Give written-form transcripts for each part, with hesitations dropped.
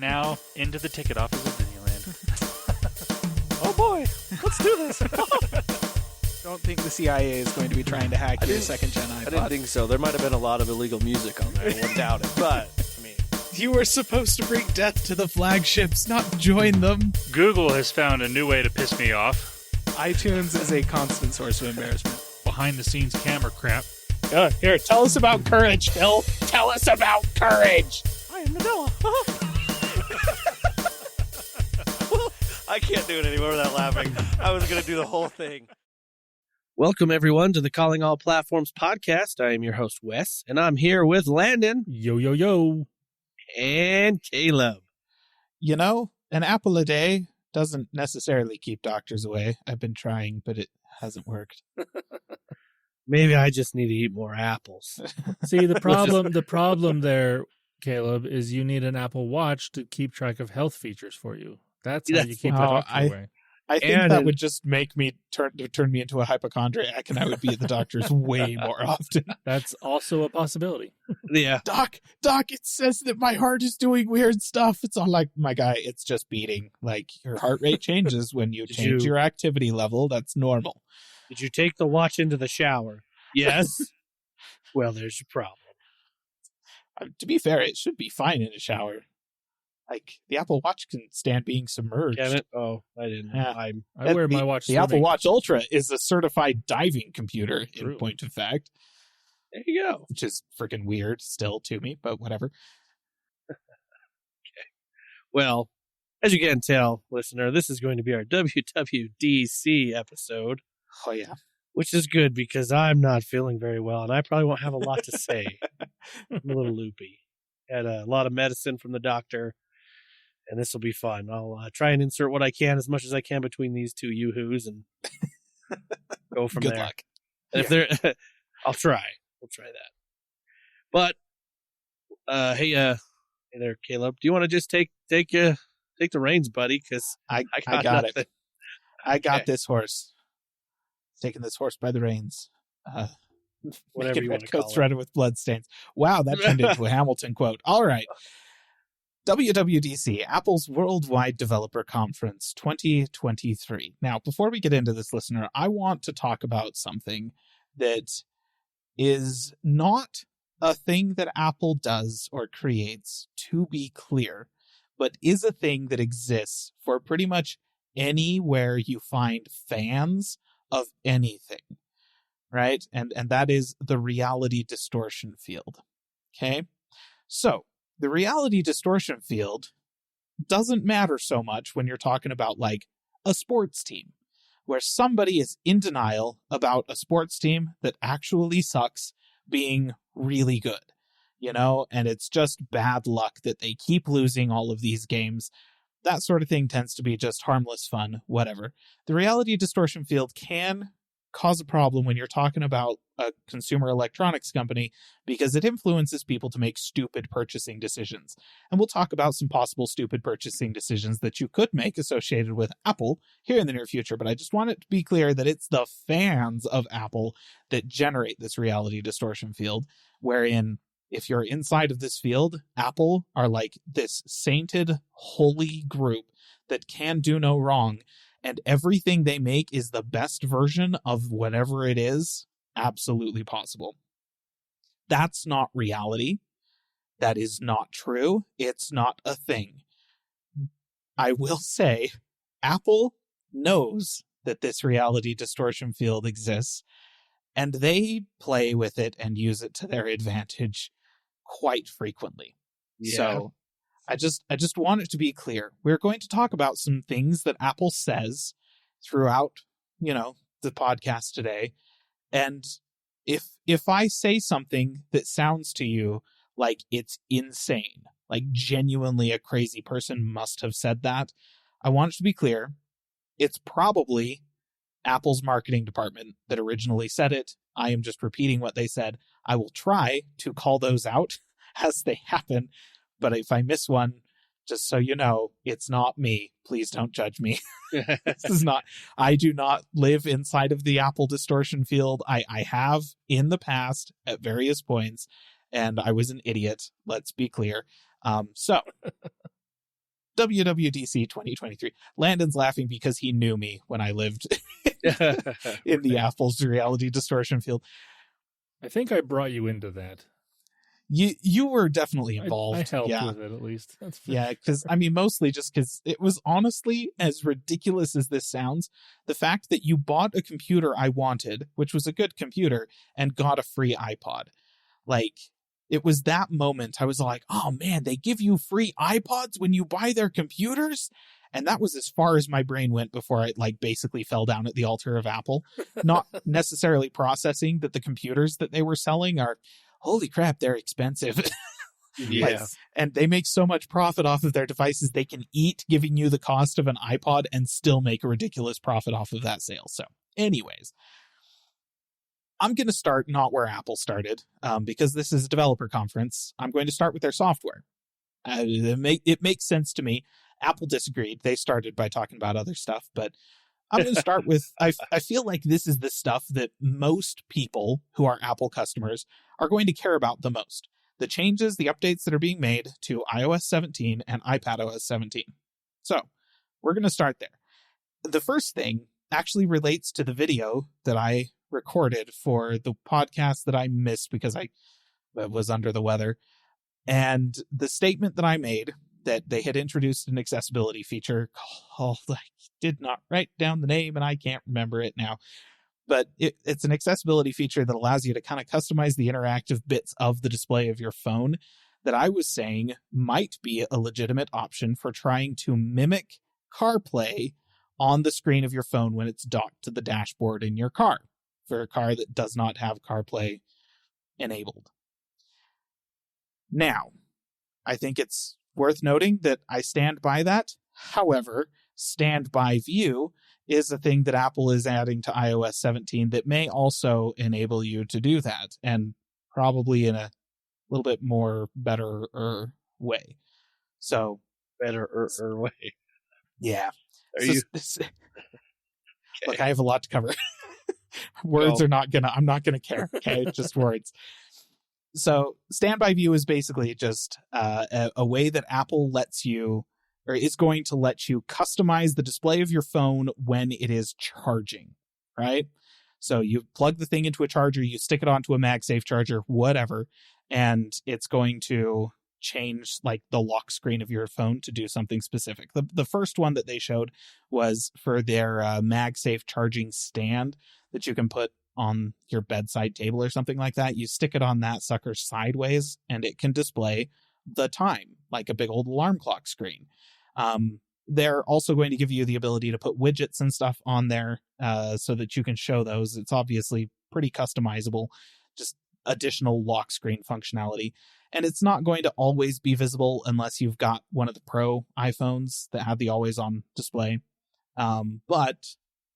Now, into the ticket office of Disneyland. Oh boy, let's do this. Don't think the CIA is going to be trying to hack your second-gen iPod. I didn't think so. There might have been a lot of illegal music on there. I wouldn't doubt it. But, I mean... You were supposed to bring death to the flagships, not join them. Google has found a new way to piss me off. iTunes is a constant source of embarrassment. Behind-the-scenes camera crap. Here, tell us about courage, Phil. Tell us about courage. I am Nadella. I can't do it anymore without laughing. I was going to do the whole thing. Welcome, everyone, to the Calling All Platforms podcast. I am your host, Wes, and I'm here with Landon. Yo, yo, yo. And Caleb. You know, an apple a day doesn't necessarily keep doctors away. I've been trying, but it hasn't worked. Maybe I just need to eat more apples. See, the problem there, Caleb, is you need an Apple Watch to keep track of health features for you. That's how you keep the doctor away. I think that would just make me turn me into a hypochondriac, and I would be at the doctor's way more often. That's also a possibility. Yeah. Doc, it says that my heart is doing weird stuff. It's all like, my guy, it's just beating. Like, your heart rate changes when you change your activity level. That's normal. Did you take the watch into the shower? Yes. Well, there's your problem. To be fair, it should be fine in a shower. Like, the Apple Watch can stand being submerged. Can it? Oh, I didn't. Yeah. I wear my watch The swimming. Apple Watch Ultra is a certified diving computer, True. in point of fact. There you go. Which is freaking weird still to me, but whatever. Okay. Well, as you can tell, listener, this is going to be our Wwdc episode. Oh, yeah. Which is good because I'm not feeling very well, and I probably won't have a lot to say. I'm a little loopy. Had a lot of medicine from the doctor, and this will be fun. I'll try and insert what I can as much as I can between these two yoo-hoos and go from Good there. luck. And if they're, I'll try. We'll try that. But hey there, Caleb. Do you want to just take the reins, buddy? Because I got nothing. it. I got this horse. Taking this horse by the reins. Whatever you want to call it. Threaded with bloodstains. Wow, that turned into a Hamilton quote. All right. WWDC, Apple's Worldwide Developer Conference 2023. Now, before we get into this, listener, I want to talk about something that is not a thing that Apple does or creates, to be clear, but is a thing that exists for pretty much anywhere you find fans of anything, right? And that is the reality distortion field. Okay? So, the reality distortion field doesn't matter so much when you're talking about, like, a sports team, where somebody is in denial about a sports team that actually sucks being really good, you know? And it's just bad luck that they keep losing all of these games. That sort of thing tends to be just harmless fun, whatever. The reality distortion field can cause a problem when you're talking about a consumer electronics company because it influences people to make stupid purchasing decisions. And we'll talk about some possible stupid purchasing decisions that you could make associated with Apple here in the near future. But I just want it to be clear that it's the fans of Apple that generate this reality distortion field, wherein if you're inside of this field, Apple are like this sainted, holy group that can do no wrong, and everything they make is the best version of whatever it is absolutely possible. That's not reality. That is not true. It's not a thing. I will say, Apple knows that this reality distortion field exists, and they play with it and use it to their advantage quite frequently. Yeah. So I just want it to be clear. We're going to talk about some things that Apple says throughout, the podcast today. And if I say something that sounds to you like it's insane, like genuinely a crazy person must have said that, I want it to be clear. It's probably Apple's marketing department that originally said it. I am just repeating what they said. I will try to call those out as they happen, but if I miss one, just so you know, it's not me. Please don't judge me. I do not live inside of the Apple distortion field. I have in the past at various points, and I was an idiot. Let's be clear. So WWDC 2023. Landon's laughing because he knew me when I lived in the Apple's reality distortion field. I think I brought you into that. You were definitely involved. I helped with it, at least. That's fair. Yeah, because, I mean, mostly just because it was honestly, as ridiculous as this sounds, the fact that you bought a computer I wanted, which was a good computer, and got a free iPod. Like, it was that moment I was like, oh man, they give you free iPods when you buy their computers? And that was as far as my brain went before I basically fell down at the altar of Apple. Not necessarily processing that the computers that they were selling are, holy crap, they're expensive. Yeah. And they make so much profit off of their devices, they can eat giving you the cost of an iPod and still make a ridiculous profit off of that sale. So anyways, I'm going to start not where Apple started, because this is a developer conference. I'm going to start with their software. It makes sense to me. Apple disagreed. They started by talking about other stuff, but I'm going to start with, I feel like this is the stuff that most people who are Apple customers are going to care about the most. The changes, the updates that are being made to iOS 17 and iPadOS 17. So we're going to start there. The first thing actually relates to the video that I recorded for the podcast that I missed because I was under the weather. And the statement that I made that they had introduced an accessibility feature called, I did not write down the name and I can't remember it now, but it's an accessibility feature that allows you to kind of customize the interactive bits of the display of your phone that I was saying might be a legitimate option for trying to mimic CarPlay on the screen of your phone when it's docked to the dashboard in your car, for a car that does not have CarPlay enabled. Now, I think it's worth noting that I stand by that. However, standby view is a thing that Apple is adding to iOS 17 that may also enable you to do that, and probably in a little bit more better way. So better way. Yeah. Okay. Look, I have a lot to cover. Words are not gonna, I'm not gonna care. Okay. Just words. So standby view is basically just a way that Apple lets you, or is going to let you customize the display of your phone when it is charging, right? So you plug the thing into a charger, you stick it onto a MagSafe charger, whatever, and it's going to change like the lock screen of your phone to do something specific. The first one that they showed was for their MagSafe charging stand that you can put on your bedside table or something like that. You stick it on that sucker sideways and it can display the time like a big old alarm clock screen. They're also going to give you the ability to put widgets and stuff on there so that you can show those. It's obviously pretty customizable, just additional lock screen functionality. And it's not going to always be visible unless you've got one of the Pro iPhones that have the always on display. But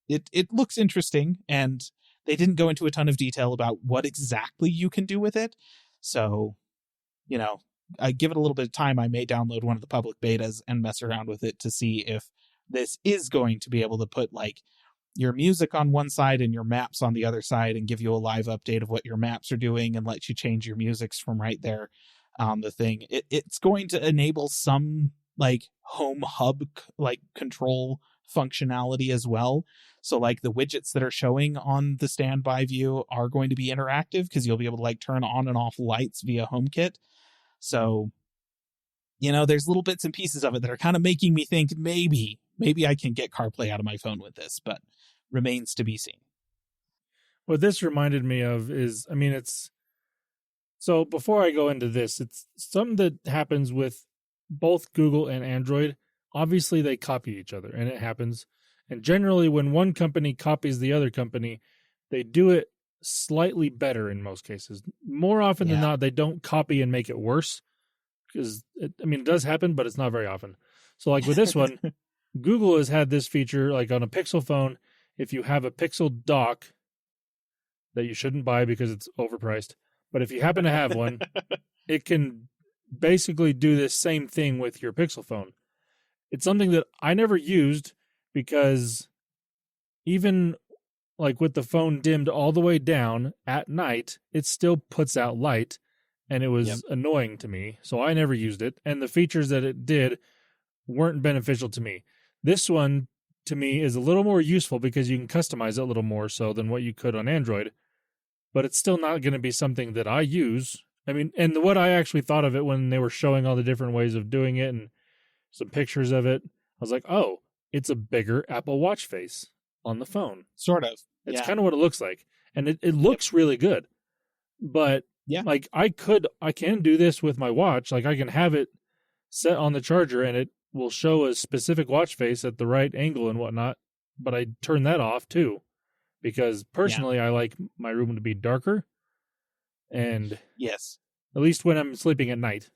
it looks interesting, and they didn't go into a ton of detail about what exactly you can do with it. So, you know, I give it a little bit of time. I may download one of the public betas and mess around with it to see if this is going to be able to put like your music on one side and your maps on the other side and give you a live update of what your maps are doing and let you change your musics from right there on the thing. It's going to enable some like home hub like control functionality as well. So like the widgets that are showing on the standby view are going to be interactive because you'll be able to like turn on and off lights via HomeKit. So, you know, there's little bits and pieces of it that are kind of making me think maybe I can get CarPlay out of my phone with this, but remains to be seen. What this reminded me of is, I mean, it's, so before I go into this, it's something that happens with both Google and Android. Obviously, they copy each other, and it happens. And generally, when one company copies the other company, they do it slightly better in most cases. More often than not, they don't copy and make it worse. Because, it does happen, but it's not very often. So like with this one, Google has had this feature, like on a Pixel phone, if you have a Pixel dock that you shouldn't buy because it's overpriced, but if you happen to have one, it can basically do this same thing with your Pixel phone. It's something that I never used because even like with the phone dimmed all the way down at night, it still puts out light, and it was annoying to me. So I never used it. And the features that it did weren't beneficial to me. This one, to me, is a little more useful because you can customize it a little more so than what you could on Android. But it's still not going to be something that I use. I mean, and what I actually thought of it when they were showing all the different ways of doing it and some pictures of it, I was like, oh, it's a bigger Apple Watch face on the phone. Sort of. It's kind of what it looks like. And it looks really good. But like I can do this with my watch. Like I can have it set on the charger and it will show a specific watch face at the right angle and whatnot. But I turn that off too. Because personally, I like my room to be darker, and yes, at least when I'm sleeping at night.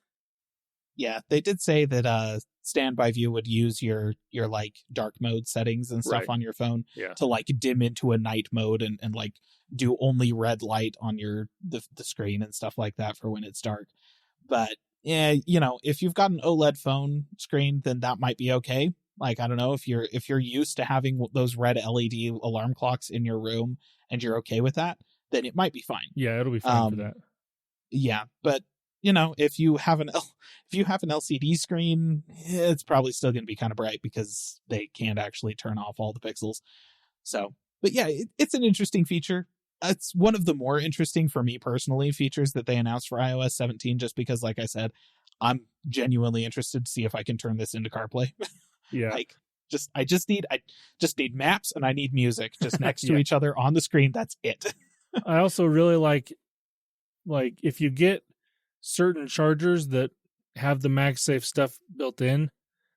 Yeah, they did say that Standby View would use your like dark mode settings and stuff on your phone to like dim into a night mode and like do only red light on the screen and stuff like that for when it's dark. But yeah, you know, if you've got an OLED phone screen, then that might be okay. Like, I don't know, if you're used to having those red LED alarm clocks in your room and you're okay with that, then it might be fine. Yeah, it'll be fine for that. Yeah, but you know, if you have an LCD screen, it's probably still going to be kind of bright because they can't actually turn off all the pixels. So, but yeah, it's an interesting feature. It's one of the more interesting for me personally features that they announced for iOS 17, just because, like I said, I'm genuinely interested to see if I can turn this into CarPlay. Yeah. Like I just need maps and I need music just next to each other on the screen. That's it. I also really like if you get certain chargers that have the MagSafe stuff built in,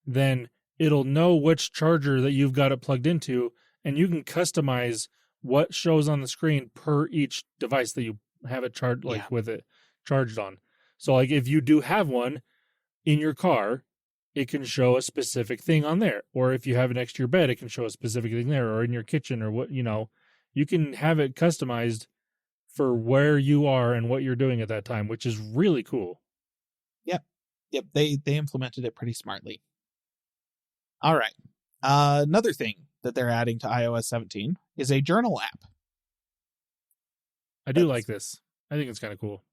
then it'll know which charger that you've got it plugged into, and you can customize what shows on the screen per each device that you have it charged with it charged on. So like if you do have one in your car, it can show a specific thing on there. Or if you have it next to your bed, it can show a specific thing there, or in your kitchen, or what, you know, you can have it customized for where you are and what you're doing at that time, which is really cool. Yep. They implemented it pretty smartly. All right. Another thing that they're adding to iOS 17 is a journal app. I do like this. I think it's kind of cool.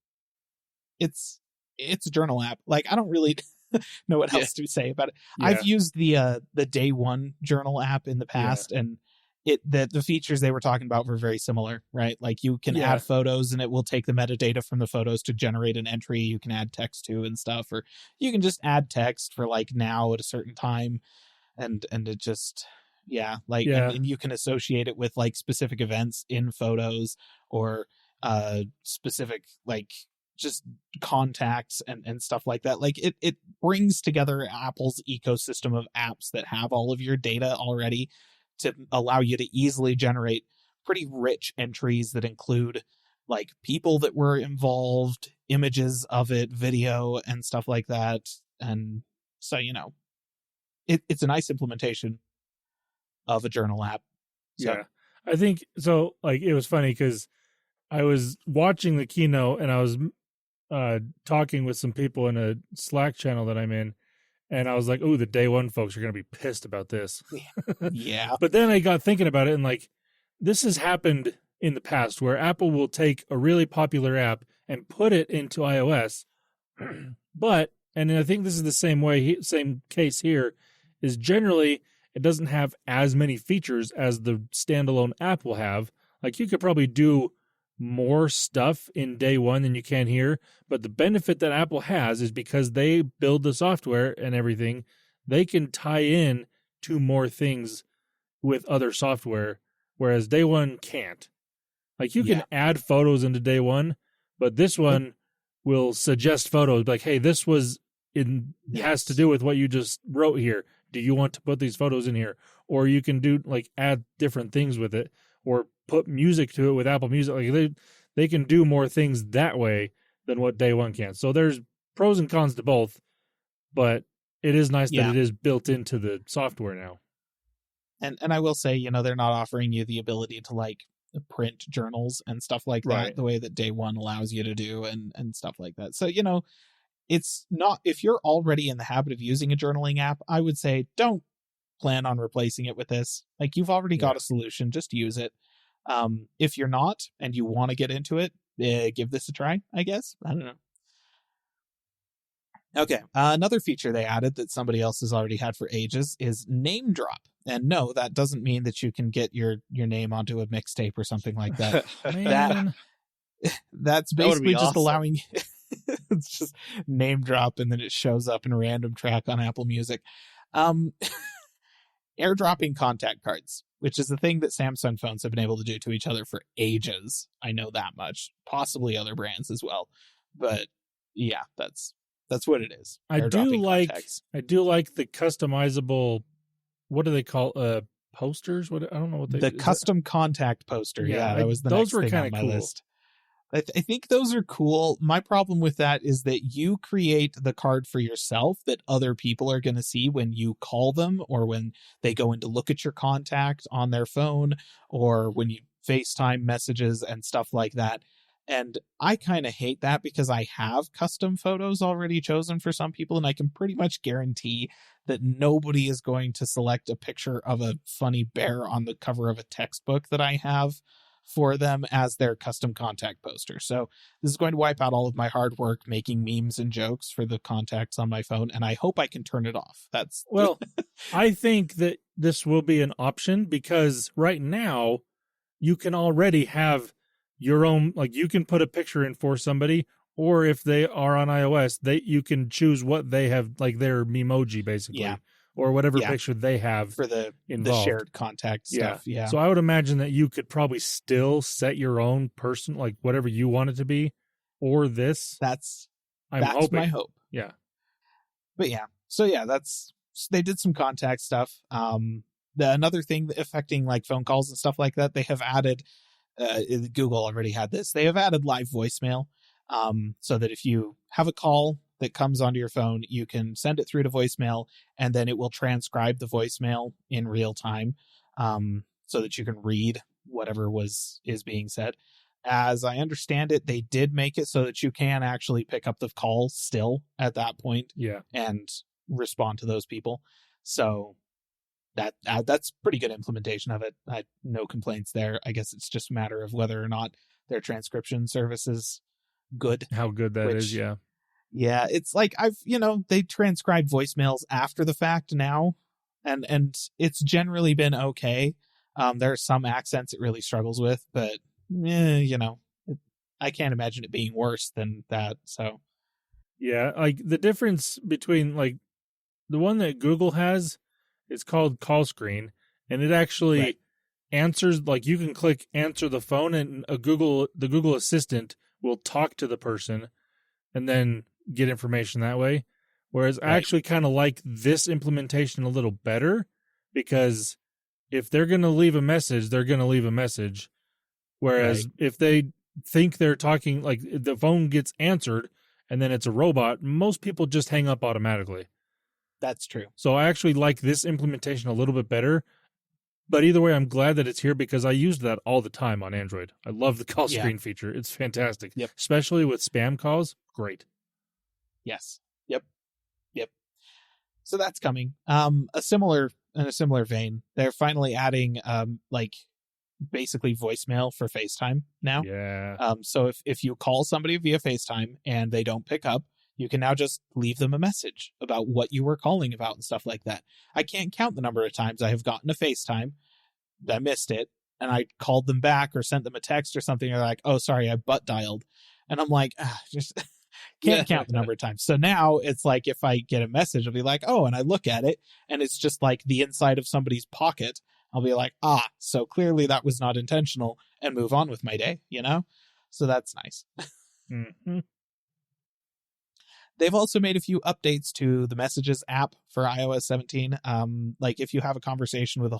It's a journal app. Like, I don't really know what else to say about it. Yeah. I've used the Day One journal app in the past, and the features they were talking about were very similar, right? Like you can add photos and it will take the metadata from the photos to generate an entry you can add text to and stuff, or you can just add text for like now at a certain time, and it just and you can associate it with like specific events in photos, or specific like just contacts and stuff like that. Like it brings together Apple's ecosystem of apps that have all of your data already to allow you to easily generate pretty rich entries that include like people that were involved, images of it, video, and stuff like that. And so, you know, it's a nice implementation of a journal app. So. Yeah, I think so. Like, it was funny because I was watching the keynote and I was talking with some people in a Slack channel that I'm in, and I was like, "Oh, the Day One folks are going to be pissed about this." Yeah. But then I got thinking about it, and like, this has happened in the past where Apple will take a really popular app and put it into iOS, and I think this is the same case here, is generally it doesn't have as many features as the standalone app will have. Like, you could probably do more stuff in Day One than you can here, but the benefit that Apple has is because they build the software and everything, they can tie in to more things with other software, whereas Day One can't. Like, you can add photos into Day One, but this one will suggest photos like, hey, this was has to do with what you just wrote here. Do you want to put these photos in here? Or you can do like add different things with it, or put music to it with Apple Music. Like, they can do more things that way than what Day One can. So there's pros and cons to both, but it is nice that it is built into the software now. And I will say, you know, they're not offering you the ability to like print journals and stuff like that the way that Day One allows you to do, and stuff like that. So, you know, it's not, if you're already in the habit of using a journaling app, I would say don't plan on replacing it with this. Like, you've already got a solution, just use it. If you're not and you want to get into it, give this a try, I guess. I don't know. Okay, another feature they added that somebody else has already had for ages is NameDrop. And no, that doesn't mean that you can get your name onto a mixtape or something like that. Man, That's That would basically be just awesome. allowing it's just NameDrop and then it shows up in a random track on Apple Music. Airdropping contact cards, which is the thing that Samsung phones have been able to do to each other for ages. I know that much. Possibly other brands as well. But yeah, that's what it is. I do Airdropping like contacts. the customizable. What do they call posters? What I don't know what they. The custom contact poster. Yeah, that was the those next were thing on kinda my cool. list. I think those are cool. My problem with that is that you create the card for yourself that other people are going to see when you call them or when they go in to look at your contact on their phone or when you FaceTime messages and stuff like that. And I kind of hate that because I have custom photos already chosen for some people, and I can pretty much guarantee that nobody is going to select a picture of a funny bear on the cover of a textbook that I have for them as their custom contact poster. So this is going to wipe out all of my hard work making memes and jokes for the contacts on my phone, and I hope I can turn it off. That's Well, I think that this will be an option because right now you can already have your own, like you can put a picture in for somebody, or if they are on iOS, you can choose what they have, like their memoji basically, Yeah. or whatever Yeah. picture they have for the involved. shared contact stuff. Yeah. So I would imagine that you could probably still set your own person, like whatever you want it to be, or this. That's I'm that's hoping. my hope. Yeah. But yeah. So yeah, they did some contact stuff. Another thing affecting like phone calls and stuff like that, they have added Google already had this. They have added live voicemail. So that if you have a call that comes onto your phone, you can send it through to voicemail and then it will transcribe the voicemail in real time. So that you can read whatever is being said. As I understand it, they did make it so that you can actually pick up the call still at that point Yeah. and respond to those people. So that's pretty good implementation of it. No complaints there. I guess it's just a matter of whether or not their transcription service is good. How good that is. Yeah. Yeah, it's like they transcribe voicemails after the fact now, and it's generally been okay. There are some accents it really struggles with, but I can't imagine it being worse than that. So Yeah. Like the difference between like the one that Google has is called Call Screen, and it actually answers, like you can click answer the phone and the Google Assistant will talk to the person and then get information that way. Whereas I actually kind of like this implementation a little better because if they're going to leave a message, they're going to leave a message. Whereas if they think they're talking, like the phone gets answered and then it's a robot, most people just hang up automatically. that's true. So I actually like this implementation a little bit better. But either way, I'm glad that it's here because I used that all the time on Android. I love the call screen feature. It's fantastic. Yep. Especially with spam calls. Great. Yes. Yep. So that's coming. In a similar vein, they're finally adding like basically voicemail for FaceTime now. Yeah. So if you call somebody via FaceTime and they don't pick up, you can now just leave them a message about what you were calling about and stuff like that. I can't count the number of times I have gotten a FaceTime, I missed it, and I called them back or sent them a text or something. They're like, "Oh, sorry, I butt dialed," and I'm like, just can't count the number of times. So now it's like if I get a message, I'll be like, "Oh," and I look at it, and it's just like the inside of somebody's pocket. I'll be like, so clearly that was not intentional, and move on with my day. So that's nice. Mm-hmm. They've also made a few updates to the Messages app for iOS 17. Like if you have a conversation with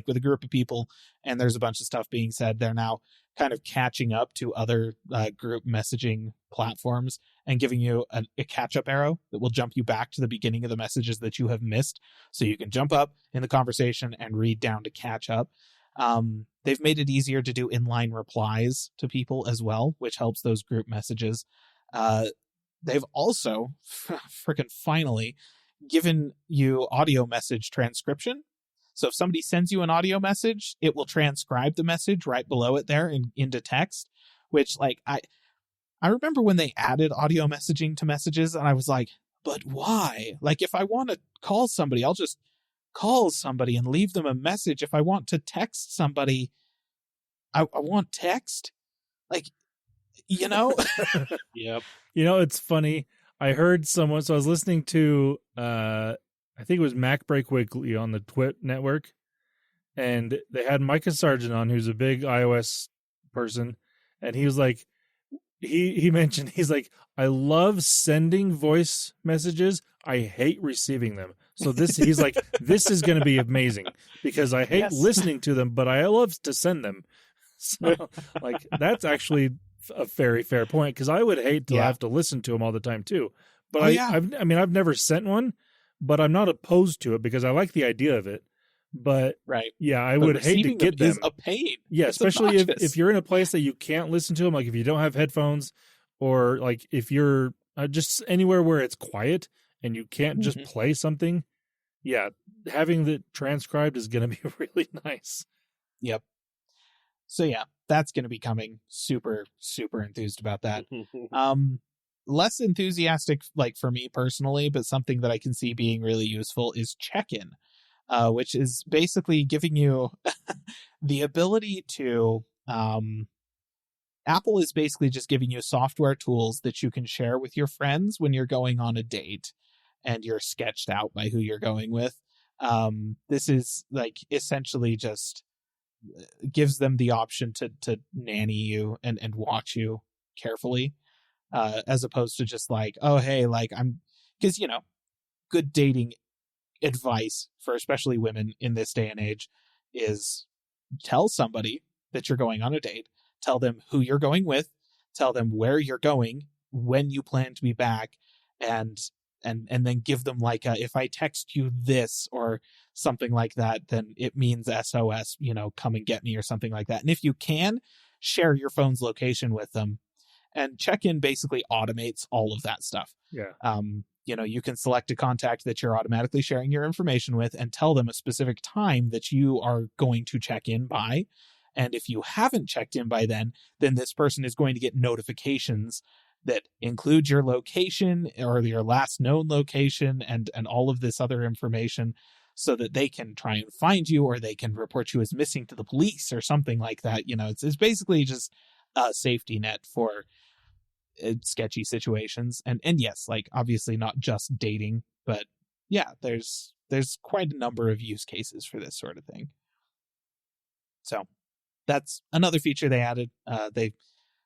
with a group of people and there's a bunch of stuff being said, they're now kind of catching up to other group messaging platforms and giving you a catch-up arrow that will jump you back to the beginning of the messages that you have missed. So you can jump up in the conversation and read down to catch up. They've made it easier to do inline replies to people as well, which helps those group messages. They've also freaking finally given you audio message transcription. So if somebody sends you an audio message, it will transcribe the message right below it there into text, which like I remember when they added audio messaging to messages and I was like, but why? Like, if I want to call somebody, I'll just call somebody and leave them a message. If I want to text somebody, I want text. Like, Yep. It's funny. I heard someone, so I was listening to, I think it was Mac Break Weekly on the Twit network, and they had Micah Sargent on, who's a big iOS person, and he was like, he mentioned, he's like, I love sending voice messages. I hate receiving them. So he's like, this is going to be amazing because I hate listening to them, but I love to send them. So, like, that's actually a very fair point, because I would hate to have to listen to them all the time too. But I've never sent one, but I'm not opposed to it because I like the idea of it. But I would hate to get them. Is a pain. Yeah, it's especially if you're in a place that you can't listen to them, like if you don't have headphones, or like if you're just anywhere where it's quiet and you can't just play something. Yeah, having it transcribed is going to be really nice. Yep. So yeah, that's going to be coming. Super, super enthused about that. Less enthusiastic, like for me personally, but something that I can see being really useful is check-in, which is basically giving you the ability to, Apple is basically just giving you software tools that you can share with your friends when you're going on a date and you're sketched out by who you're going with. This is like essentially just gives them the option to nanny you and watch you carefully, as opposed to just like, oh, hey, like because, good dating advice for especially women in this day and age is tell somebody that you're going on a date, tell them who you're going with, tell them where you're going, when you plan to be back, and then give them like if I text you this or something like that, then it means SOS, come and get me or something like that. And if you can, share your phone's location with them. And check-in basically automates all of that stuff. Yeah. You can select a contact that you're automatically sharing your information with and tell them a specific time that you are going to check in by. And if you haven't checked in by then this person is going to get notifications that include your location or your last known location and all of this other information, so that they can try and find you, or they can report you as missing to the police or something like that. It's basically just a safety net for sketchy situations. And yes, like obviously not just dating, but yeah, there's quite a number of use cases for this sort of thing. So that's another feature they added. They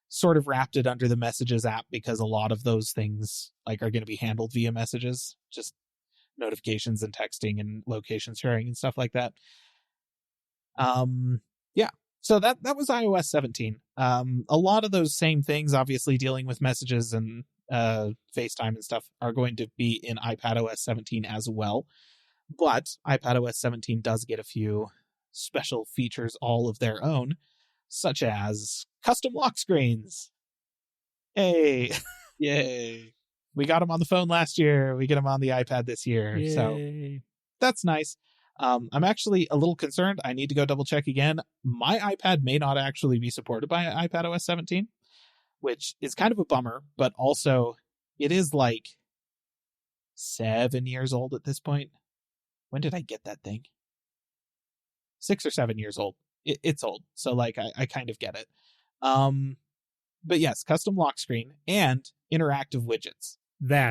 sort of wrapped it under the Messages app because a lot of those things like are going to be handled via Messages, just notifications and texting and location sharing and stuff like that. So that was iOS 17. A lot of those same things, obviously dealing with Messages and FaceTime and stuff, are going to be in iPadOS 17 as well. But iPadOS 17 does get a few special features all of their own, such as custom lock screens. Hey, Yay. We got them on the phone last year. We get them on the iPad this year. Yay. So that's nice. I'm actually a little concerned. I need to go double check again. My iPad may not actually be supported by iPadOS 17, which is kind of a bummer, but also it is like 7 years old at this point. When did I get that thing? 6 or 7 years old. It's old. So like I kind of get it. But yes, custom lock screen and interactive widgets.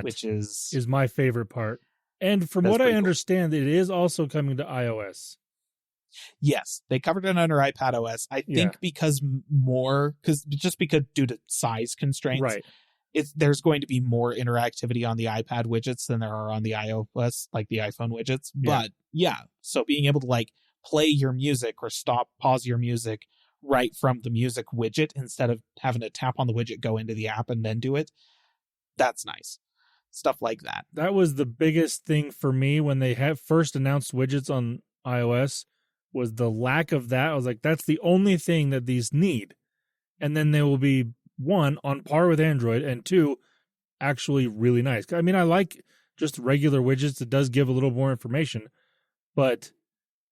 Which is my favorite part. And from what I understand, it is also coming to iOS. Yes, they covered it under iPadOS. I think because due to size constraints, right? There's going to be more interactivity on the iPad widgets than there are on the iOS, like the iPhone widgets. But so being able to like play your music or pause your music right from the music widget instead of having to tap on the widget, go into the app and then do it. That's nice. Stuff like that. That was the biggest thing for me when they first announced widgets on iOS, was the lack of that. I was like, that's the only thing that these need. And then they will be, one, on par with Android, and two, actually really nice. I mean, I like just regular widgets. It does give a little more information. But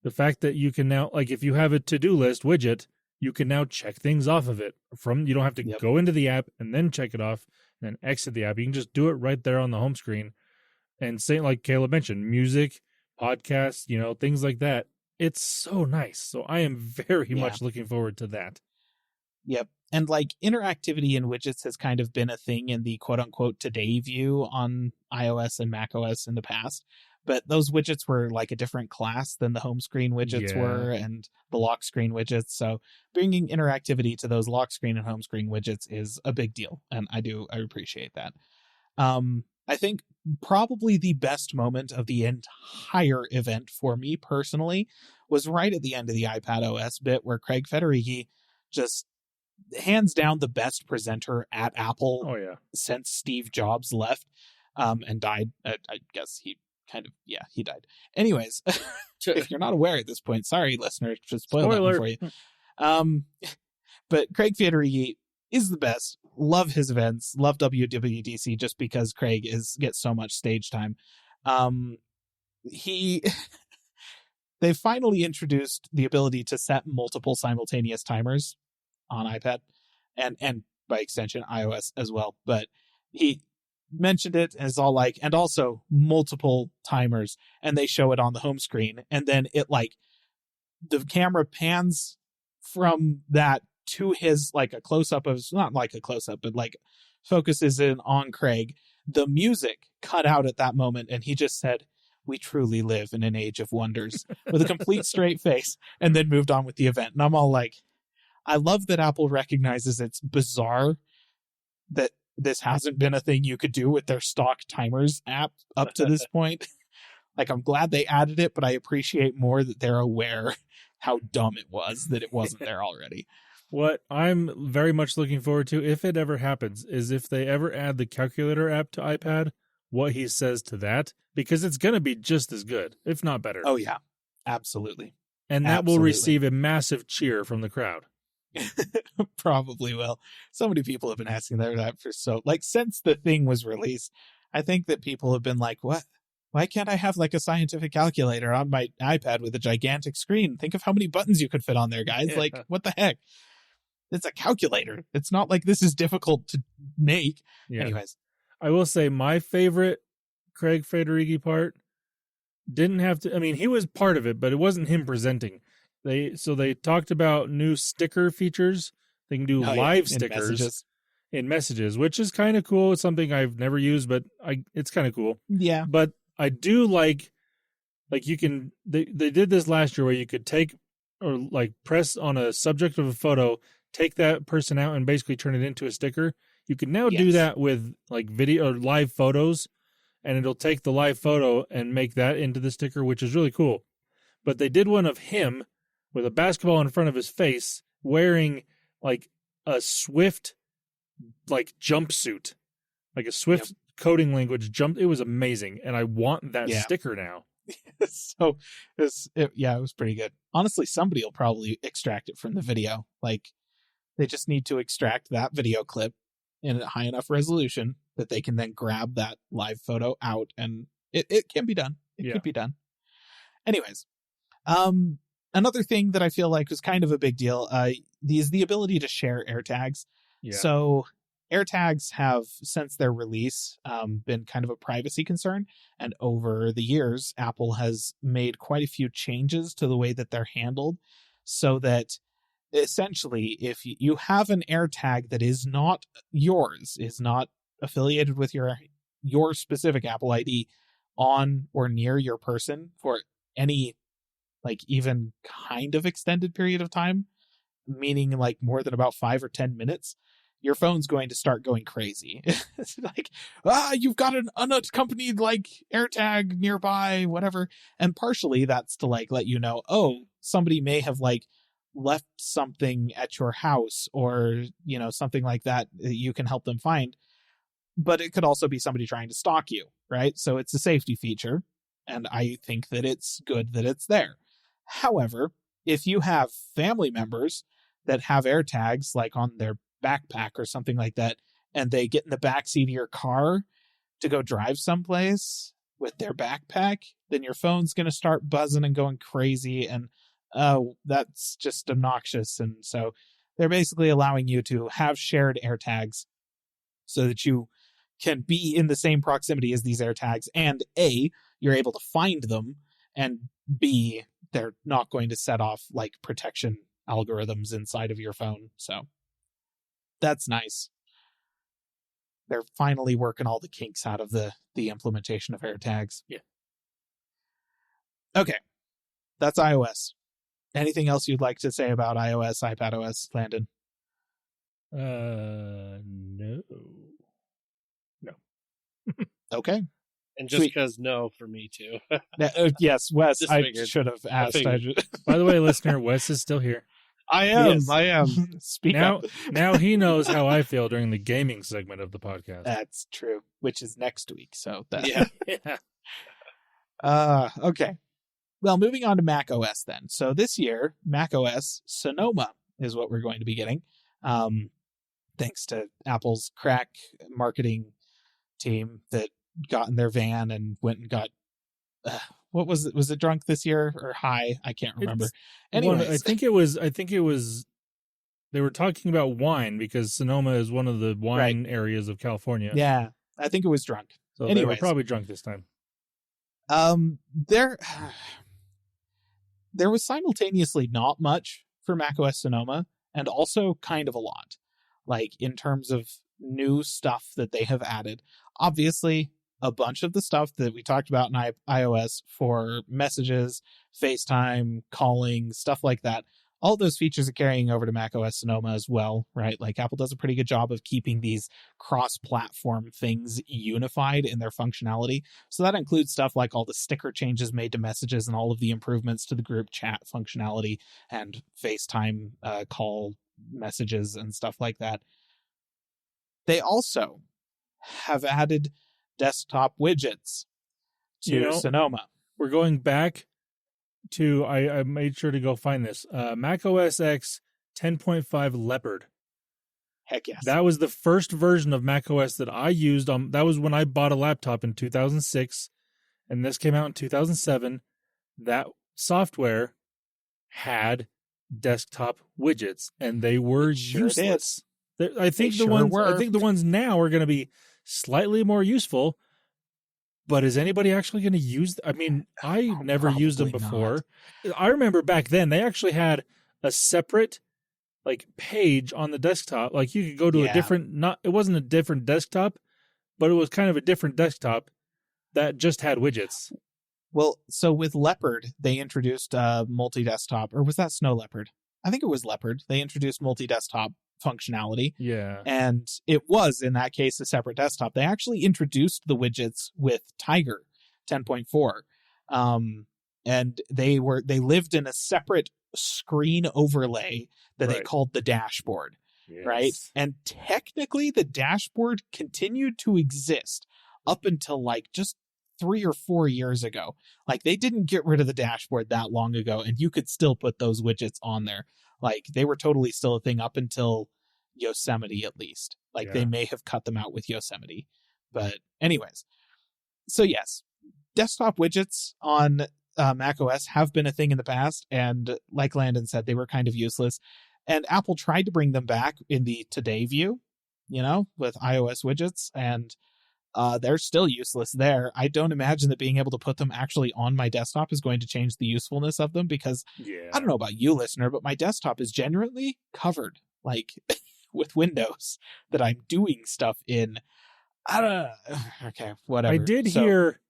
the fact that you can now, like if you have a to-do list widget, you can now check things off of it. You don't have to go into the app and then check it off and then exit the app. You can just do it right there on the home screen. And same like Caleb mentioned, music, podcasts, things like that. It's so nice. So I am very much looking forward to that. Yep. And like interactivity in widgets has kind of been a thing in the quote unquote today view on iOS and macOS in the past. But those widgets were like a different class than the home screen widgets were and the lock screen widgets. So bringing interactivity to those lock screen and home screen widgets is a big deal. And I appreciate that. I think probably the best moment of the entire event for me personally was right at the end of the iPadOS bit where Craig Federighi just hands down the best presenter at Apple since Steve Jobs left and died. I guess he died. Anyways, if you're not aware at this point, sorry, listener, just spoil that one for you. But Craig Federighi is the best. Love his events. Love WWDC just because Craig gets so much stage time. They finally introduced the ability to set multiple simultaneous timers on iPad and by extension iOS as well. But he mentioned it as all like, and also multiple timers, and they show it on the home screen, and then it like the camera pans from that to his like a close-up of, not like a close-up, but like focuses in on Craig. The music cut out at that moment, and he just said, "We truly live in an age of wonders," with a complete straight face, and then moved on with the event. And I'm all like, I love that Apple recognizes it's bizarre that this hasn't been a thing you could do with their stock timers app up to this point. Like, I'm glad they added it, but I appreciate more that they're aware how dumb it was that it wasn't there already. What I'm very much looking forward to, if it ever happens, is if they ever add the calculator app to iPad, what he says to that, because it's going to be just as good, if not better. Oh, yeah. Absolutely. And that will receive a massive cheer from the crowd. Probably will. So many people have been asking that for since the thing was released. I think that people have been like, what? Why can't I have like a scientific calculator on my iPad with a gigantic screen? Think of how many buttons you could fit on there, guys. Like, what the heck? It's a calculator. It's not like this is difficult to make. Yeah. Anyways, I will say my favorite Craig Federighi part didn't have to, he was part of it, but it wasn't him presenting. They talked about new sticker features. They can do live stickers in messages, which is kind of cool. It's something I've never used, but it's kind of cool. Yeah. But I do like you can, they did this last year where you could take or like press on a subject of a photo, take that person out and basically turn it into a sticker. You can now do that with like video or live photos, and it'll take the live photo and make that into the sticker, which is really cool. But they did one of him with a basketball in front of his face wearing like a Swift like jumpsuit, like a Swift coding language jump. It was amazing. And I want that sticker now. So it was pretty good. Honestly, somebody will probably extract it from the video. Like, they just need to extract that video clip in a high enough resolution that they can then grab that live photo out, and it can be done. It could be done. Anyways, another thing that I feel like was kind of a big deal is the ability to share AirTags. Yeah. So AirTags have, since their release, been kind of a privacy concern. And over the years, Apple has made quite a few changes to the way that they're handled, so that essentially, if you have an AirTag that is not yours, is not affiliated with your specific Apple ID on or near your person for any, like, even kind of extended period of time, meaning like more than about 5 or 10 minutes, your phone's going to start going crazy. It's like, you've got an unaccompanied like AirTag nearby, whatever. And partially that's to like let you know, somebody may have like left something at your house, or, something like that you can help them find. But it could also be somebody trying to stalk you, right? So it's a safety feature, and I think that it's good that it's there. However, if you have family members that have AirTags like on their backpack or something like that, and they get in the backseat of your car to go drive someplace with their backpack, then your phone's going to start buzzing and going crazy, and that's just obnoxious. And so they're basically allowing you to have shared AirTags so that you can be in the same proximity as these AirTags, and A, you're able to find them, and B, they're not going to set off like protection algorithms inside of your phone. So that's nice. They're finally working all the kinks out of the implementation of AirTags. Yeah. Okay. That's iOS. Anything else you'd like to say about iOS, iPadOS, Landon? No. Okay. And just Sweet. because no for me too. Yes, Wes, Just I figured. should have asked. figured. By the way, listener, Wes is still here. I am. Yes. I am. Speak Now, up. now he knows how I feel during the gaming segment of the podcast. That's true, which is next week. So that, Yeah. Yeah. Okay. Well, moving on to macOS then. So this year, macOS Sonoma is what we're going to be getting. Thanks to Apple's crack marketing team that got in their van and went and got, what was it? Was it drunk this year or high? I can't remember. Anyways. I think it was. They were talking about wine because Sonoma is one of the wine areas of California. Yeah, I think it was drunk. So they were Anyways. probably drunk this time. There was simultaneously not much for macOS Sonoma and also kind of a lot, like in terms of new stuff that they have added. Obviously, a bunch of the stuff that we talked about in iOS for messages, FaceTime, calling, stuff like that. All those features are carrying over to macOS Sonoma as well, right? Like Apple does a pretty good job of keeping these cross-platform things unified in their functionality. So that includes stuff like all the sticker changes made to messages and all of the improvements to the group chat functionality and FaceTime call messages and stuff like that. They also have added desktop widgets to Sonoma. We're going back to, I made sure to go find this, Mac OS X 10.5 Leopard. Heck yes. That was the first version of Mac OS that I used. That was when I bought a laptop in 2006, and this came out in 2007. That software had desktop widgets, and they were useless. I think the ones now are going to be slightly more useful. But is anybody actually going to use? I mean, I never used them before. Not. I remember back then they actually had a separate like page on the desktop. Like you could go to a different, it wasn't a different desktop, but it was kind of a different desktop that just had widgets. Well, so with Leopard, they introduced multi-desktop, or was that Snow Leopard? I think it was Leopard. They introduced multi-desktop functionality. Yeah. And it was, in that case, a separate desktop. They actually introduced the widgets with Tiger 10.4. And they lived in a separate screen overlay that they called the dashboard. Yes. Right? And technically the dashboard continued to exist up until like just 3 or 4 years ago. Like they didn't get rid of the dashboard that long ago, and you could still put those widgets on there. Like they were totally still a thing up until Yosemite, at least. Like they may have cut them out with Yosemite. But anyways, so yes, desktop widgets on macOS have been a thing in the past. And like Landon said, they were kind of useless. And Apple tried to bring them back in the Today view, with iOS widgets. And they're still useless there. I don't imagine that being able to put them actually on my desktop is going to change the usefulness of them because I don't know about you, listener, but my desktop is generally covered like with windows that I'm doing stuff in. I don't know. Okay, whatever. I did hear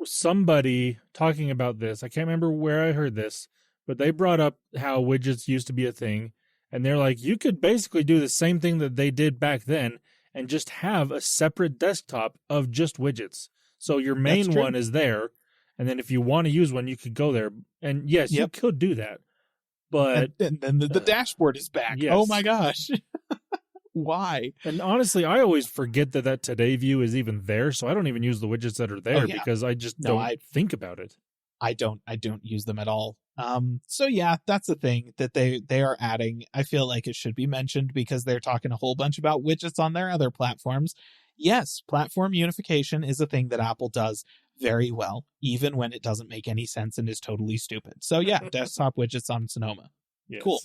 somebody talking about this. I can't remember where I heard this, but they brought up how widgets used to be a thing. And they're like, you could basically do the same thing that they did back then and just have a separate desktop of just widgets. So your main one is there, and then if you want to use one, you could go there. And yes, you could do that. But and then the dashboard is back. Yes. Oh my gosh. Why? And honestly, I always forget that Today view is even there, so I don't even use the widgets that are there because I just don't think about it. I don't use them at all. So yeah, that's the thing that they are adding. I feel like it should be mentioned because they're talking a whole bunch about widgets on their other platforms. Yes, platform unification is a thing that Apple does very well, even when it doesn't make any sense and is totally stupid. So yeah, desktop widgets on Sonoma. Yes. Cool.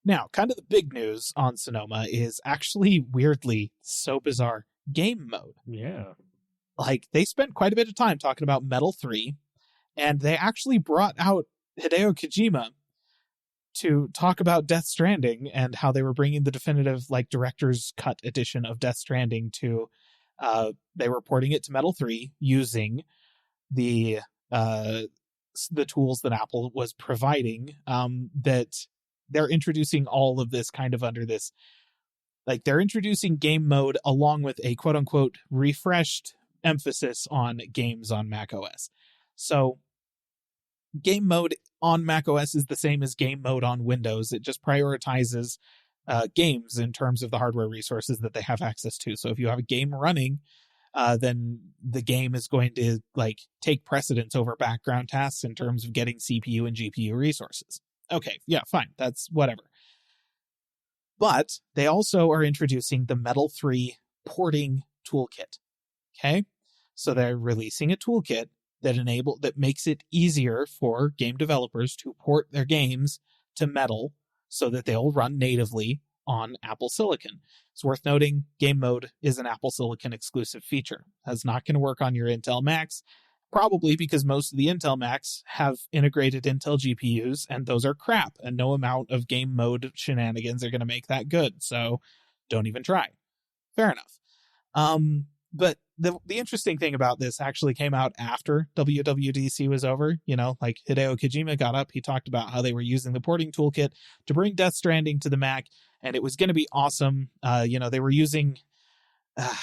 Now, kind of the big news on Sonoma is actually weirdly so bizarre. game mode. Yeah. Like, they spent quite a bit of time talking about Metal 3, and they actually brought out Hideo Kojima to talk about Death Stranding and how they were bringing the definitive, like, director's cut edition of Death Stranding to, they were porting it to Metal 3 using the tools that Apple was providing, that they're introducing all of this kind of under this, like, they're introducing game mode along with a quote unquote refreshed emphasis on games on macOS. So game mode on macOS is the same as game mode on Windows. It just prioritizes games in terms of the hardware resources that they have access to. So if you have a game running, then the game is going to, like, take precedence over background tasks in terms of getting CPU and GPU resources. Okay, yeah, fine. That's whatever. But they also are introducing the Metal 3 porting toolkit. Okay? So they're releasing a toolkit that makes it easier for game developers to port their games to Metal so that they'll run natively on Apple Silicon. It's worth noting, game mode is an Apple Silicon exclusive feature. That's not going to work on your Intel Macs, probably because most of the Intel Macs have integrated Intel GPUs, and those are crap, and no amount of game mode shenanigans are going to make that good, so don't even try. Fair enough. But the interesting thing about this actually came out after WWDC was over. You know, like, Hideo Kojima got up, he talked about how they were using the porting toolkit to bring Death Stranding to the Mac, and it was going to be awesome. They were using, I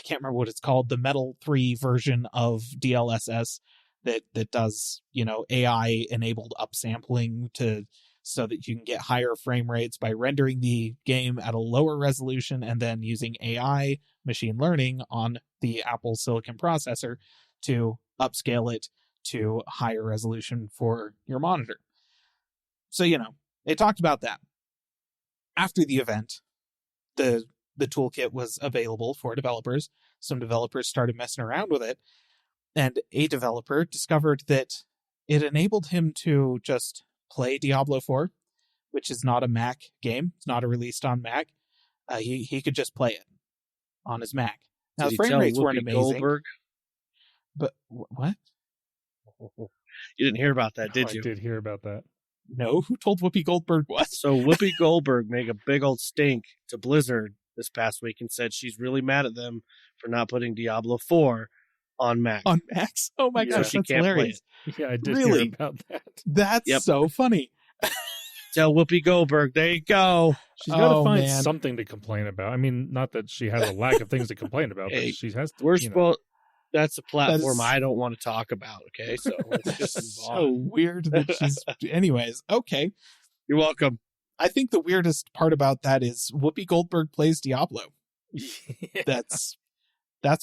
can't remember what it's called, the Metal 3 version of DLSS that does, AI-enabled upsampling so that you can get higher frame rates by rendering the game at a lower resolution and then using AI machine learning on the Apple Silicon processor to upscale it to higher resolution for your monitor. So, they talked about that. After the event, the toolkit was available for developers. Some developers started messing around with it, and a developer discovered that it enabled him to just play Diablo 4, which is not a Mac game. It's not released on Mac. He could just play it on his Mac. Now, the frame rates weren't amazing. Goldberg? But what? You didn't hear about that, did you? I did hear about that. No, who told Whoopi Goldberg what? So Whoopi Goldberg made a big old stink to Blizzard this past week and said she's really mad at them for not putting Diablo 4 on Mac. On Macs? Oh my gosh, she that's can't hilarious. Yeah, I did Really? hear about that. That's so funny. Tell Whoopi Goldberg, there you go. She's got to find man. something to complain about. I mean, not that she has a lack of things to complain about, Hey, but she has to. We're supposed. That's a platform That is- I don't want to talk about. Okay, so let's just move so on. weird that she's. Anyways, okay. You're welcome. I think the weirdest part about that is Whoopi Goldberg plays Diablo. That's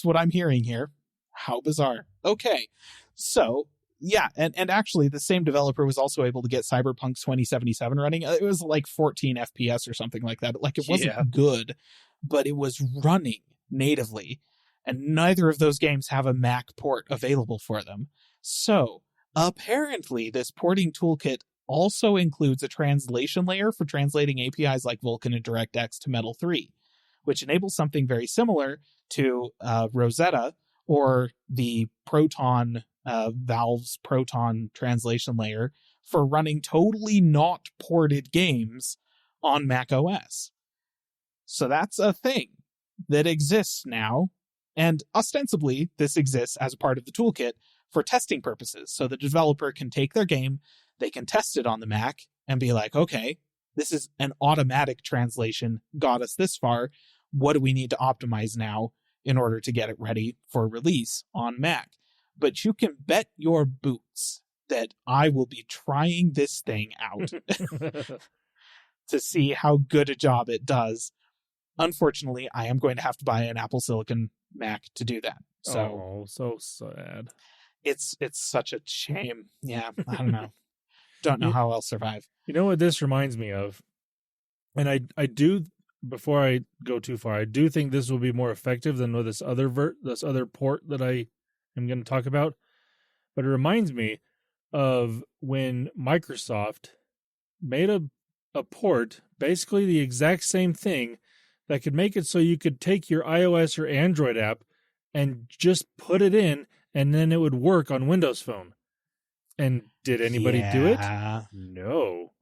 what I'm hearing here. How bizarre. Okay. So, yeah, and actually the same developer was also able to get Cyberpunk 2077 running. It was like 14 FPS or something like that. Like, it wasn't good, but it was running natively. And neither of those games have a Mac port available for them. So, apparently this porting toolkit also includes a translation layer for translating APIs like Vulkan and DirectX to Metal 3, which enables something very similar to Rosetta or the Proton, Valve's Proton translation layer for running totally not ported games on macOS. So that's a thing that exists now. And ostensibly, this exists as a part of the toolkit for testing purposes. So the developer can take their game, they can test it on the Mac, and be like, okay, this is an automatic translation, got us this far. What do we need to optimize now in order to get it ready for release on Mac? But you can bet your boots that I will be trying this thing out to see how good a job it does. Unfortunately, I am going to have to buy an Apple Silicon Mac to do that. So so sad. It's such a shame. Yeah, I don't know. Don't know how I'll survive. You know what this reminds me of? And I do, before I go too far, I do think this will be more effective than with this other port that I am going to talk about. But it reminds me of when Microsoft made a port, basically the exact same thing that could make it so you could take your iOS or Android app and just put it in, and then it would work on Windows Phone. And did anybody do it? No.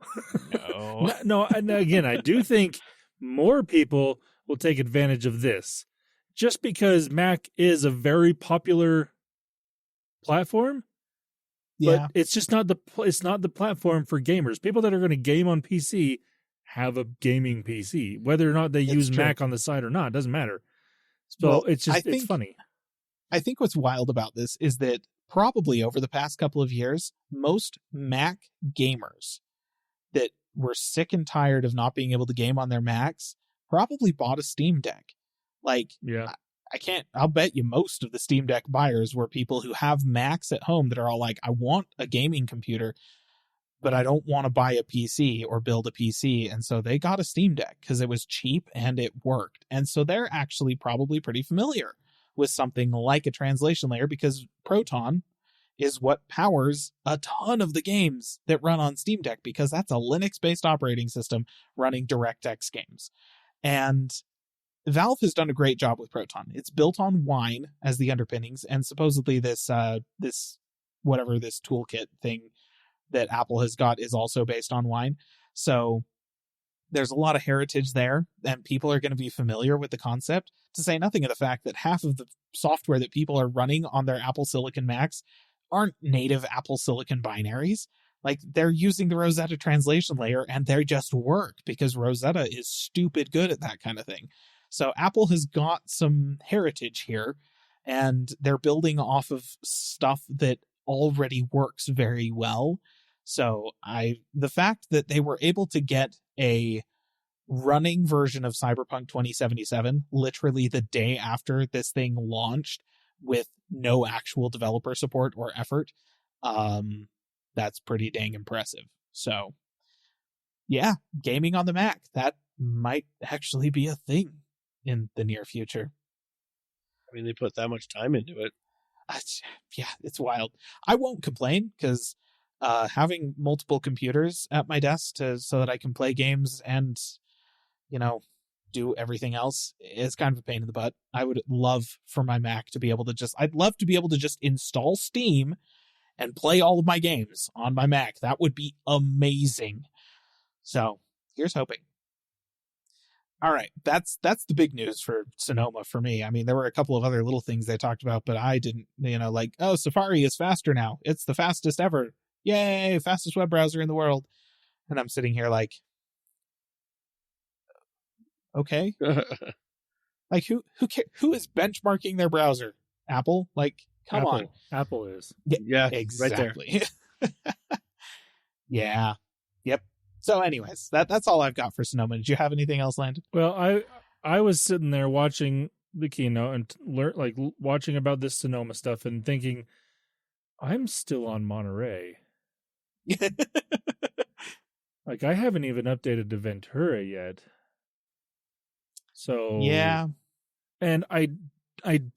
No. No, and again, I do think more people will take advantage of this. Just because Mac is a very popular platform, Yeah. but it's just not the platform for gamers. People that are going to game on PC have a gaming PC, whether or not they use true. Mac on the side or not, doesn't matter. So Well, it's funny. I think what's wild about this is that probably over the past couple of years, most Mac gamers that were sick and tired of not being able to game on their Macs probably bought a Steam Deck. Like, Yeah. I'll bet you most of the Steam Deck buyers were people who have Macs at home that are all like, I want a gaming computer, but I don't want to buy a PC or build a PC. And so they got a Steam Deck because it was cheap and it worked. And so they're actually probably pretty familiar with something like a translation layer, because Proton is what powers a ton of the games that run on Steam Deck, because that's a Linux-based operating system running DirectX games. And Valve has done a great job with Proton. It's built on Wine as the underpinnings, and supposedly this toolkit thing that Apple has got is also based on Wine. So there's a lot of heritage there, and people are going to be familiar with the concept, to say nothing of the fact that half of the software that people are running on their Apple Silicon Macs aren't native Apple Silicon binaries. Like, they're using the Rosetta translation layer, and they just work because Rosetta is stupid good at that kind of thing. So Apple has got some heritage here, and they're building off of stuff that already works very well. So the fact that they were able to get a running version of Cyberpunk 2077 literally the day after this thing launched with no actual developer support or effort, that's pretty dang impressive. So yeah, gaming on the Mac, that might actually be a thing in the near future. I mean, they put that much time into it. Yeah, it's wild. I won't complain, because having multiple computers at my desk so that I can play games and, do everything else is kind of a pain in the butt. I would love for my Mac to be able to I'd love to be able to just install Steam and play all of my games on my Mac. That would be amazing. So here's hoping. All right, that's the big news for Sonoma for me. I mean, there were a couple of other little things they talked about, but I didn't, like, oh, Safari is faster now. It's the fastest ever. Yay, fastest web browser in the world. And I'm sitting here like, okay. Like, who is benchmarking their browser? Apple? Like, come on. Apple is. Yeah, exactly. Right there. Yeah. Yep. So anyways, that's all I've got for Sonoma. Did you have anything else, Landon? Well, I was sitting there watching the keynote and watching about this Sonoma stuff and thinking, I'm still on Monterey. Like, I haven't even updated to Ventura yet. So yeah. And I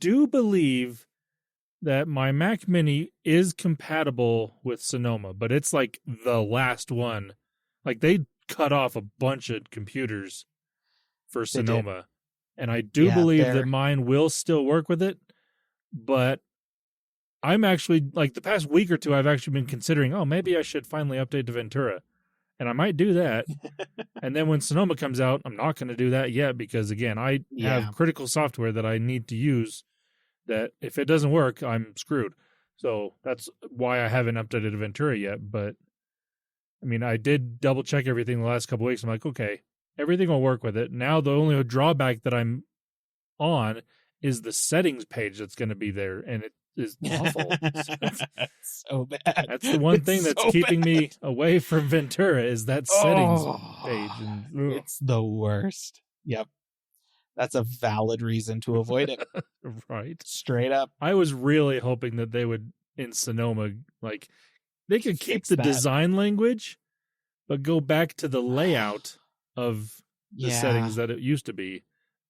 do believe that my Mac Mini is compatible with Sonoma, but it's like the last one. Like, they cut off a bunch of computers for Sonoma. And I do believe that mine will still work with it. But I'm actually, like, the past week or two, I've actually been considering, maybe I should finally update to Ventura. And I might do that. And then when Sonoma comes out, I'm not going to do that yet because, again, I have critical software that I need to use that if it doesn't work, I'm screwed. So that's why I haven't updated to Ventura yet. But I mean, I did double check everything the last couple of weeks. I'm like, okay, everything will work with it. Now, the only drawback that I'm on is the settings page that's going to be there. And it is awful. So bad. That's the one thing that's keeping me away from Ventura is that settings page. And, it's the worst. Yep. That's a valid reason to avoid it. Right. Straight up. I was really hoping that they would, in Sonoma, like, they could keep the that design language, but go back to the layout of the settings that it used to be.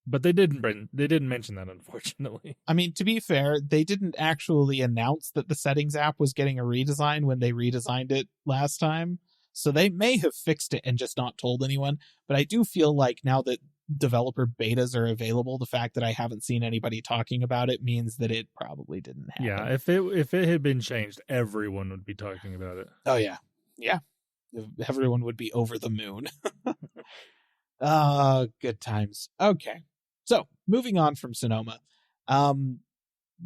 But they didn't mention that, unfortunately. I mean, to be fair, they didn't actually announce that the settings app was getting a redesign when they redesigned it last time. So they may have fixed it and just not told anyone. But I do feel like now that developer betas are available, the fact that I haven't seen anybody talking about it means that it probably didn't happen. Yeah, if it had been changed, everyone would be talking about it. Oh, yeah. Yeah. Everyone would be over the moon. Good times. Okay. So, moving on from Sonoma.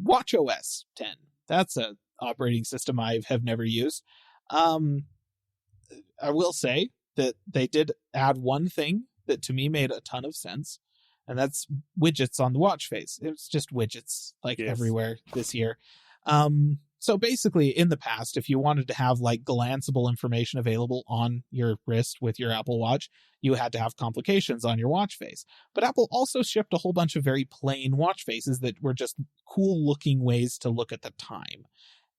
watchOS 10. That's a operating system I have never used. I will say that they did add one thing that to me made a ton of sense, and that's widgets on the watch face. It's just widgets everywhere this year. So basically, in the past, if you wanted to have like glanceable information available on your wrist with your Apple Watch, you had to have complications on your watch face. But Apple also shipped a whole bunch of very plain watch faces that were just cool looking ways to look at the time.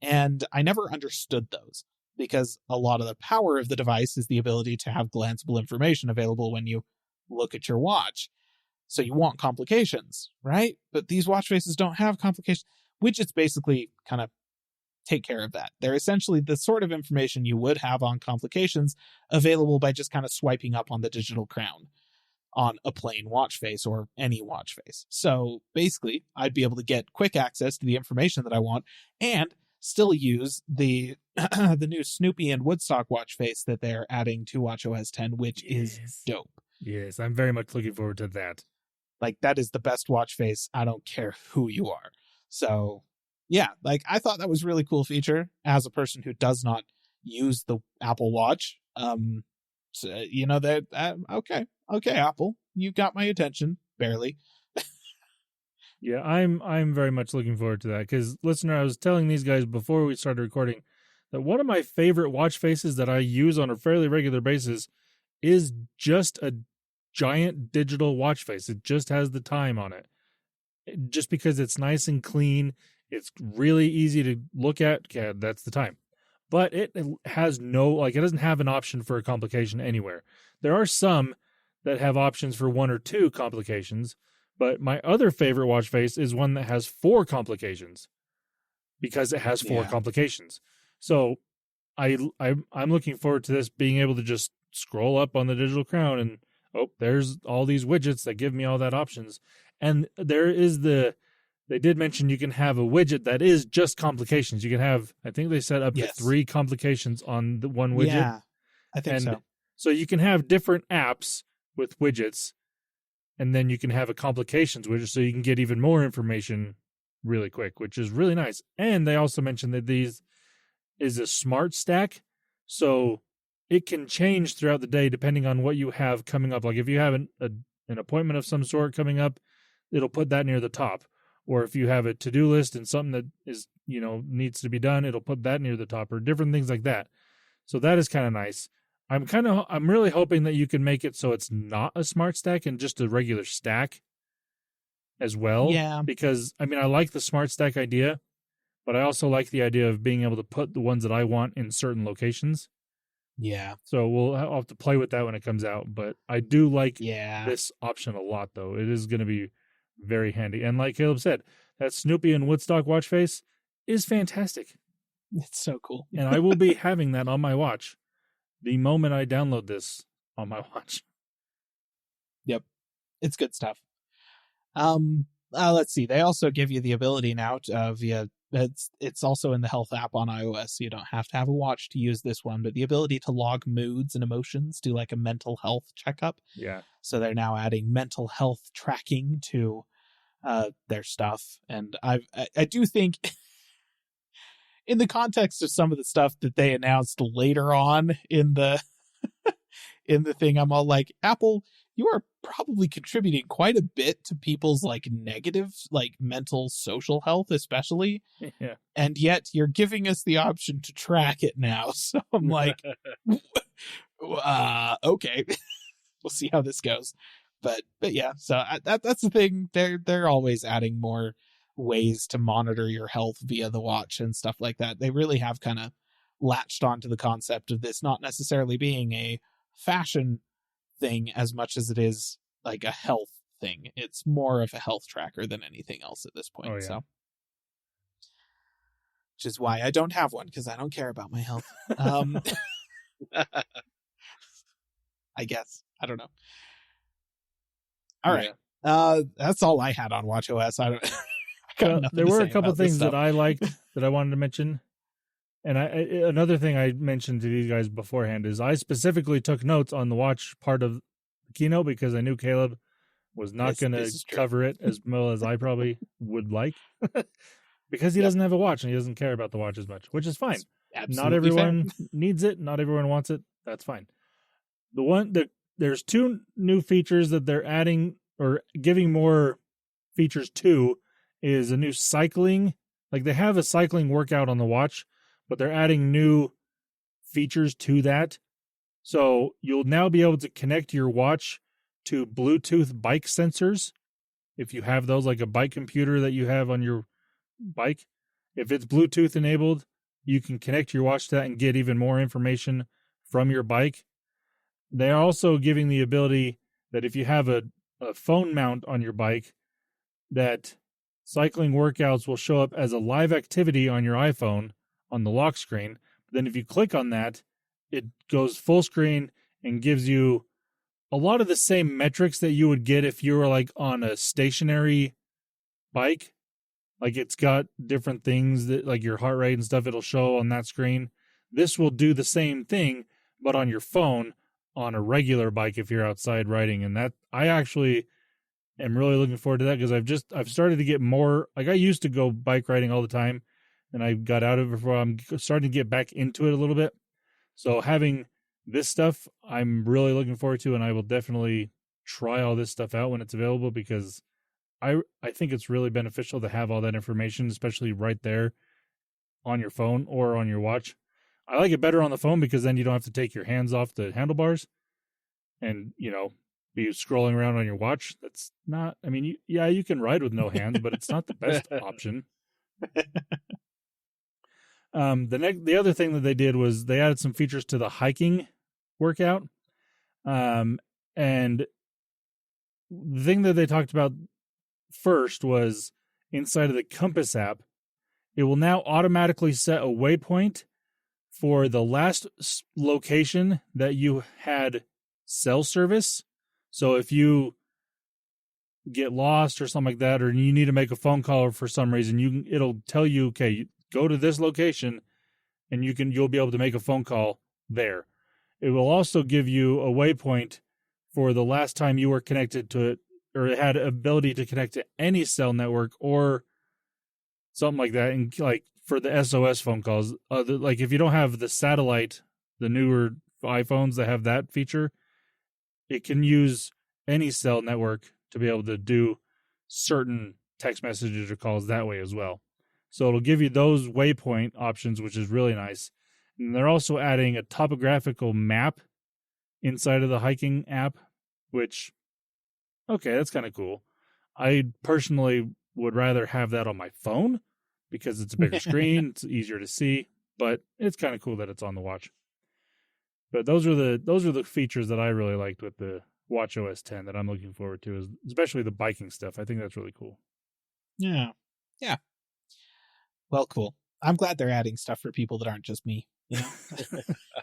And I never understood those, because a lot of the power of the device is the ability to have glanceable information available when you look at your watch. So you want complications, right? But these watch faces don't have complications. Widgets basically kind of take care of that. They're essentially the sort of information you would have on complications available by just kind of swiping up on the digital crown on a plain watch face or any watch face. So basically, I'd be able to get quick access to the information that I want and still use the the new Snoopy and Woodstock watch face that they're adding to watchOS 10, which is dope. Yes, I'm very much looking forward to that. Like, that is the best watch face. I don't care who you are. So, yeah, like, I thought that was a really cool feature as a person who does not use the Apple Watch. So, you know, that okay, Apple, you got my attention, barely. Yeah, I'm very much looking forward to that, because, listener, I was telling these guys before we started recording that one of my favorite watch faces that I use on a fairly regular basis is just a giant digital watch face. It just has the time on it. Just because it's nice and clean, it's really easy to look at. Okay, that's the time. But it has it doesn't have an option for a complication anywhere. There are some that have options for one or two complications, but my other favorite watch face is one that has 4 complications, because it has 4 complications. So I'm looking forward to this, being able to just scroll up on the digital crown and, oh, there's all these widgets that give me all that options. And there is they did mention you can have a widget that is just complications. You can have, I think they said up to 3 complications on the one widget. Yeah, I think so. So you can have different apps with widgets, and then you can have a complications widget, so you can get even more information really quick, which is really nice. And they also mentioned that these is a smart stack, so it can change throughout the day depending on what you have coming up. Like if you have an appointment of some sort coming up, it'll put that near the top. Or if you have a to-do list and something that is, needs to be done, it'll put that near the top, or different things like that. So that is kind of nice. I'm really hoping that you can make it so it's not a smart stack and just a regular stack as well. Yeah. Because, I like the smart stack idea, but I also like the idea of being able to put the ones that I want in certain locations. Yeah. So I'll have to play with that when it comes out. But I do like this option a lot, though. It is going to be very handy. And like Caleb said, that Snoopy and Woodstock watch face is fantastic. It's so cool. And I will be having that on my watch the moment I download this on my watch. Yep. It's good stuff. Let's see. They also give you the ability now to, it's also in the health app on iOS, so you don't have to have a watch to use this one, but the ability to log moods and emotions, do like a mental health checkup. Yeah. So they're now adding mental health tracking to their stuff. And I do think in the context of some of the stuff that they announced later on in the in the thing, I'm all like, Apple, you are probably contributing quite a bit to people's negative, mental social health, especially. Yeah. And yet you're giving us the option to track it now. So I'm like, okay, we'll see how this goes. But yeah, so that's the thing. They're always adding more ways to monitor your health via the watch and stuff like that. They really have kind of latched onto the concept of this not necessarily being a fashion thing as much as it is like a health thing. It's more of a health tracker than anything else at this point. Oh, yeah. So, which is why I don't have one, because I don't care about my health. I guess. I don't know. All right. That's all I had on watchOS. I don't. There were a couple things that I liked that I wanted to mention. And another thing I mentioned to these guys beforehand is I specifically took notes on the watch part of the keynote because I knew Caleb was not going to cover it as well as I probably would like because he doesn't have a watch and he doesn't care about the watch as much, which is fine. Not everyone needs it. Not everyone wants it. That's fine. There's two new features that they're adding or giving more features to is a new cycling. Like they have a cycling workout on the watch, but they're adding new features to that. So you'll now be able to connect your watch to Bluetooth bike sensors. If you have those, like a bike computer that you have on your bike, if it's Bluetooth enabled, you can connect your watch to that and get even more information from your bike. They are also giving the ability that if you have a phone mount on your bike, that cycling workouts will show up as a live activity on your iPhone on the lock screen. But then if you click on that, it goes full screen and gives you a lot of the same metrics that you would get if you were like on a stationary bike. Like it's got different things that like your heart rate and stuff it'll show on that screen. This will do the same thing, but on your phone on a regular bike if you're outside riding. And that I actually am really looking forward to that because I've started to get more, like I used to go bike riding all the time and I got out of it before. I'm starting to get back into it a little bit. So having this stuff, I'm really looking forward to, and I will definitely try all this stuff out when it's available because I think it's really beneficial to have all that information, especially right there on your phone or on your watch. I like it better on the phone because then you don't have to take your hands off the handlebars and, be scrolling around on your watch. That's not, I mean, you can ride with no hands, but it's not the best option. The other thing that they did was they added some features to the hiking workout. And the thing that they talked about first was inside of the Compass app, it will now automatically set a waypoint for the last location that you had cell service. So if you get lost or something like that, or you need to make a phone call or for some reason, it'll tell you, okay, go to this location and you'll be able to make a phone call there. It will also give you a waypoint for the last time you were connected to it or it had ability to connect to any cell network or something like that. And like for the SOS phone calls, like if you don't have the satellite, the newer iPhones that have that feature, it can use any cell network to be able to do certain text messages or calls that way as well. So it'll give you those waypoint options, which is really nice. And they're also adding a topographical map inside of the hiking app, which, okay, that's kind of cool. I personally would rather have that on my phone because it's a bigger screen, it's easier to see, but it's kind of cool that it's on the watch. But those are the features that I really liked with the watchOS 10 that I'm looking forward to, especially the biking stuff. I think that's really cool. Yeah. Well, cool. I'm glad they're adding stuff for people that aren't just me.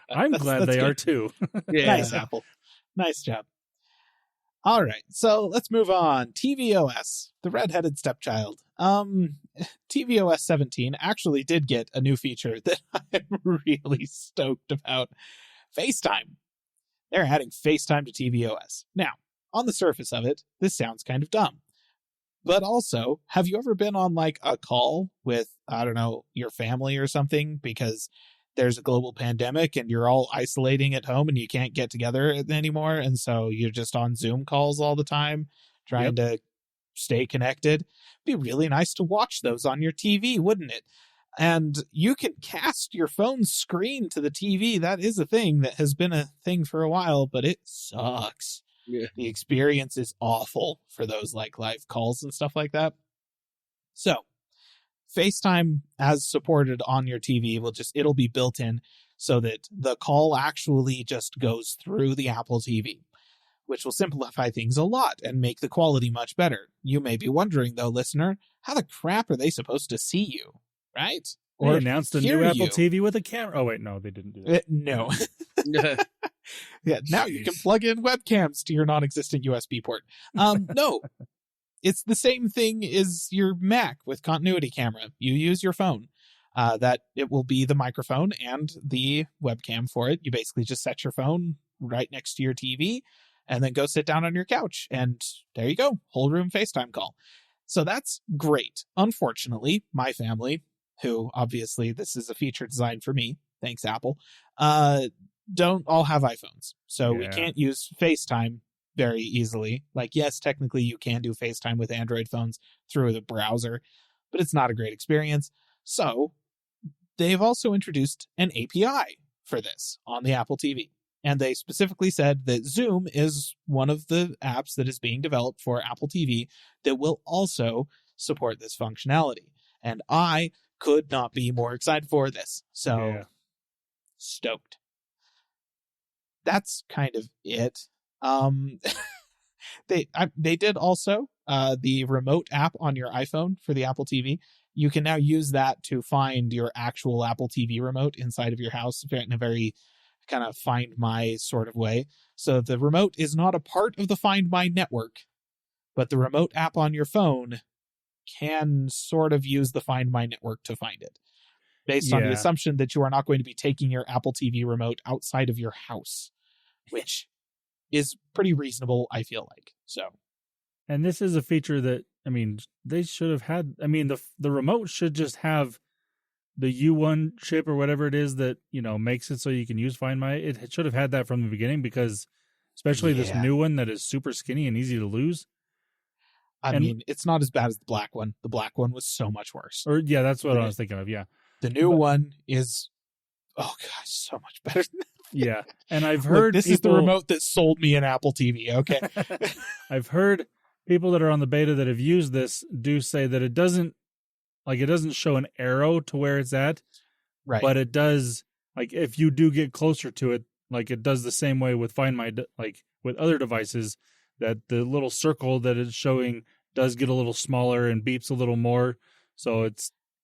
I'm glad they are too. Yeah. Nice, Apple. Nice job. All right, so let's move on. tvOS, the redheaded stepchild. tvOS 17 actually did get a new feature that I'm really stoked about. FaceTime. They're adding FaceTime to tvOS. Now, on the surface of it, this sounds kind of dumb. But also, have you ever been on like a call with, I don't know, your family or something because there's a global pandemic and you're all isolating at home and you can't get together anymore. And so you're just on Zoom calls all the time trying to stay connected. It'd be really nice to watch those on your TV, wouldn't it? And you can cast your phone's screen to the TV. That is a thing that has been a thing for a while, but it sucks. Yeah. The experience is awful for those like live calls and stuff like that. So FaceTime as supported on your TV it'll be built in so that the call actually just goes through the Apple TV, which will simplify things a lot and make the quality much better. You may be wondering though, listener, how the crap are they supposed to see you, right? Or announced a new Apple TV with a camera. Oh wait, no, they didn't do that. No. Yeah, now you can plug in webcams to your non-existent USB port. No, it's the same thing as your Mac with continuity camera. You use your phone. That it will be the microphone and the webcam for it. You basically just set your phone right next to your TV and then go sit down on your couch. And there you go. Whole room FaceTime call. So that's great. Unfortunately, my family, who obviously this is a feature designed for me, thanks Apple, don't all have iPhones. So we can't use FaceTime very easily. Like, yes, technically you can do FaceTime with Android phones through the browser, but it's not a great experience. So they've also introduced an API for this on the Apple TV. And they specifically said that Zoom is one of the apps that is being developed for Apple TV that will also support this functionality. And I could not be more excited for this. So stoked. That's kind of it. They did also the remote app on your iPhone for the Apple TV. You can now use that to find your actual Apple TV remote inside of your house in a very kind of FindMy sort of way. So the remote is not a part of the FindMy network, but the remote app on your phone can sort of use the FindMy network to find it, based on the assumption that you are not going to be taking your Apple TV remote outside of your house, which is pretty reasonable, I feel like. So, and this is a feature that, I mean, they should have had. I mean, the remote should just have the U1 chip or whatever it is that, you know, makes it so you can use Find My. It should have had that from the beginning, because especially this new one that is super skinny and easy to lose. I mean, it's not as bad as the black one. The black one was so much worse. Or that's what I was thinking of. Yeah. The new one is, oh gosh, so much better. Yeah. And I've heard this is the remote that sold me an Apple TV. Okay. I've heard people that are on the beta that have used this do say that it doesn't show an arrow to where it's at. Right. But it does, like, if you do get closer to it, like it does the same way with Find My, like with other devices, that the little circle that it's showing does get a little smaller and beeps a little more. So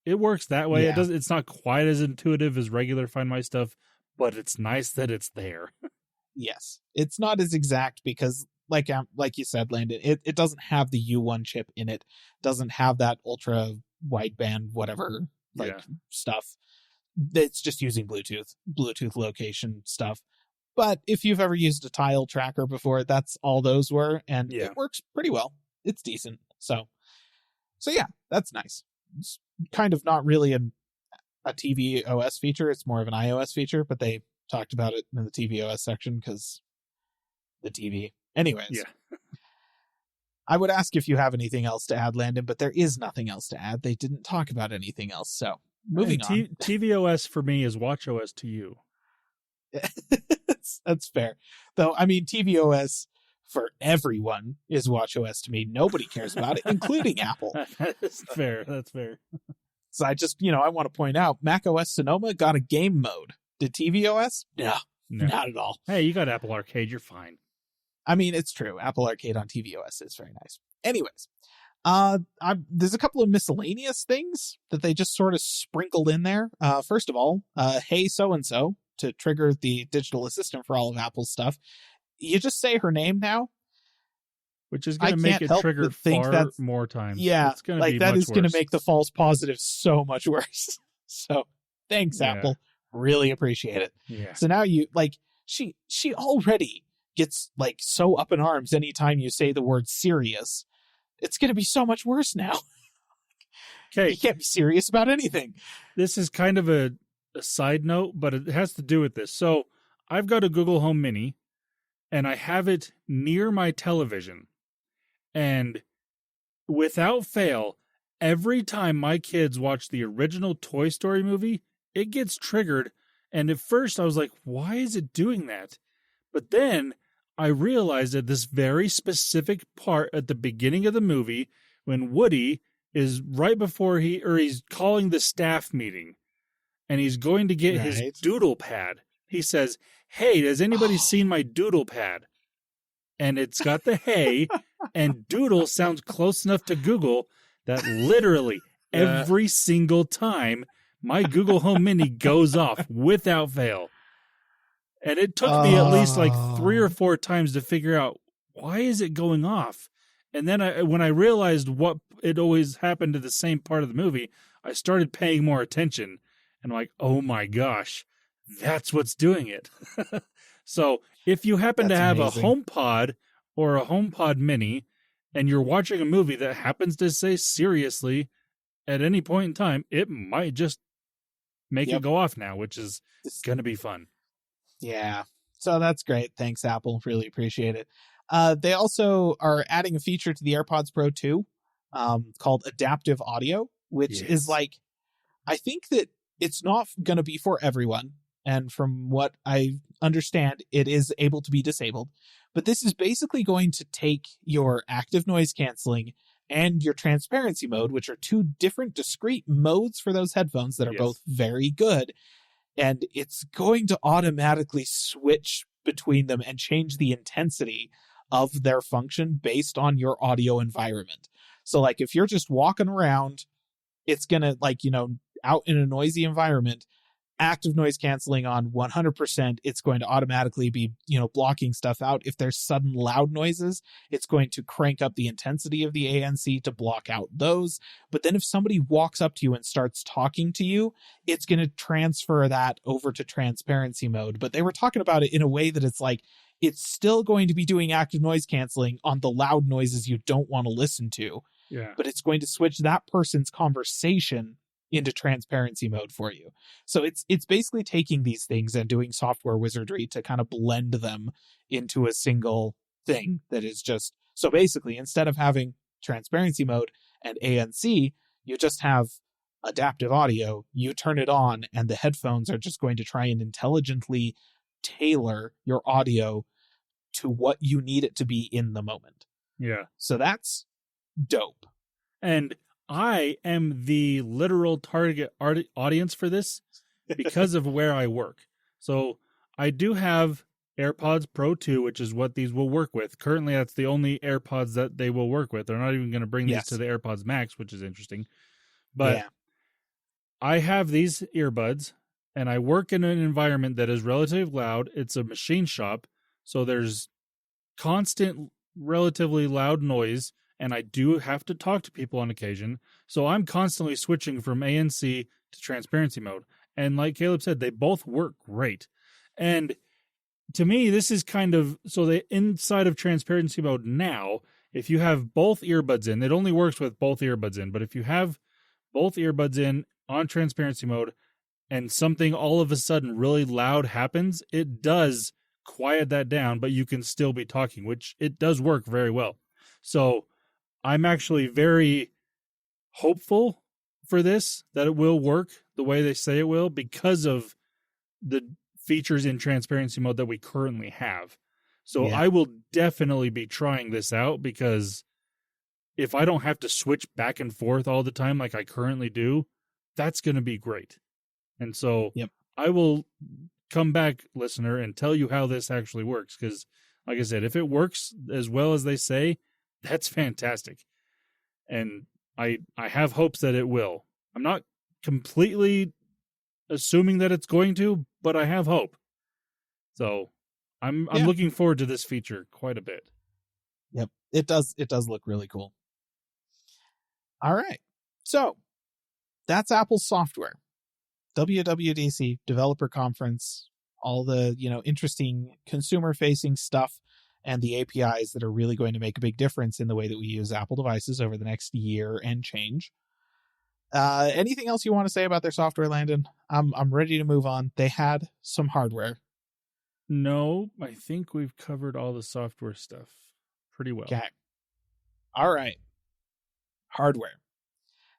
it works that way. Yeah. It's not quite as intuitive as regular Find My stuff, but it's nice that it's there. Yes. It's not as exact because like you said, Landon, it doesn't have the U1 chip in it. Doesn't have that ultra wideband, whatever, stuff. It's just using Bluetooth location stuff. But if you've ever used a tile tracker before, that's all those were, and it works pretty well. It's decent. So yeah, that's nice. It's kind of not really a tvOS feature. It's more of an iOS feature, but they talked about it in the tvOS section because the TV. Anyways, I would ask if you have anything else to add, Landon, but there is nothing else to add. They didn't talk about anything else. So moving on. tvOS for me is watchOS to you. That's fair. Though, I mean, tvOS for everyone is watchOS to me. Nobody cares about it, including Apple. That's fair. So I just, I want to point out, macOS Sonoma got a game mode. Did tvOS? No, not at all. Hey, you got Apple Arcade. You're fine. I mean, it's true. Apple Arcade on tvOS is very nice. Anyways, there's a couple of miscellaneous things that they just sort of sprinkled in there. First of all, hey, so-and-so, to trigger the digital assistant for all of Apple's stuff. You just say her name now. Which is going to make it trigger far more times. Yeah, it's gonna be that is going to make the false positive so much worse. So thanks, Apple. Really appreciate it. Yeah. So now she already gets so up in arms anytime you say the word serious. It's going to be so much worse now. Okay. You can't be serious about anything. This is kind of a side note, but it has to do with this. So I've got a Google Home Mini, and I have it near my television. And without fail, every time my kids watch the original Toy Story movie, it gets triggered. And at first I was like, why is it doing that? But then I realized that this very specific part at the beginning of the movie, when Woody is right before he's calling the staff meeting, and he's going to get his doodle pad. He says, hey, has anybody seen my doodle pad? And it's got the hey, and doodle sounds close enough to Google that literally every single time my Google Home Mini goes off without fail. And it took me at least like 3 or 4 times to figure out, why is it going off? And then when I realized what it always happened to the same part of the movie, I started paying more attention. And I'm like, oh my gosh, that's what's doing it. So if you happen to have amazing. a HomePod or a HomePod Mini, and you're watching a movie that happens to say seriously at any point in time, it might just make it go off now, which is going to be fun. Yeah. So that's great. Thanks, Apple. Really appreciate it. They also are adding a feature to the AirPods Pro 2 called adaptive audio, which is like, I think that it's not going to be for everyone. And from what I understand, it is able to be disabled. But this is basically going to take your active noise canceling and your transparency mode, which are 2 different discrete modes for those headphones that are both very good. And it's going to automatically switch between them and change the intensity of their function based on your audio environment. So like if you're just walking around, it's going to out in a noisy environment, active noise canceling on 100%, it's going to automatically be, blocking stuff out. If there's sudden loud noises, it's going to crank up the intensity of the ANC to block out those. But then if somebody walks up to you and starts talking to you, it's going to transfer that over to transparency mode. But they were talking about it in a way that it's like, it's still going to be doing active noise canceling on the loud noises you don't want to listen to. Yeah. But it's going to switch that person's conversation into transparency mode for you. So it's basically taking these things and doing software wizardry to kind of blend them into a single thing that is just, so basically instead of having transparency mode and ANC, you just have adaptive audio, you turn it on and the headphones are just going to try and intelligently tailor your audio to what you need it to be in the moment. Yeah. So that's dope. And I am the literal target audience for this because of where I work. So I do have AirPods Pro 2, which is what these will work with. Currently, that's the only AirPods that they will work with. They're not even going to bring these to the AirPods Max, which is interesting. But I have these earbuds, and I work in an environment that is relatively loud. It's a machine shop, so there's constant, relatively loud noise. And I do have to talk to people on occasion. So I'm constantly switching from ANC to transparency mode. And like Caleb said, they both work great. And to me, this is kind of, so the inside of transparency mode now, if you have both earbuds in, it only works with both earbuds in. But if you have both earbuds in on transparency mode and something all of a sudden really loud happens, it does quiet that down, but you can still be talking, which it does work very well. So I'm actually very hopeful for this, that it will work the way they say it will because of the features in transparency mode that we currently have. So I will definitely be trying this out because if I don't have to switch back and forth all the time like I currently do, that's going to be great. And so I will come back, listener, and tell you how this actually works because, like I said, if it works as well as they say, that's fantastic. And I have hopes that it will. I'm not completely assuming that it's going to, but I have hope. So I'm looking forward to this feature quite a bit. Yep. It does look really cool. All right. So that's Apple's software. WWDC, developer conference, all the, interesting consumer facing stuff and the APIs that are really going to make a big difference in the way that we use Apple devices over the next year and change. Anything else you want to say about their software, Landon? I'm ready to move on. They had some hardware. No, I think we've covered all the software stuff pretty well. Okay. All right. Hardware.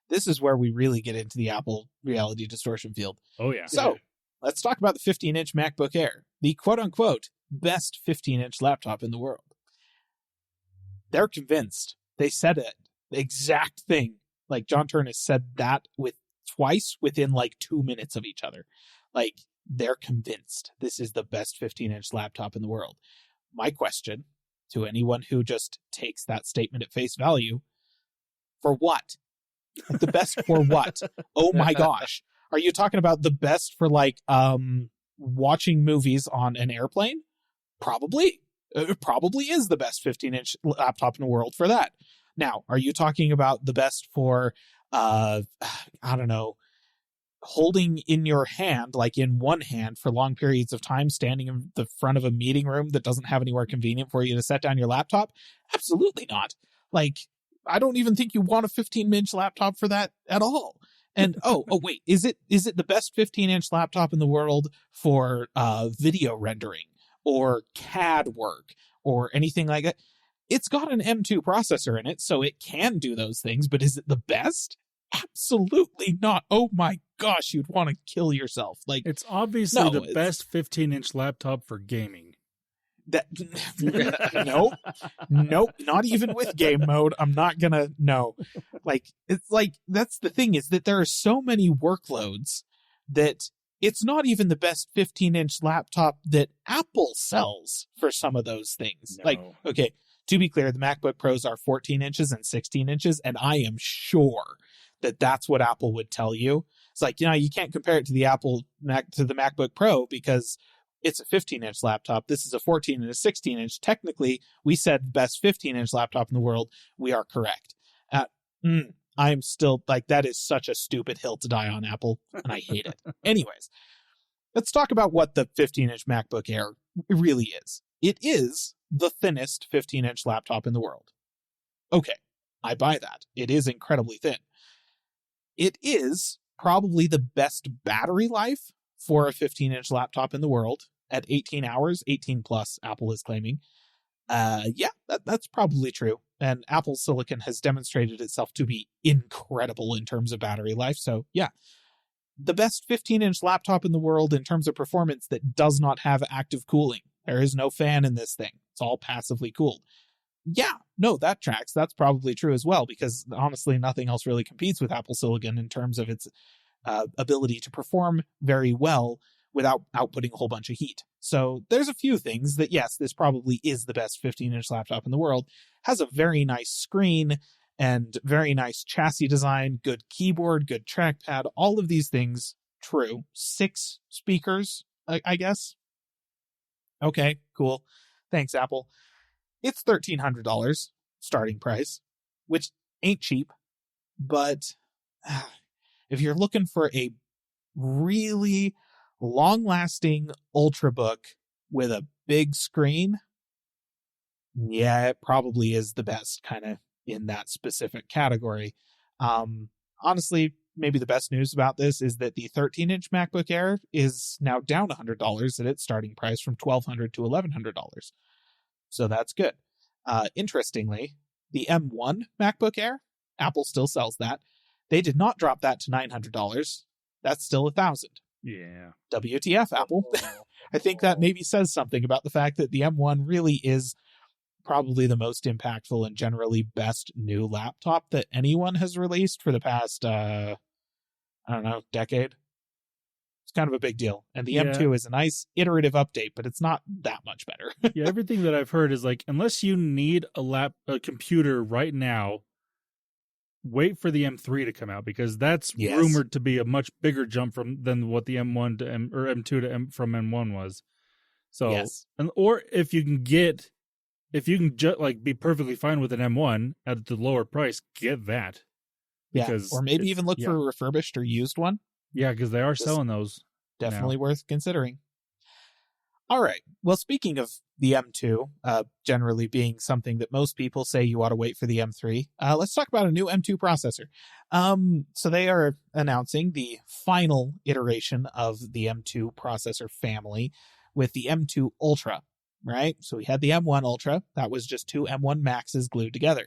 This is where we really get into the Apple reality distortion field. Oh, yeah. So let's talk about the 15-inch MacBook Air, the quote-unquote best 15-inch laptop in the world. They're convinced. They said it. The exact thing. Like John Turnus said that twice within like 2 minutes of each other. Like they're convinced this is the best 15-inch laptop in the world. My question to anyone who just takes that statement at face value, for what? Like the best for what? Oh my gosh. Are you talking about the best for like watching movies on an airplane? Probably. It probably is the best 15-inch laptop in the world for that. Now, are you talking about the best for, I don't know, holding in your hand, like in one hand for long periods of time, standing in the front of a meeting room that doesn't have anywhere convenient for you to set down your laptop? Absolutely not. Like, I don't even think you want a 15-inch laptop for that at all. And wait, is it the best 15-inch laptop in the world for video rendering or CAD work or anything like that? It's got an M2 processor in it, so it can do those things, but is it the best? Absolutely not. Oh my gosh, you'd want to kill yourself. Like, it's obviously the best 15-inch laptop for gaming. That nope, not even with game mode. I'm not gonna like, it's like, that's the thing, is that there are so many workloads that it's not even the best 15-inch laptop that Apple sells for some of those things. No. Like, okay, to be clear, the MacBook Pros are 14 inches and 16 inches, and I am sure that that's what Apple would tell you. It's like, you can't compare it to the MacBook Pro because it's a 15-inch laptop. This is a 14 and a 16-inch. Technically, we said best 15-inch laptop in the world. We are correct. I'm still like, that is such a stupid hill to die on, Apple, and I hate it. Anyways, let's talk about what the 15-inch MacBook Air really is. It is the thinnest 15-inch laptop in the world. Okay, I buy that. It is incredibly thin. It is probably the best battery life for a 15-inch laptop in the world at 18 hours, 18 plus, Apple is claiming. That's probably true. And Apple Silicon has demonstrated itself to be incredible in terms of battery life. So yeah, the best 15-inch laptop in the world in terms of performance that does not have active cooling. There is no fan in this thing. It's all passively cooled. Yeah, no, that tracks. That's probably true as well, because honestly, nothing else really competes with Apple Silicon in terms of its ability to perform very well without outputting a whole bunch of heat. So there's a few things that, yes, this probably is the best 15-inch laptop in the world. Has a very nice screen and very nice chassis design, good keyboard, good trackpad, all of these things, true. 6 speakers, I guess. Okay, cool. Thanks, Apple. It's $1,300 starting price, which ain't cheap, but if you're looking for a really long-lasting Ultrabook with a big screen, yeah, it probably is the best kind of in that specific category. Honestly, maybe the best news about this is that the 13-inch MacBook Air is now down $100 at its starting price from $1,200 to $1,100. So that's good. Interestingly, the M1 MacBook Air, Apple still sells that. They did not drop that to $900. That's still $1,000. Yeah. WTF, Apple. I think that maybe says something about the fact that the M1 really is probably the most impactful and generally best new laptop that anyone has released for the past, decade. It's kind of a big deal. And the M2 is a nice iterative update, but it's not that much better. Yeah, everything that I've heard is like, unless you need a computer right now, wait for the M3 to come out, because that's rumored to be a much bigger jump than what the M1 to M2 to from M1 was. So, or if you can be perfectly fine with an M1 at the lower price, get that. Because or maybe even look for a refurbished or used one. Yeah, because they are selling those. Definitely worth considering. All right. Well, speaking of the M2, generally being something that most people say you ought to wait for the M3, let's talk about a new M2 processor. So they are announcing the final iteration of the M2 processor family with the M2 Ultra, right? So we had the M1 Ultra. That was just 2 M1 Maxes glued together.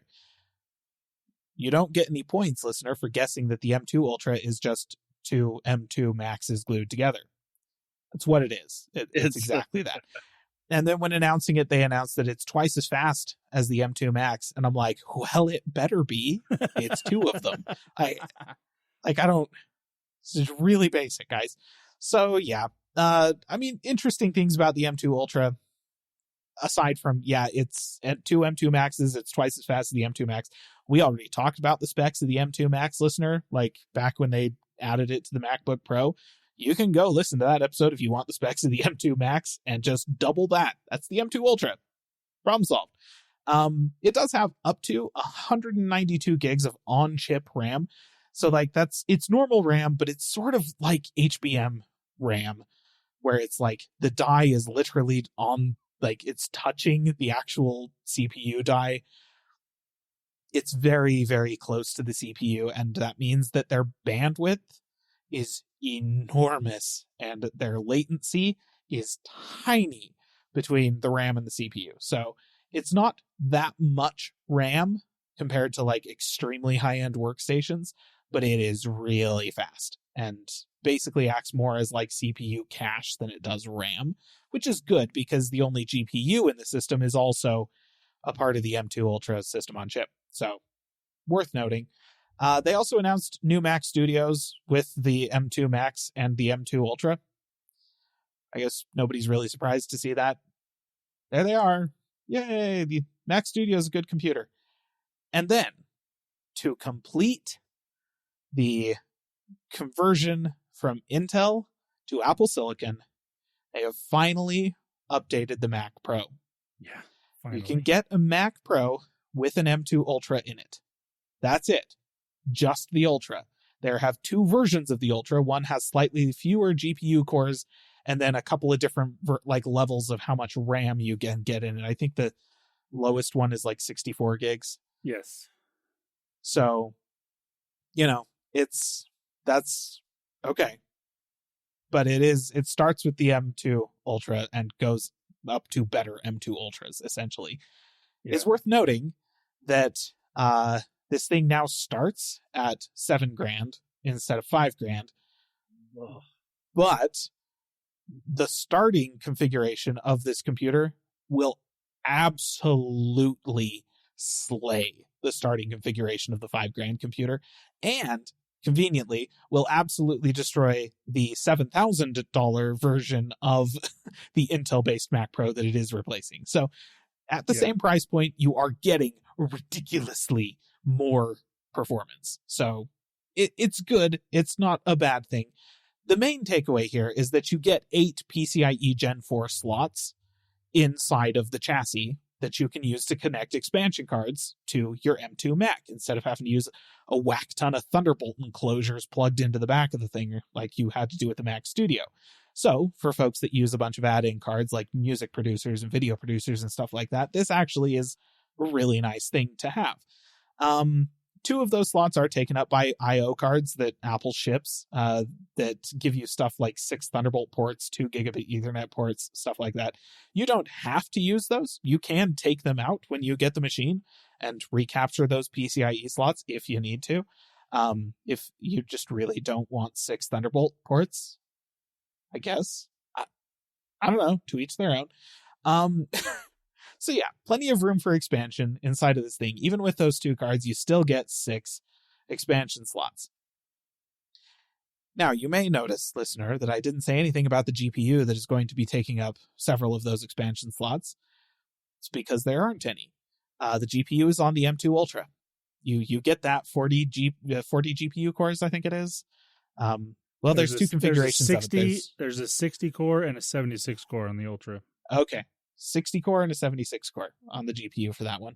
You don't get any points, listener, for guessing that the M2 Ultra is just 2 M2 Maxes glued together. That's what it is. It's exactly that. And then when announcing it, they announced that it's twice as fast as the M2 Max. And I'm like, well, it better be. It's 2 of them. It's really basic, guys. So yeah, interesting things about the M2 Ultra. Aside from, it's at 2 M2 Maxes, it's twice as fast as the M2 Max. We already talked about the specs of the M2 Max, listener, like back when they added it to the MacBook Pro. you can go listen to that episode if you want the specs of the M2 Max and just double that. That's the M2 Ultra. Problem solved. It does have up to 192 gigs of on-chip RAM. So like it's normal RAM, but it's sort of like HBM RAM, where it's like the die is literally on, like it's touching the actual CPU die. It's very, very close to the CPU, and that means that their bandwidth is enormous and their latency is tiny between the RAM and the CPU. So it's not that much RAM compared to like extremely high-end workstations, but it is really fast and basically acts more as like CPU cache than it does RAM, which is good because the only GPU in the system is also a part of the M2 Ultra system on chip. So worth noting. They also announced new Mac Studios with the M2 Max and the M2 Ultra. I guess nobody's really surprised to see that. There they are. Yay! The Mac Studio is a good computer. And then, to complete the conversion from Intel to Apple Silicon, they have finally updated the Mac Pro. Yeah, finally. You can get a Mac Pro with an M2 Ultra in it. That's it. Just the Ultra. There have two versions of the Ultra. One has slightly fewer GPU cores, and then a couple of different like levels of how much RAM you can get in it. I think the lowest one is like 64 gigs. Yes. So, that's okay. But it starts with the M2 Ultra and goes up to better M2 Ultras, essentially. Yeah. It's worth noting that this thing now starts at $7,000 instead of $5,000. Ugh. But the starting configuration of this computer will absolutely slay the starting configuration of the $5,000 computer, and conveniently will absolutely destroy the $7,000 version of the Intel-based Mac Pro that it is replacing. So at the same price point, you are getting ridiculously more performance. So it's good. It's not a bad thing. The main takeaway here is that you get 8 PCIe Gen 4 slots inside of the chassis that you can use to connect expansion cards to your M2 Mac instead of having to use a whack ton of Thunderbolt enclosures plugged into the back of the thing like you had to do with the Mac Studio. So for folks that use a bunch of add-in cards like music producers and video producers and stuff like that, this actually is a really nice thing to have. 2 of those slots are taken up by I/O cards that Apple ships that give you stuff like 6 Thunderbolt ports, 2 gigabit Ethernet ports, stuff like that. You don't have to use those. You can take them out when you get the machine and recapture those PCIe slots if you need to. If you just really don't want 6 Thunderbolt ports, I guess. I don't know, to each their own. So yeah, plenty of room for expansion inside of this thing. Even with those 2 cards, you still get 6 expansion slots. Now, you may notice, listener, that I didn't say anything about the GPU that is going to be taking up several of those expansion slots. It's because there aren't any. The GPU is on the M2 Ultra. You get that 40 GPU cores, I think it is. There's 2 configurations of it. There's a 60 core and a 76 core on the Ultra. Okay. 60 core and a 76 core on the GPU for that one.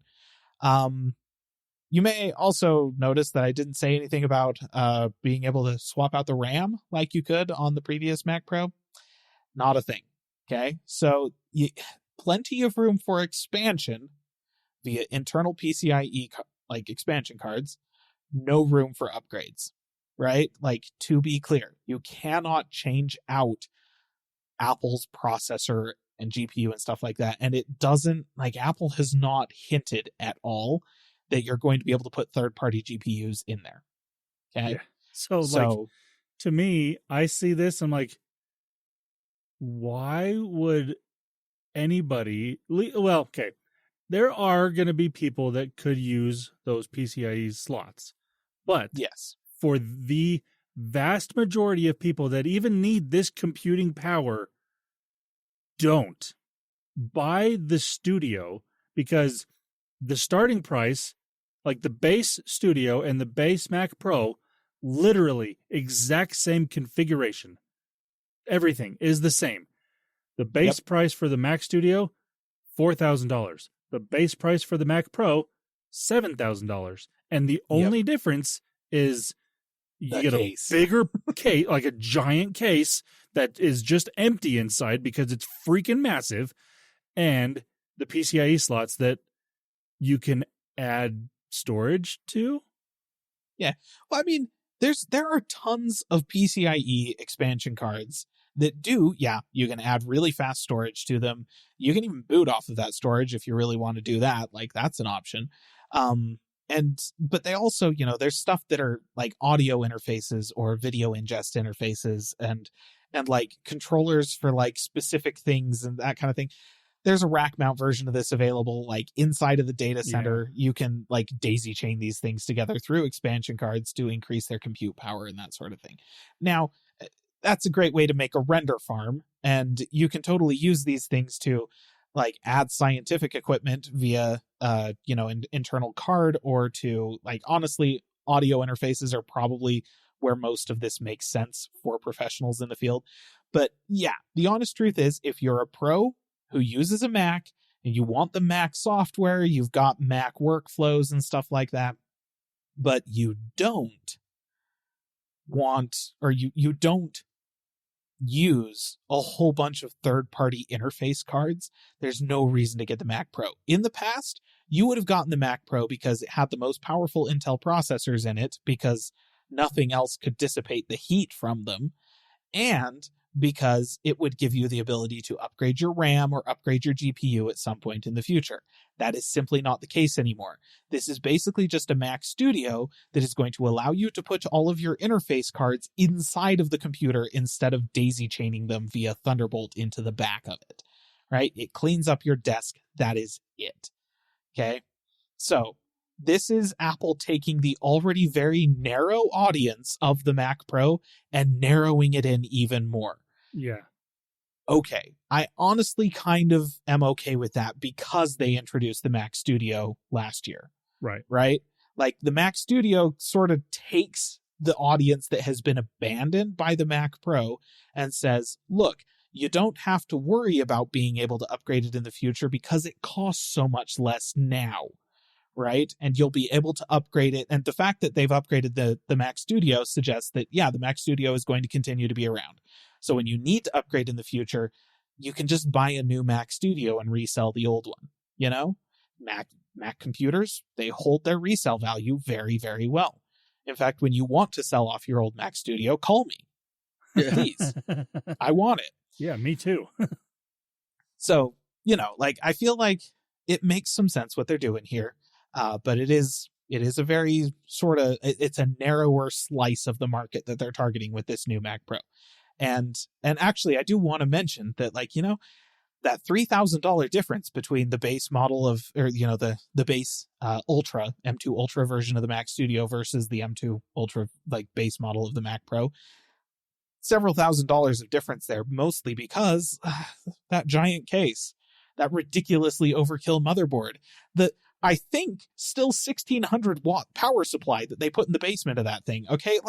You may also notice that I didn't say anything about being able to swap out the RAM like you could on the previous Mac Pro. Not a thing. Okay, so plenty of room for expansion via internal PCIe like expansion cards. No room for upgrades, right? Like, to be clear, you cannot change out Apple's processor and GPU and stuff like that. And it doesn't, like, Apple has not hinted at all that you're going to be able to put third-party GPUs in there. Okay? Yeah. So, like, to me, I see this, I'm like, why would anybody... Well, okay. There are going to be people that could use those PCIe slots. But yes, for the vast majority of people that even need this computing power, don't buy the Studio, because the starting price, like the base Studio and the base Mac Pro, literally exact same configuration. everything is the same. The base price for the Mac Studio, $4,000. The base price for the Mac Pro, $7,000. And the only difference is you get a bigger case, like a giant case that is just empty inside because it's freaking massive, and the PCIe slots that you can add storage to. Yeah. Well, I mean, there are tons of PCIe expansion cards that do, you can add really fast storage to them. You can even boot off of that storage if you really want to do that. Like, that's an option. But they also, there's stuff that are like audio interfaces or video ingest interfaces and like controllers for like specific things and that kind of thing. There's a rack mount version of this available, like inside of the data center. You can like daisy chain these things together through expansion cards to increase their compute power and that sort of thing. Now, that's a great way to make a render farm, and you can totally use these things to like add scientific equipment via an internal card, or to like, honestly, audio interfaces are probably where most of this makes sense for professionals in the field. But yeah, the honest truth is, if you're a pro who uses a Mac and you want the Mac software, you've got Mac workflows and stuff like that, but you don't want, or you don't use a whole bunch of third-party interface cards, there's no reason to get the Mac Pro. In the past, you would have gotten the Mac Pro because it had the most powerful Intel processors in it, because nothing else could dissipate the heat from them, and because it would give you the ability to upgrade your RAM or upgrade your GPU at some point in the future. That is simply not the case anymore. This is basically just a Mac Studio that is going to allow you to put all of your interface cards inside of the computer instead of daisy chaining them via Thunderbolt into the back of it, right? It cleans up your desk. That is it. Okay? So this is Apple taking the already very narrow audience of the Mac Pro and narrowing it in even more. Yeah. Okay. I honestly kind of am okay with that because they introduced the Mac Studio last year. Right. Right? Like, the Mac Studio sort of takes the audience that has been abandoned by the Mac Pro and says, look, you don't have to worry about being able to upgrade it in the future because it costs so much less now. Right? And you'll be able to upgrade it. And the fact that they've upgraded the Mac Studio suggests that, the Mac Studio is going to continue to be around. So when you need to upgrade in the future, you can just buy a new Mac Studio and resell the old one. Mac computers, they hold their resale value very, very well. In fact, when you want to sell off your old Mac Studio, call me. Please. I want it. Yeah, me too. So, I feel like it makes some sense what they're doing here. But it is a very it's a narrower slice of the market that they're targeting with this new Mac Pro. And actually, I do want to mention that, that $3,000 difference between the base model the base Ultra, M2 Ultra version of the Mac Studio versus the M2 Ultra, base model of the Mac Pro, several $1,000s of difference there, mostly because that giant case, that ridiculously overkill motherboard, that I think still 1600 watt power supply that they put in the basement of that thing. Okay.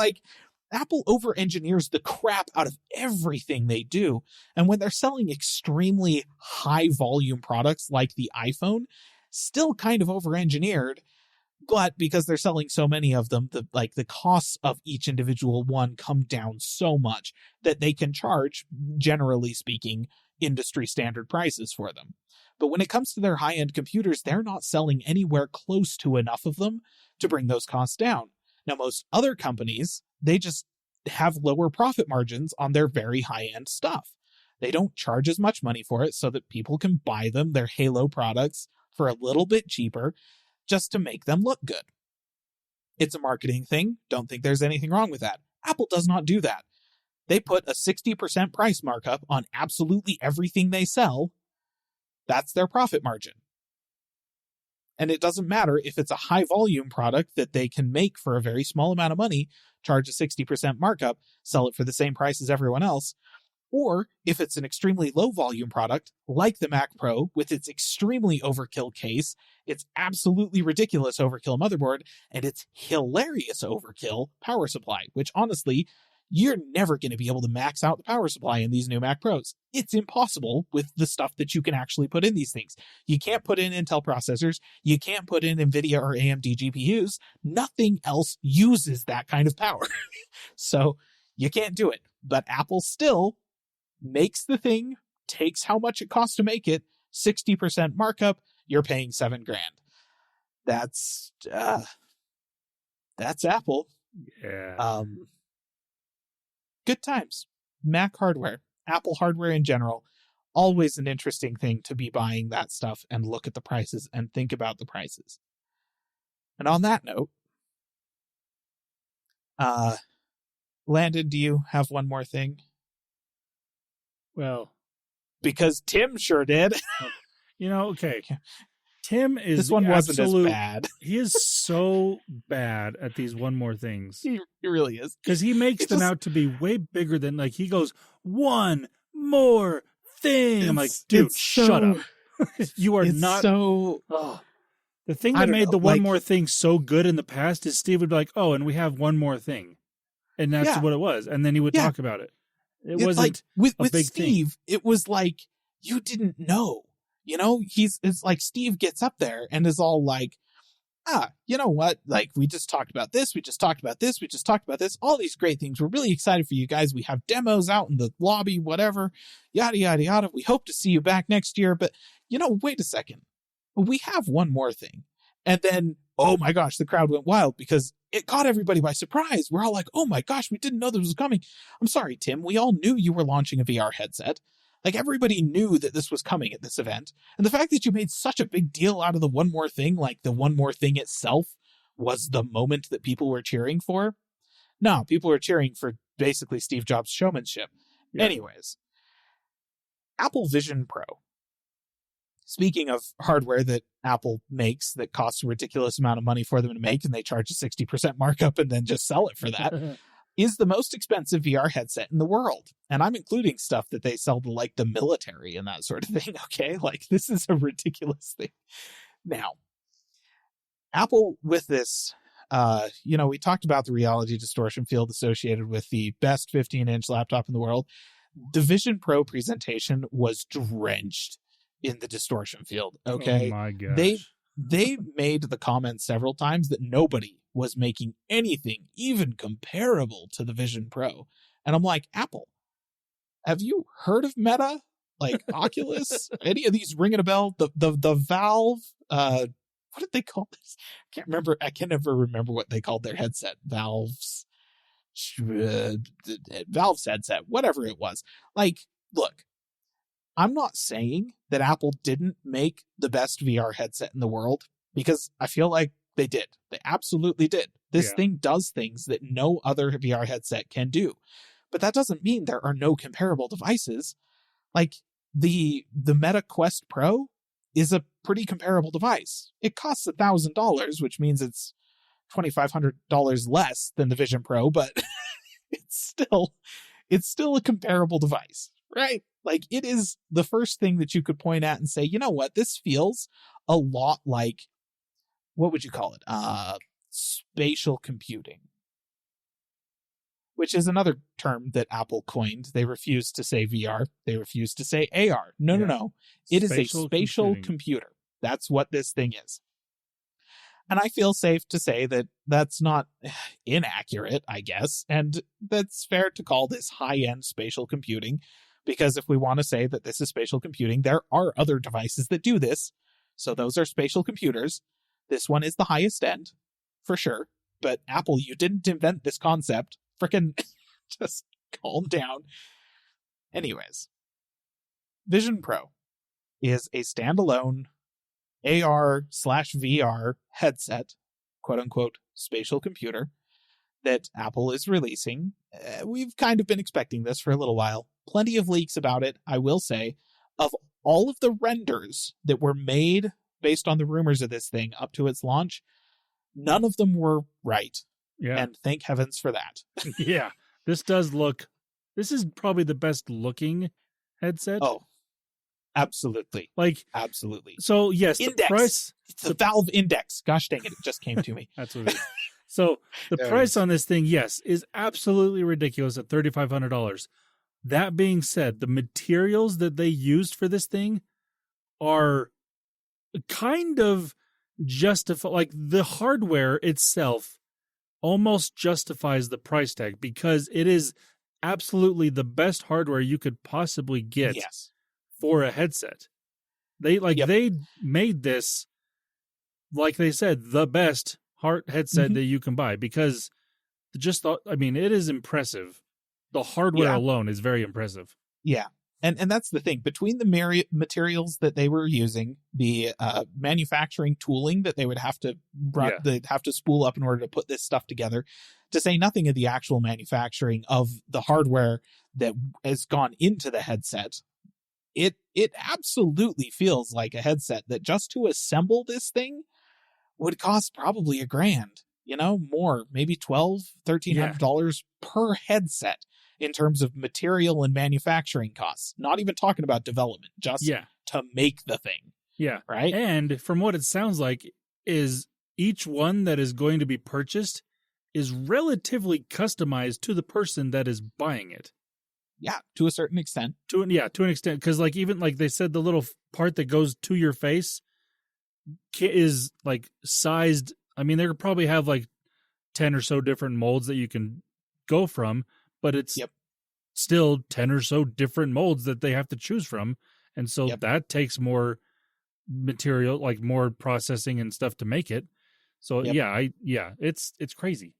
Apple over-engineers the crap out of everything they do. And when they're selling extremely high volume products like the iPhone, still kind of over-engineered, but because they're selling so many of them, the costs of each individual one come down so much that they can charge, generally speaking, industry standard prices for them. But when it comes to their high-end computers, they're not selling anywhere close to enough of them to bring those costs down. Now, most other companies, they just have lower profit margins on their very high-end stuff. They don't charge as much money for it so that people can buy them, their Halo products, for a little bit cheaper, just to make them look good. It's a marketing thing. Don't think there's anything wrong with that. Apple does not do that. They put a 60% price markup on absolutely everything they sell. That's their profit margin. And it doesn't matter if it's a high volume product that they can make for a very small amount of money, charge a 60% markup, sell it for the same price as everyone else, or if it's an extremely low volume product like the Mac Pro with its extremely overkill case, its absolutely ridiculous overkill motherboard, and its hilarious overkill power supply, which honestly, you're never going to be able to max out the power supply in these new Mac Pros. It's impossible with the stuff that you can actually put in these things. You can't put in Intel processors. You can't put in NVIDIA or AMD GPUs. Nothing else uses that kind of power. So you can't do it. But Apple still makes the thing, takes how much it costs to make it, 60% markup, you're paying $7,000. That's Apple. Yeah. Good times. Mac hardware, Apple hardware in general, always an interesting thing to be buying that stuff and look at the prices and think about the prices. And on that note, Landon, do you have one more thing? Well, Because Tim sure did. okay. Tim is This one wasn't as absolute, bad. He is so bad at these one more things. He really is. Because he makes them out to be way bigger than, like, he goes, one more thing. I'm like, dude, shut up. You are not. So. The thing that made the one more thing so good in the past is Steve would be like, oh, and we have one more thing. And that's what it was. And then he would talk about it. It wasn't like, with big Steve, thing. It was like, you didn't know. It's like Steve gets up there and is all like, you know what? Like, we just talked about this. We just talked about this. We just talked about this. All these great things. We're really excited for you guys. We have demos out in the lobby, whatever, yada, yada, yada. We hope to see you back next year. But, wait a second. We have one more thing. And then, oh my gosh, the crowd went wild because it caught everybody by surprise. We're all like, oh my gosh, we didn't know this was coming. I'm sorry, Tim. We all knew you were launching a VR headset. Like, everybody knew that this was coming at this event. And the fact that you made such a big deal out of the one more thing, like the one more thing itself was the moment that people were cheering for. No, people were cheering for basically Steve Jobs' showmanship. Yeah. Anyways, Apple Vision Pro. Speaking of hardware that Apple makes that costs a ridiculous amount of money for them to make, and they charge a 60% markup and then just sell it for that, is the most expensive VR headset in the world. And I'm including stuff that they sell to, like, the military and that sort of thing, okay? Like, this is a ridiculous thing. Now, Apple with this, we talked about the reality distortion field associated with the best 15-inch laptop in the world. The Vision Pro presentation was drenched in the distortion field, okay? Oh my gosh. They made the comment several times that nobody was making anything even comparable to the Vision Pro. And I'm like, Apple, have you heard of Meta? Like Oculus? Any of these ringing a bell? The Valve, what did they call this? I can't remember. I can never remember what they called their headset. Valve's headset, whatever it was. Like, look, I'm not saying that Apple didn't make the best VR headset in the world, because I feel like they did. They absolutely did. This thing does things that no other VR headset can do. But that doesn't mean there are no comparable devices. Like, the Meta Quest Pro is a pretty comparable device. It costs $1,000, which means it's $2,500 less than the Vision Pro, but it's still a comparable device, right? Like, it is the first thing that you could point at and say, you know what, this feels a lot like, what would you call it? Spatial computing, which is another term that Apple coined. They refused to say VR. They refused to say AR. No. It is a spatial computer. That's what this thing is. And I feel safe to say that that's not inaccurate, I guess. And that's fair to call this high-end spatial computing, because if we want to say that this is spatial computing, there are other devices that do this. So those are spatial computers. This one is the highest end, for sure. But Apple, you didn't invent this concept. Frickin' just calm down. Anyways, Vision Pro is a standalone AR/VR headset, quote-unquote spatial computer, that Apple is releasing. We've kind of been expecting this for a little while. Plenty of leaks about it, I will say. Of all of the renders that were made based on the rumors of this thing up to its launch, none of them were right. Yeah. And thank heavens for that. Yeah. This is probably the best looking headset. Oh, absolutely. Like, absolutely. So yes, Index. the price. It's the Valve Index. Gosh dang it. It just came to me. That's what it is. So the There it price is. on this thing, yes, is absolutely ridiculous at $3,500. That being said, the materials that they used for this thing are kind of like the hardware itself almost justifies the price tag because it is absolutely the best hardware you could possibly get Yes. for a headset. They made this, like they said, the best headset that you can buy because it is impressive. The hardware alone is very impressive. Yeah. And that's the thing. Between the materials that they were using, the manufacturing tooling that they would have to they'd have to spool up in order to put this stuff together, to say nothing of the actual manufacturing of the hardware that has gone into the headset, it absolutely feels like a headset that just to assemble this thing would cost probably $1,000, more, maybe $1,200-$1,300 per headset. In terms of material and manufacturing costs, not even talking about development, just to make the thing. Yeah. Right. And from what it sounds like is each one that is going to be purchased is relatively customized to the person that is buying it. Yeah. To a certain extent. To an extent. Cause even they said the little part that goes to your face is sized. I mean, they could probably have 10 or so different molds that you can go from, but it's still 10 or so different molds that they have to choose from. And so that takes more material, more processing and stuff to make it. So it's crazy.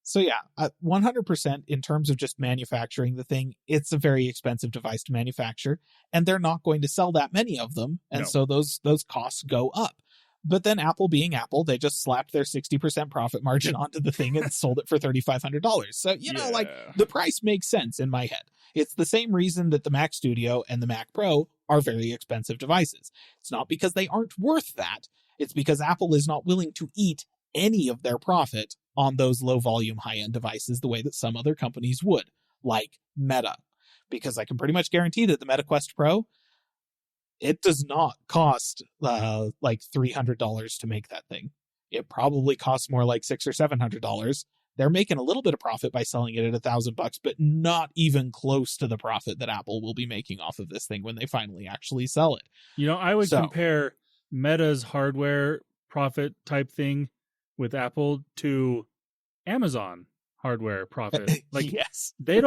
So 100% in terms of just manufacturing the thing, it's a very expensive device to manufacture, and they're not going to sell that many of them. And so those costs go up. But then Apple being Apple, they just slapped their 60% profit margin onto the thing and sold it for $3,500. So, the price makes sense in my head. It's the same reason that the Mac Studio and the Mac Pro are very expensive devices. It's not because they aren't worth that. It's because Apple is not willing to eat any of their profit on those low volume, high end devices the way that some other companies would, like Meta. Because I can pretty much guarantee that the Meta Quest Pro, it does not cost $300 to make that thing. It probably costs more like $600 or $700. They're making a little bit of profit by selling it at $1,000, but not even close to the profit that Apple will be making off of this thing when they finally actually sell it. I would compare Meta's hardware profit type thing with Apple to Amazon hardware profit. Yes, they're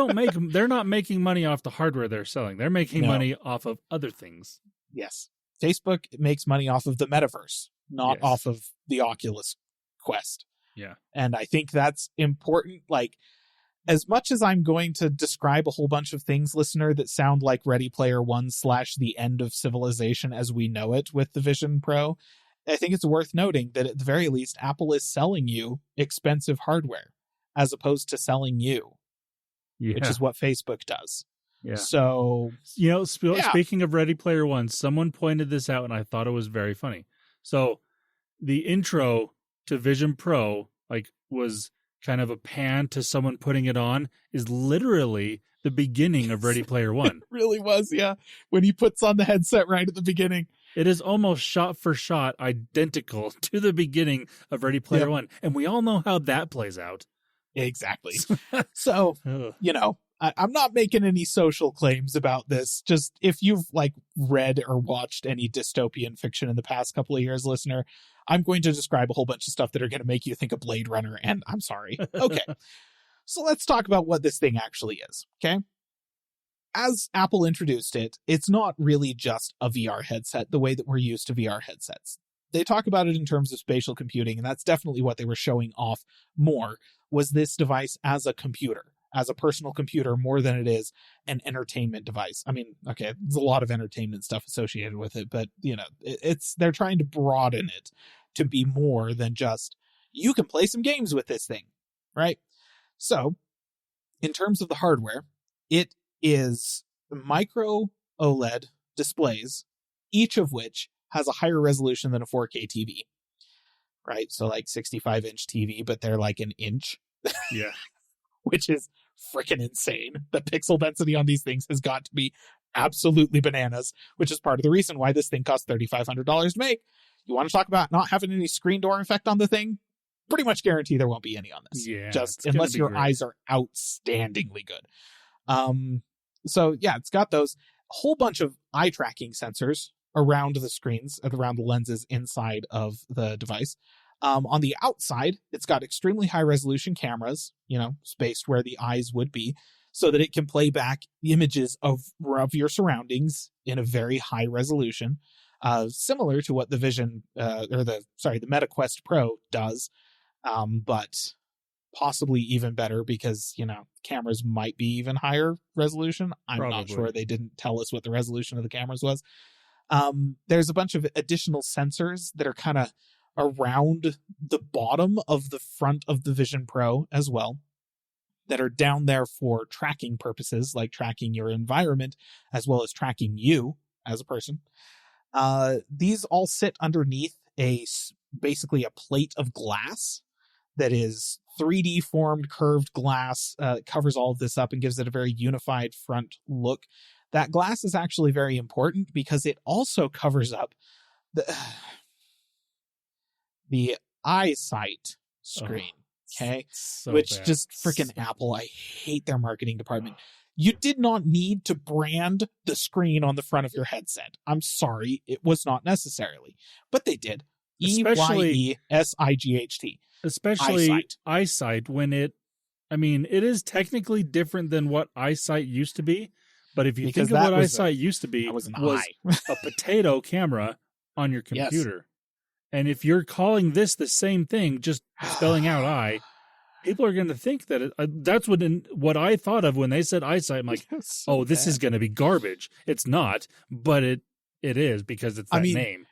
not making money off the hardware they're selling. They're making money off of other things. Yes. Facebook makes money off of the metaverse, not off of the Oculus Quest. Yeah. And I think that's important. As much as I'm going to describe a whole bunch of things, listener, that sound like Ready Player One / the end of civilization as we know it with the Vision Pro, I think it's worth noting that at the very least, Apple is selling you expensive hardware as opposed to selling you, which is what Facebook does. Yeah. So, speaking of Ready Player One, someone pointed this out and I thought it was very funny. So the intro to Vision Pro, was kind of a pan to someone putting it on, is literally the beginning of Ready Player One. It really was, yeah. When he puts on the headset right at the beginning. It is almost shot for shot identical to the beginning of Ready Player One. And we all know how that plays out. Exactly. So, I'm not making any social claims about this. Just if you've read or watched any dystopian fiction in the past couple of years, listener, I'm going to describe a whole bunch of stuff that are going to make you think of Blade Runner, and I'm sorry. Okay. So let's talk about what this thing actually is. Okay. As Apple introduced it, it's not really just a VR headset the way that we're used to VR headsets. They talk about it in terms of spatial computing, and that's definitely what they were showing off more, was this device as a computer, as a personal computer, more than it is an entertainment device. I mean, okay, there's a lot of entertainment stuff associated with it, but they're trying to broaden it to be more than just, you can play some games with this thing, right? So, in terms of the hardware, it is micro OLED displays, each of which has a higher resolution than a 4K TV, right? So 65-inch TV, but they're an inch. Yeah. Which is freaking insane. The pixel density on these things has got to be absolutely bananas, which is part of the reason why this thing costs $3,500 to make. You want to talk about not having any screen door effect on the thing? pretty much guarantee there won't be any on this. Yeah, Just it's gonna unless be your great. eyes are outstandingly good. So yeah, it's got those whole bunch of eye tracking sensors around the screens, around the lenses inside of the device. On the outside, it's got extremely high resolution cameras, spaced where the eyes would be, so that it can play back images of your surroundings in a very high resolution, similar to what the the Meta Quest Pro does, but possibly even better because, cameras might be even higher resolution. I'm not Probably. sure. They didn't tell us what the resolution of the cameras was. There's a bunch of additional sensors that are kind of around the bottom of the front of the Vision Pro as well, that are down there for tracking purposes, like tracking your environment as well as tracking you as a person. These all sit underneath basically a plate of glass that is 3D formed curved glass, covers all of this up and gives it a very unified front look. That glass is actually very important because it also covers up the eyesight screen. Okay. So Which bad. just freaking Apple. I hate their marketing department. You did not need to brand the screen on the front of your headset. I'm sorry. It was not necessarily, but they did. Especially- EYESIGHT. Especially eyesight when it is technically different than what eyesight used to be. But if you Because think of that what was eyesight used to be, That was an was eye. a potato camera on your Yes. computer. And if you're calling this the same thing, just spelling out eye, people are going to think that that's what I thought of when they said eyesight. I'm like, So this is bad. going to be garbage. It's not, but it is because it's that name.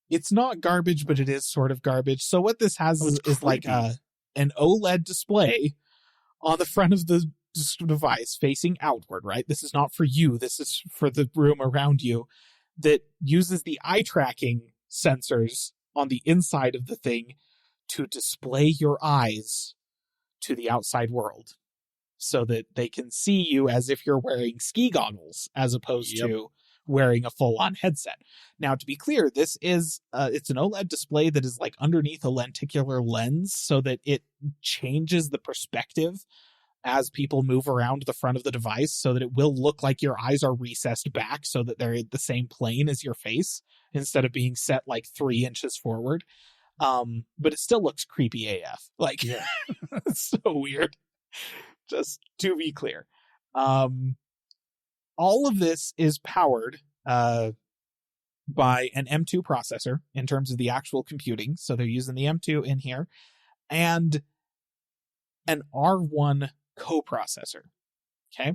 It's not garbage, but it is sort of garbage. So what this has is like an OLED display on the front of the device facing outward, right? This is not for you. This is for the room around you, that uses the eye tracking sensors on the inside of the thing to display your eyes to the outside world so that they can see you as if you're wearing ski goggles as opposed to wearing a full-on headset. Now, to be clear, this is it's an OLED display that is like underneath a lenticular lens so that it changes the perspective as people move around the front of the device so that it will look like your eyes are recessed back so that they're in the same plane as your face instead of being set like 3 inches forward. But it still looks creepy AF. Like, it's so weird. Just to be clear. All of this is powered by an M2 processor in terms of the actual computing. So they're using the M2 in here and an R1 coprocessor. Okay.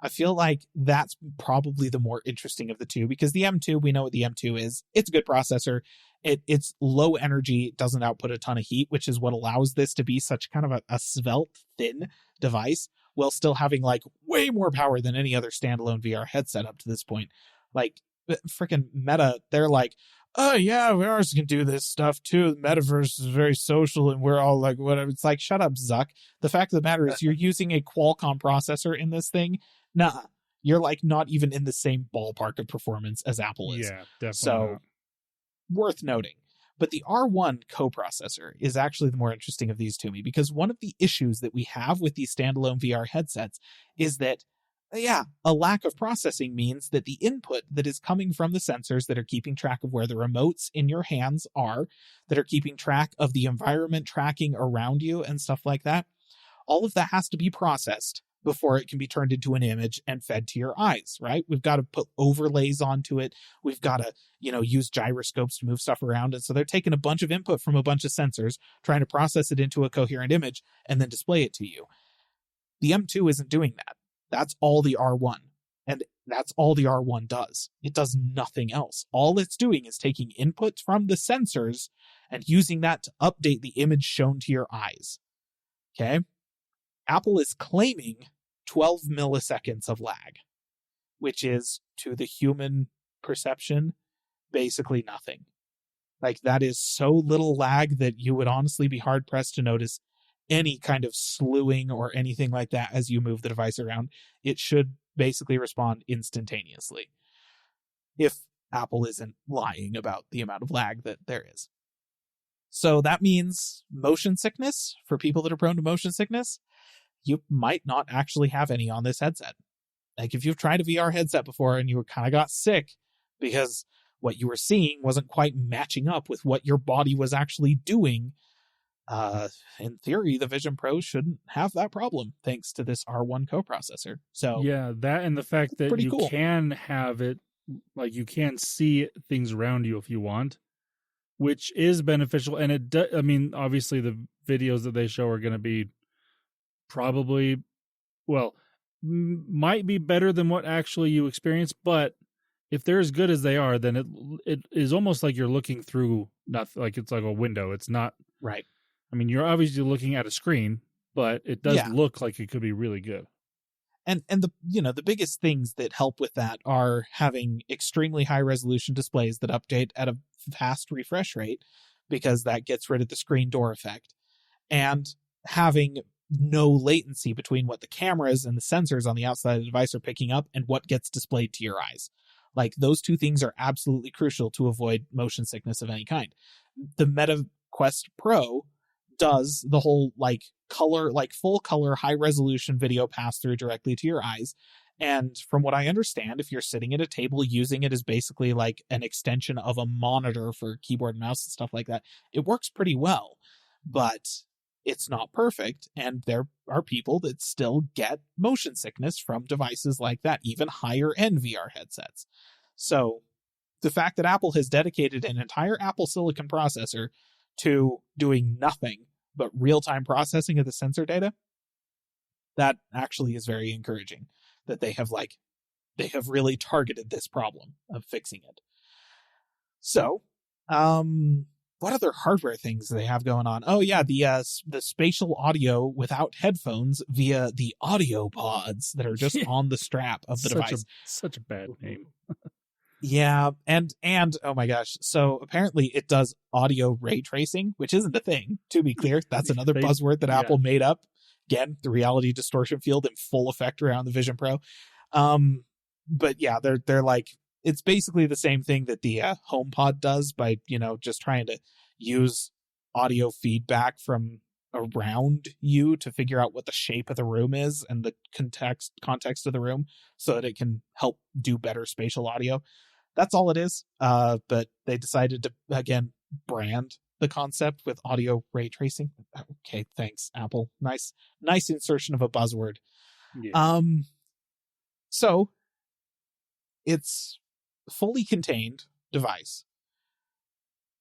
I feel like that's probably the more interesting of the two because the M2, we know what the M2 is. It's a good processor. It's low energy, doesn't output a ton of heat, which is what allows this to be such kind of a svelte, thin device while still having like way more power than any other standalone VR headset up to this point. Like freaking Meta, they're like, oh yeah, ours can do this stuff too. The metaverse is very social and we're all like, whatever. It's like, shut up, Zuck. The fact of the matter is you're using a Qualcomm processor in this thing. Nah, you're like not even in the same ballpark of performance as Apple is. Yeah, definitely. So not. worth noting. But the R1 coprocessor is actually the more interesting of these to me because one of the issues that we have with these standalone VR headsets is that, a lack of processing means that the input that is coming from the sensors that are keeping track of where the remotes in your hands are, that are keeping track of the environment tracking around you and stuff like that, all of that has to be processed before it can be turned into an image and fed to your eyes, right? We've got to put overlays onto it. We've got to, use gyroscopes to move stuff around. And so they're taking a bunch of input from a bunch of sensors, trying to process it into a coherent image and then display it to you. The M2 isn't doing that. That's all the R1. And that's all the R1 does. It does nothing else. All it's doing is taking input from the sensors and using that to update the image shown to your eyes. Okay? Apple is claiming 12 milliseconds of lag, which is, to the human perception, basically nothing. Like, that is so little lag that you would honestly be hard-pressed to notice any kind of slewing or anything like that as you move the device around. It should basically respond instantaneously, if Apple isn't lying about the amount of lag that there is. So that means motion sickness. For people that are prone to motion sickness, you might not actually have any on this headset. Like if you've tried a VR headset before and you kind of got sick because what you were seeing wasn't quite matching up with what your body was actually doing, in theory, the Vision Pro shouldn't have that problem thanks to this R1 coprocessor. So yeah, that and the fact that pretty you cool. can have it, like you can see things around you if you want, which is beneficial. And I mean, obviously the videos that they show are going to be probably, well, might be better than what actually you experience, but if they're as good as they are, then it is almost like you're looking through, not like it's like a window. It's not right. I mean, you're obviously looking at a screen, but it does look like it could be really good. And the biggest things that help with that are having extremely high resolution displays that update at a fast refresh rate, because that gets rid of the screen door effect, and having no latency between what the cameras and the sensors on the outside of the device are picking up and what gets displayed to your eyes. Like those two things are absolutely crucial to avoid motion sickness of any kind. The Meta Quest Pro does the whole like color, like full color, high resolution video pass through directly to your eyes. And from what I understand, if you're sitting at a table using it as basically like an extension of a monitor for keyboard and mouse and stuff like that, it works pretty well, but it's not perfect. And there are people that still get motion sickness from devices like that, even higher end VR headsets. So the fact that Apple has dedicated an entire Apple Silicon processor to doing nothing but real-time processing of the sensor data, that actually is very encouraging, that they have really targeted this problem of fixing it. So, what other hardware things do they have going on? Oh yeah, the spatial audio without headphones via the audio pods that are just on the strap of the device. Such a bad name. Yeah, and oh my gosh, so apparently it does audio ray tracing, which isn't a thing, to be clear. That's another buzzword that Apple made up. Again, the reality distortion field in full effect around the Vision Pro. But yeah, they're like, it's basically the same thing that the HomePod does by, just trying to use audio feedback from around you to figure out what the shape of the room is and the context of the room so that it can help do better spatial audio. That's all it is. But they decided to, again, brand the concept with audio ray tracing. Okay, thanks, Apple. Nice insertion of a buzzword. Yeah. So it's a fully contained device,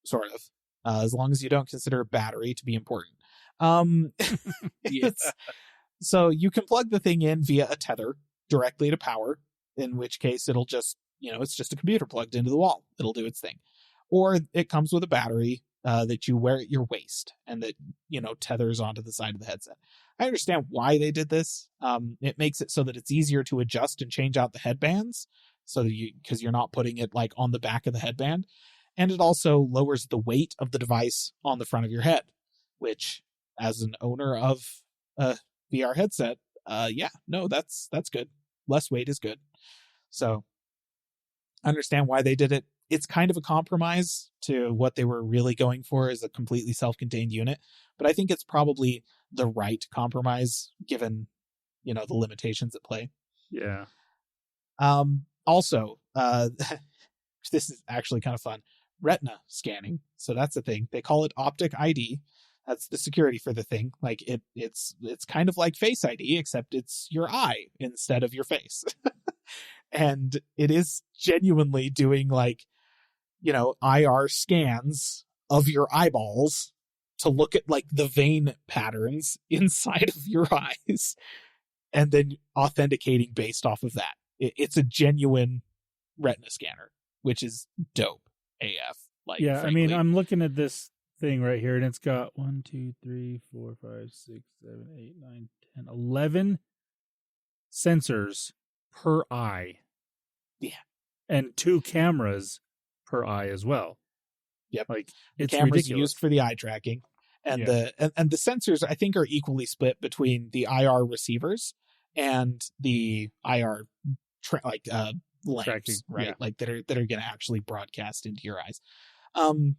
sort of, as long as you don't consider a battery to be important. Yes. So you can plug the thing in via a tether directly to power, in which case it'll just, it's just a computer plugged into the wall. It'll do its thing. Or it comes with a battery that you wear at your waist and that, tethers onto the side of the headset. I understand why they did this. It makes it so that it's easier to adjust and change out the headbands, so that because you're not putting it like on the back of the headband. And it also lowers the weight of the device on the front of your head, which, as an owner of a VR headset, that's good. Less weight is good. So I understand why they did it. It's kind of a compromise to what they were really going for as a completely self-contained unit, but I think it's probably the right compromise given, the limitations at play. Yeah. Also, this is actually kind of fun. Retina scanning. So that's the thing. They call it optic ID. That's the security for the thing. Like it's kind of like Face ID, except it's your eye instead of your face. And it is genuinely doing like, IR scans of your eyeballs to look at like the vein patterns inside of your eyes and then authenticating based off of that. It's a genuine retina scanner, which is dope AF. Like, yeah, frankly. I mean, I'm looking at this thing right here, and it's got 1, 2, 3, 4, 5, 6, 7, 8, 9, 10, 11 sensors per eye. Yeah. And 2 cameras per eye as well. Yep. Like, it's cameras ridiculous. used for the eye tracking. And the sensors, I think, are equally split between the IR receivers and the IR lamps, tracking, right? Yeah. Like that are going to actually broadcast into your eyes.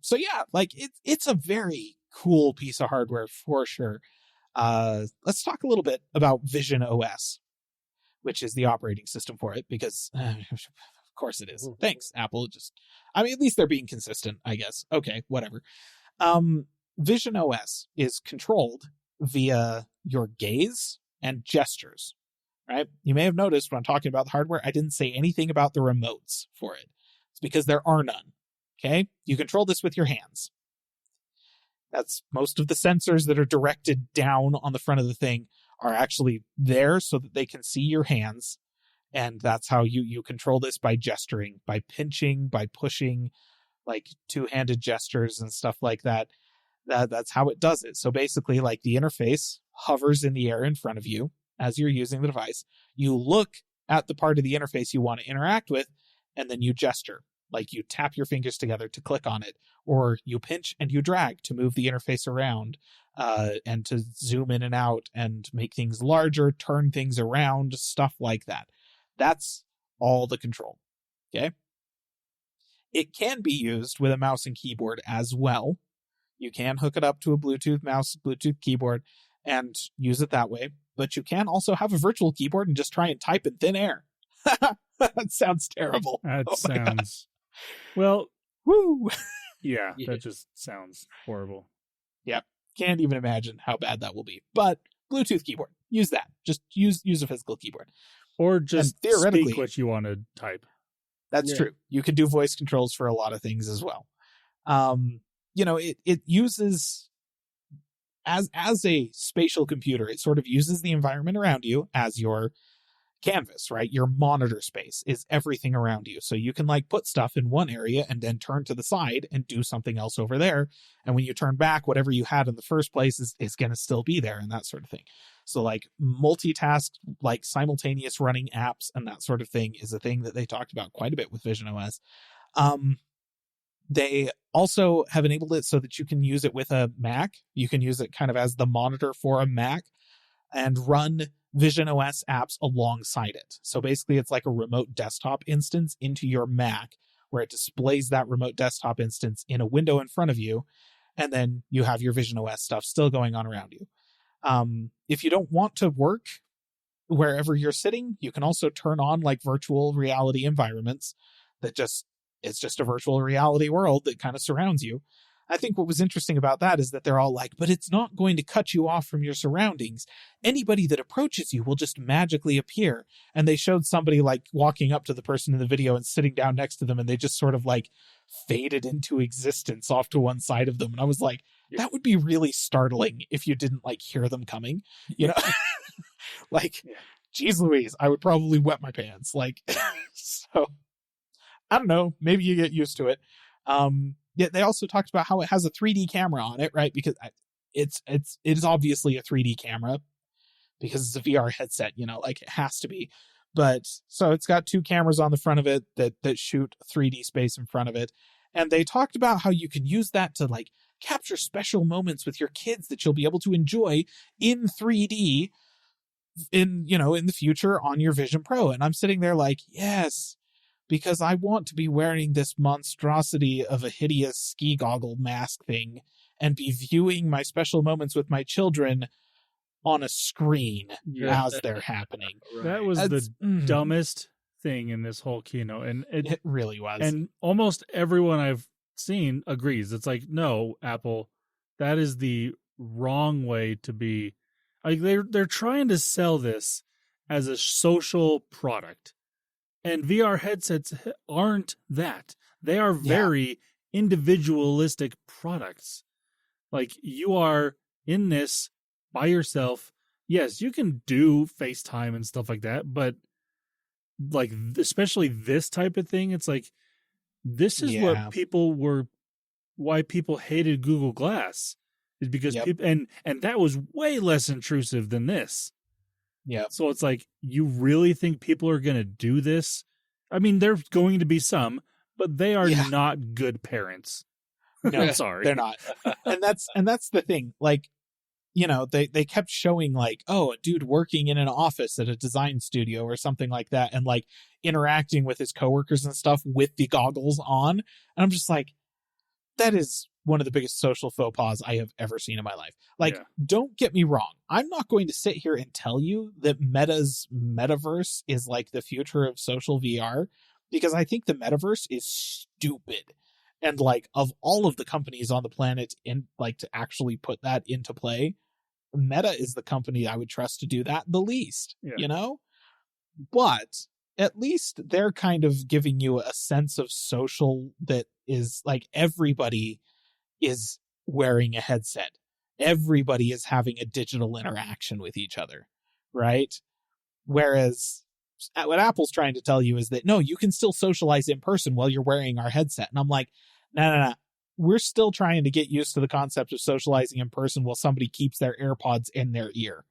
So yeah, like it's a very cool piece of hardware for sure. Let's talk a little bit about Vision OS, which is the operating system for it, because of course it is. Thanks, Apple. At least they're being consistent, I guess. Okay, whatever. Vision OS is controlled via your gaze and gestures, right? You may have noticed when I'm talking about the hardware, I didn't say anything about the remotes for it. It's because there are none. Okay? You control this with your hands. That's most of the sensors that are directed down on the front of the thing are actually there so that they can see your hands. And that's how you control this, by gesturing, by pinching, by pushing, like two-handed gestures and stuff like that. That's how it does it. So basically, like, the interface hovers in the air in front of you as you're using the device. You look at the part of the interface you want to interact with, and then you gesture. Like, you tap your fingers together to click on it, or you pinch and you drag to move the interface around, and to zoom in and out and make things larger, turn things around, stuff like that. That's all the control. Okay? It can be used with a mouse and keyboard as well. You can hook it up to a Bluetooth mouse, Bluetooth keyboard, and use it that way. But you can also have a virtual keyboard and just try and type in thin air. That sounds terrible. That sounds... Well, woo! Yeah, that just sounds horrible. Yep. Can't even imagine how bad that will be. But Bluetooth keyboard, use that. Just use a physical keyboard. Or just theoretically, speak what you want to type. That's true. You can do voice controls for a lot of things as well. It uses, as a spatial computer, it sort of uses the environment around you as your canvas, right? Your monitor space is everything around you. So you can like put stuff in one area and then turn to the side and do something else over there. And when you turn back, whatever you had in the first place is going to still be there, and that sort of thing. So like multitask, like simultaneous running apps and that sort of thing is a thing that they talked about quite a bit with Vision OS. They also have enabled it so that you can use it with a Mac. You can use it kind of as the monitor for a Mac and run Vision OS apps alongside it. So basically it's like a remote desktop instance into your Mac, where it displays that remote desktop instance in a window in front of you, and then you have your Vision OS stuff still going on around you. If you don't want to work wherever you're sitting, you can also turn on like virtual reality environments it's just a virtual reality world that kind of surrounds you. I think what was interesting about that is that they're all like, but it's not going to cut you off from your surroundings. Anybody that approaches you will just magically appear. And they showed somebody like walking up to the person in the video and sitting down next to them, and they just sort of like faded into existence off to one side of them. And I was like, that would be really startling if you didn't like hear them coming, you know? Like, geez Louise, I would probably wet my pants. Like, so I don't know, maybe you get used to it. Yeah, they also talked about how it has a 3D camera on it, right? Because it is obviously a 3D camera because it's a VR headset, like it has to be. But so it's got two cameras on the front of it that shoot 3D space in front of it. And they talked about how you can use that to like capture special moments with your kids that you'll be able to enjoy in 3D in the future on your Vision Pro. And I'm sitting there like, yes, because I want to be wearing this monstrosity of a hideous ski goggle mask thing and be viewing my special moments with my children on a screen as they're happening. Right. That was the dumbest thing in this whole keynote. And it really was. And almost everyone I've seen agrees. It's like, no, Apple, that is the wrong way to be. Like they're trying to sell this as a social product. And VR headsets aren't that. They are very individualistic products. Like, you are in this by yourself. Yes, you can do FaceTime and stuff like that, but like, especially this type of thing, it's like, this is what why people hated Google Glass, is because people, and that was way less intrusive than this. Yeah. So it's like, you really think people are going to do this? I mean, there's going to be some, but they are not good parents. No, I'm sorry. They're not. And that's the thing. Like, they kept showing like, oh, a dude working in an office at a design studio or something like that, and like interacting with his coworkers and stuff with the goggles on. And I'm just like, that is one of the biggest social faux pas I have ever seen in my life. Like, Yeah. don't get me wrong. I'm not going to sit here and tell you that Meta's metaverse is like the future of social VR, because I think the metaverse is stupid. And like, of all of the companies on the planet in like to actually put that into play, Meta is the company I would trust to do that the least, Yeah. you know? But at least they're kind of giving you a sense of social that is like everybody is wearing a headset. Everybody is having a digital interaction with each other, right? Whereas what Apple's trying to tell you is that, no, you can still socialize in person while you're wearing our headset. And I'm like, no. We're still trying to get used to the concept of socializing in person while somebody keeps their AirPods in their ear.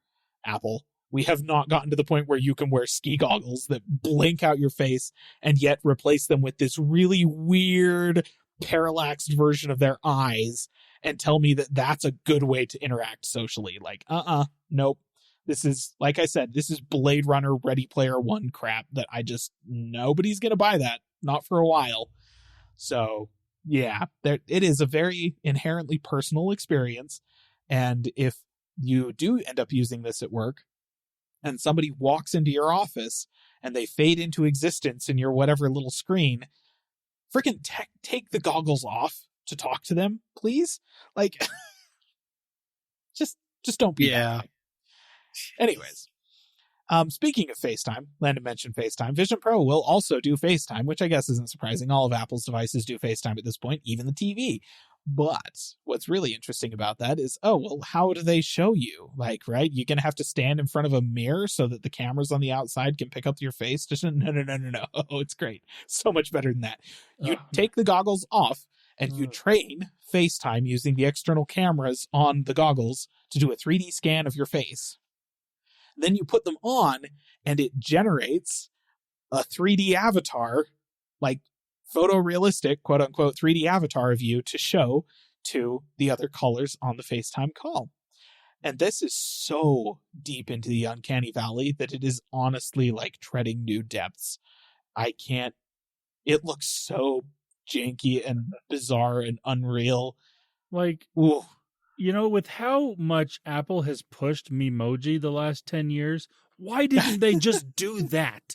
Apple, we have not gotten to the point where you can wear ski goggles that blink out your face and yet replace them with this really weird parallaxed version of their eyes and tell me that that's a good way to interact socially. Like, nope. This is, like I said, this is Blade Runner Ready Player One crap that nobody's going to buy that. Not for a while. So, yeah, it is a very inherently personal experience. And if you do end up using this at work and somebody walks into your office and they fade into existence in your whatever little screen, freaking take the goggles off to talk to them, please. Like, just don't be that way. Anyways, speaking of FaceTime, Landon mentioned FaceTime. Vision Pro will also do FaceTime, which I guess isn't surprising. All of Apple's devices do FaceTime at this point, even the TV. But what's really interesting about that is, how do they show you? Like, right? You're going to have to stand in front of a mirror so that the cameras on the outside can pick up your face? Just no. Oh, it's great. So much better than that. You take the goggles off and you train FaceTime using the external cameras on the goggles to do a 3D scan of your face. Then you put them on and it generates a 3D avatar, like photorealistic, quote unquote, 3D avatar of you to show to the other callers on the FaceTime call. And this is so deep into the uncanny valley that it is honestly like treading new depths. It looks so janky and bizarre and unreal. Like, ooh. You know, with how much Apple has pushed Memoji the last 10 years, why didn't they just do that?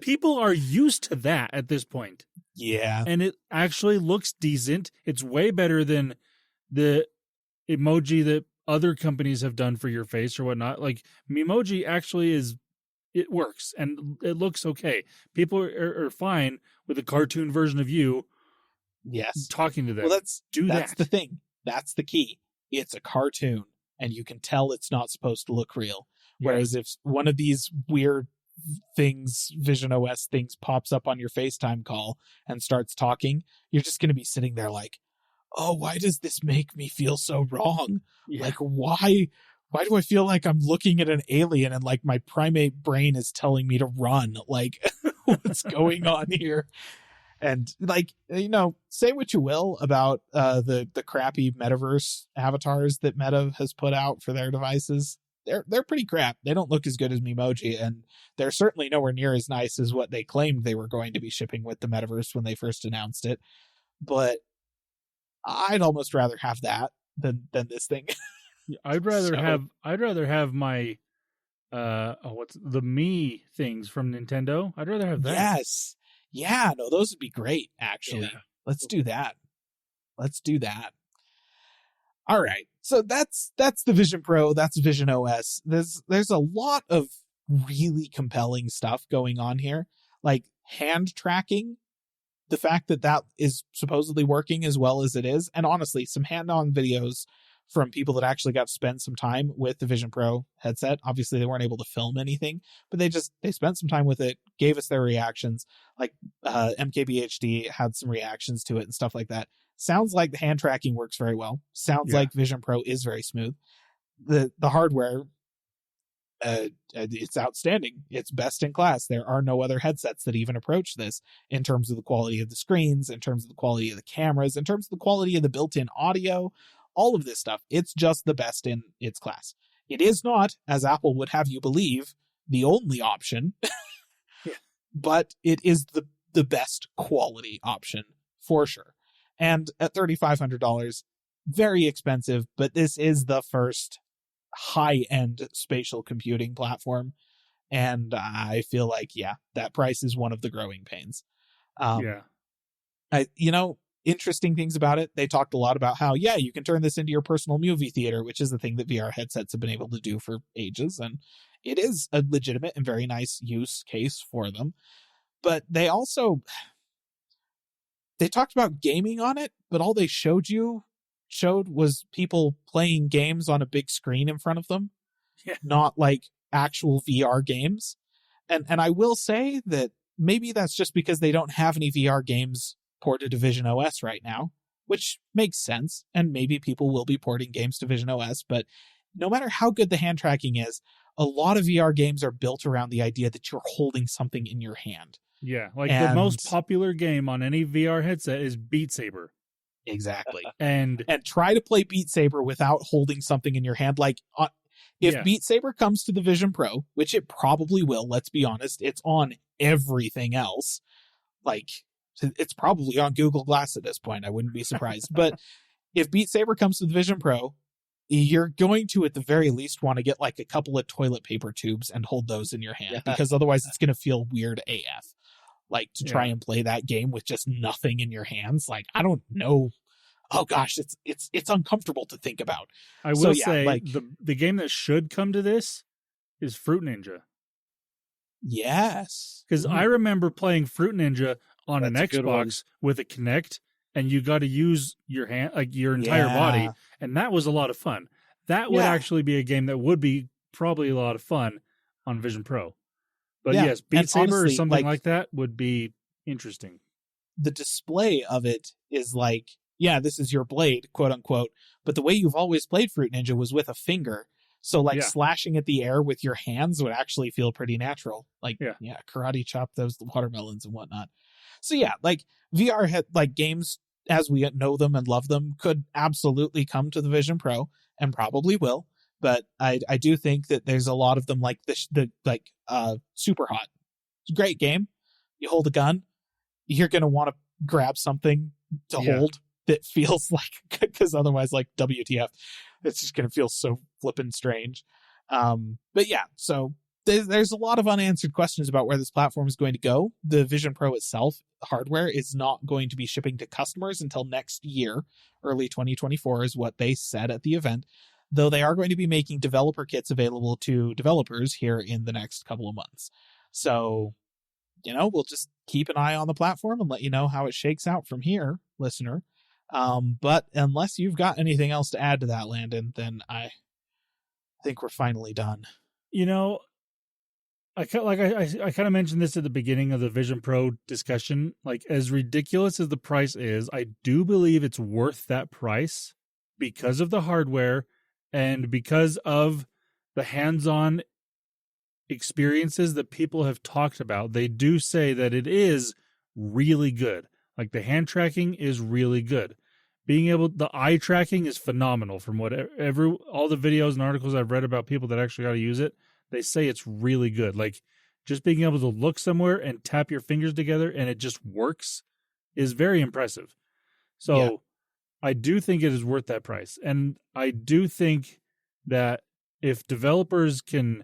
People are used to that at this point. Yeah. And it actually looks decent. It's way better than the emoji that other companies have done for your face or whatnot. Like, Memoji actually it works and it looks okay. People are fine with a cartoon version of you. Yes. Talking to them. Well, that's the thing. That's the key. It's a cartoon, and you can tell it's not supposed to look real. Whereas if one of these weird things, Vision OS things, pops up on your FaceTime call and starts talking, you're just going to be sitting there like, oh, why does this make me feel so wrong? Yeah. Like, why do I feel like I'm looking at an alien and like my primate brain is telling me to run? Like, what's going on here? And like, say what you will about the crappy metaverse avatars that Meta has put out for their devices. They're pretty crap. They don't look as good as Memoji, and they're certainly nowhere near as nice as what they claimed they were going to be shipping with the metaverse when they first announced it. But I'd almost rather have that than this thing. I'd rather have my what's the Me things from Nintendo. I'd rather have that. Yes. Yeah, no, those would be great, actually. Yeah. Let's do that. All right. So that's the Vision Pro. That's Vision OS. There's a lot of really compelling stuff going on here. Like hand tracking, the fact that is supposedly working as well as it is. And honestly, some hand-on videos from people that actually got to spend some time with the Vision Pro headset. Obviously, they weren't able to film anything, but they spent some time with it, gave us their reactions. Like MKBHD had some reactions to it and stuff like that. Sounds like the hand tracking works very well. Sounds like Vision Pro is very smooth. The hardware, it's outstanding. It's best in class. There are no other headsets that even approach this in terms of the quality of the screens, in terms of the quality of the cameras, in terms of the quality of the built-in audio. All of this stuff, it's just the best in its class. It is not, as Apple would have you believe, the only option, but it is the best quality option for sure. And at $3,500, very expensive, but this is the first high-end spatial computing platform. And I feel like, that price is one of the growing pains. Interesting things about it. They talked a lot about how, you can turn this into your personal movie theater, which is the thing that VR headsets have been able to do for ages. And it is a legitimate and very nice use case for them. But they talked about gaming on it, but all they showed was people playing games on a big screen in front of them, not like actual VR games. And I will say that maybe that's just because they don't have any VR games ported to Vision OS right now, which makes sense. And maybe people will be porting games to Vision OS, but no matter how good the hand tracking is, a lot of VR games are built around the idea that you're holding something in your hand. Yeah, the most popular game on any VR headset is Beat Saber. Exactly. And try to play Beat Saber without holding something in your hand. If Beat Saber comes to the Vision Pro, which it probably will, let's be honest, it's on everything else. It's probably on Google Glass at this point. I wouldn't be surprised. But if Beat Saber comes to the Vision Pro, you're going to, at the very least, want to get a couple of toilet paper tubes and hold those in your hand, because otherwise it's going to feel weird AF. To try and play that game with just nothing in your hands. I don't know. Oh gosh, it's uncomfortable to think about. I will say the game that should come to this is Fruit Ninja. Yes. Because I remember playing Fruit Ninja on an Xbox with a Kinect, and you got to use your hand, your entire body, and that was a lot of fun. That would actually be a game that would be probably a lot of fun on Vision Pro. But yes, Beat Saber honestly, or something like that would be interesting. The display of it is this is your blade, quote unquote, but the way you've always played Fruit Ninja was with a finger. So slashing at the air with your hands would actually feel pretty natural. Karate chop those watermelons and whatnot. So VR games as we know them and love them could absolutely come to the Vision Pro and probably will. But I do think that there's a lot of them Super Hot. It's a great game. You hold a gun, you're going to want to grab something to hold that feels because otherwise WTF, it's just going to feel so flippin' strange. So there's a lot of unanswered questions about where this platform is going to go. The Vision Pro itself, hardware, is not going to be shipping to customers until next year. Early 2024 is what they said at the event. Though they are going to be making developer kits available to developers here in the next couple of months. So, we'll just keep an eye on the platform and let you know how it shakes out from here, listener. But unless you've got anything else to add to that, Landon, then I think we're finally done. I kind of mentioned this at the beginning of the Vision Pro discussion. As ridiculous as the price is, I do believe it's worth that price because of the hardware and because of the hands-on experiences that people have talked about. They do say that it is really good. The hand tracking is really good. The eye tracking is phenomenal from all the videos and articles I've read about people that actually got to use it. They say it's really good. Just being able to look somewhere and tap your fingers together and it just works is very impressive. So I do think it is worth that price. And I do think that if developers can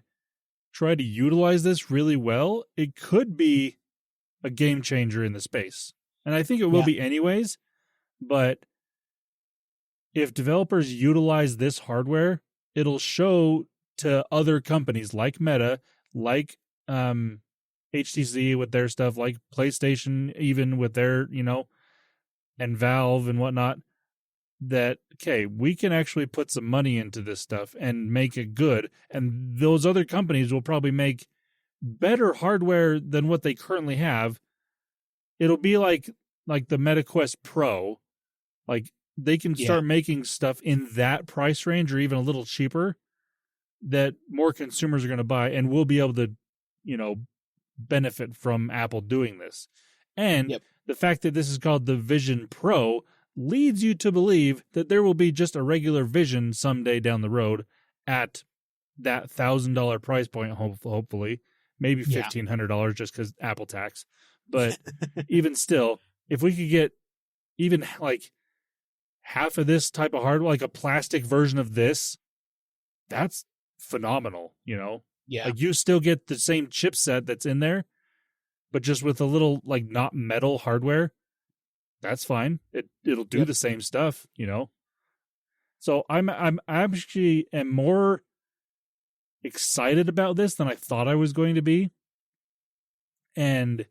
try to utilize this really well, it could be a game changer in the space. And I think it will be anyways. But if developers utilize this hardware, it'll show to other companies like Meta, like HTC with their stuff, like PlayStation even with their, and Valve and whatnot, that, okay, we can actually put some money into this stuff and make it good. And those other companies will probably make better hardware than what they currently have. It'll be like the MetaQuest Pro. They can start making stuff in that price range or even a little cheaper that more consumers are going to buy, and we'll be able to, benefit from Apple doing this. And the fact that this is called the Vision Pro leads you to believe that there will be just a regular Vision someday down the road at that $1,000 price point, hopefully, maybe $1,500 just because Apple tax. But even still, if we could get even like half of this type of hardware, like a plastic version of this, that's phenomenal, Yeah. Like you still get the same chipset that's in there, but just with a little like not metal hardware, that's fine. It'll do the same stuff, So I'm actually am more excited about this than I thought I was going to be. And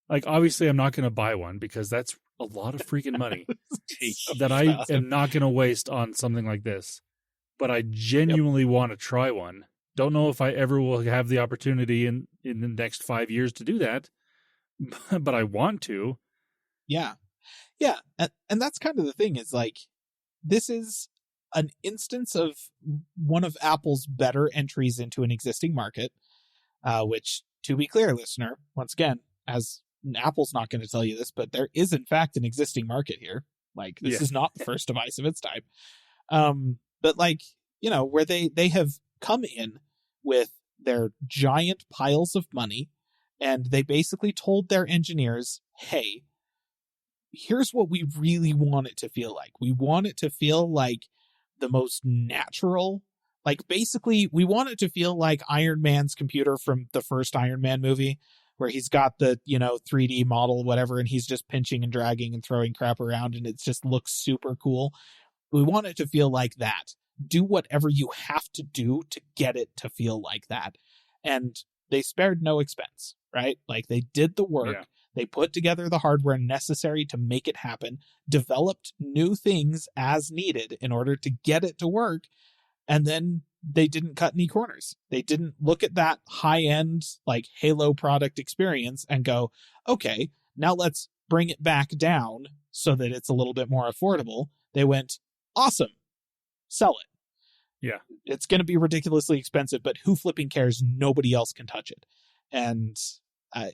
like obviously I'm not going to buy one because that's a lot of freaking money that I am not going to waste on something like this. But I genuinely want to try one. Don't know if I ever will have the opportunity in the next 5 years to do that, but I want to. Yeah. Yeah. And that's kind of the thing is like, this is an instance of one of Apple's better entries into an existing market, which, to be clear, listener, once again, as Apple's not going to tell you this, but there is in fact an existing market here. Like this is not the first device of its type. But like, where they have come in with their giant piles of money and they basically told their engineers, hey, here's what we really want it to feel like. We want it to feel like the most natural, like basically we want it to feel like Iron Man's computer from the first Iron Man movie, where he's got the, 3D model, whatever, and he's just pinching and dragging and throwing crap around and it just looks super cool. We want it to feel like that. Do whatever you have to do to get it to feel like that. And they spared no expense, right? Like they did the work. Yeah. They put together the hardware necessary to make it happen, developed new things as needed in order to get it to work. And then they didn't cut any corners. They didn't look at that high-end, like Halo product experience and go, okay, now let's bring it back down so that it's a little bit more affordable. They went, awesome, sell it. Yeah. It's going to be ridiculously expensive, but who flipping cares? Nobody else can touch it. And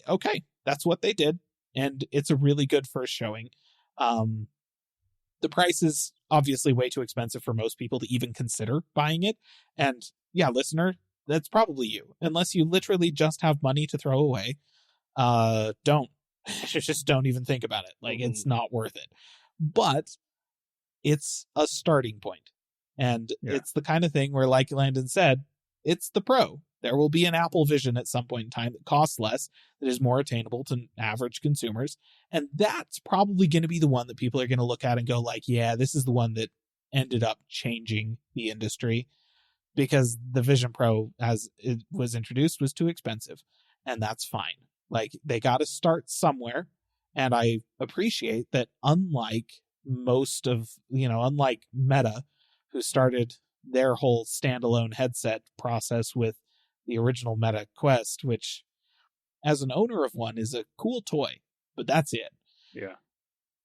okay, that's what they did. And it's a really good first showing. The price is obviously way too expensive for most people to even consider buying it. And yeah, listener, that's probably you. Unless you literally just have money to throw away, don't. Just don't even think about it. Like, it's not worth it. But it's a starting point. And it's the kind of thing where, like Landon said, it's the Pro. There will be an Apple Vision at some point in time that costs less, that is more attainable to average consumers. And that's probably going to be the one that people are going to look at and go like, yeah, this is the one that ended up changing the industry, because the Vision Pro, as it was introduced, was too expensive. And that's fine. Like, they got to start somewhere. And I appreciate that, unlike most of, unlike Meta, who started their whole standalone headset process with the original Meta Quest, which, as an owner of one, is a cool toy, but that's it. Yeah.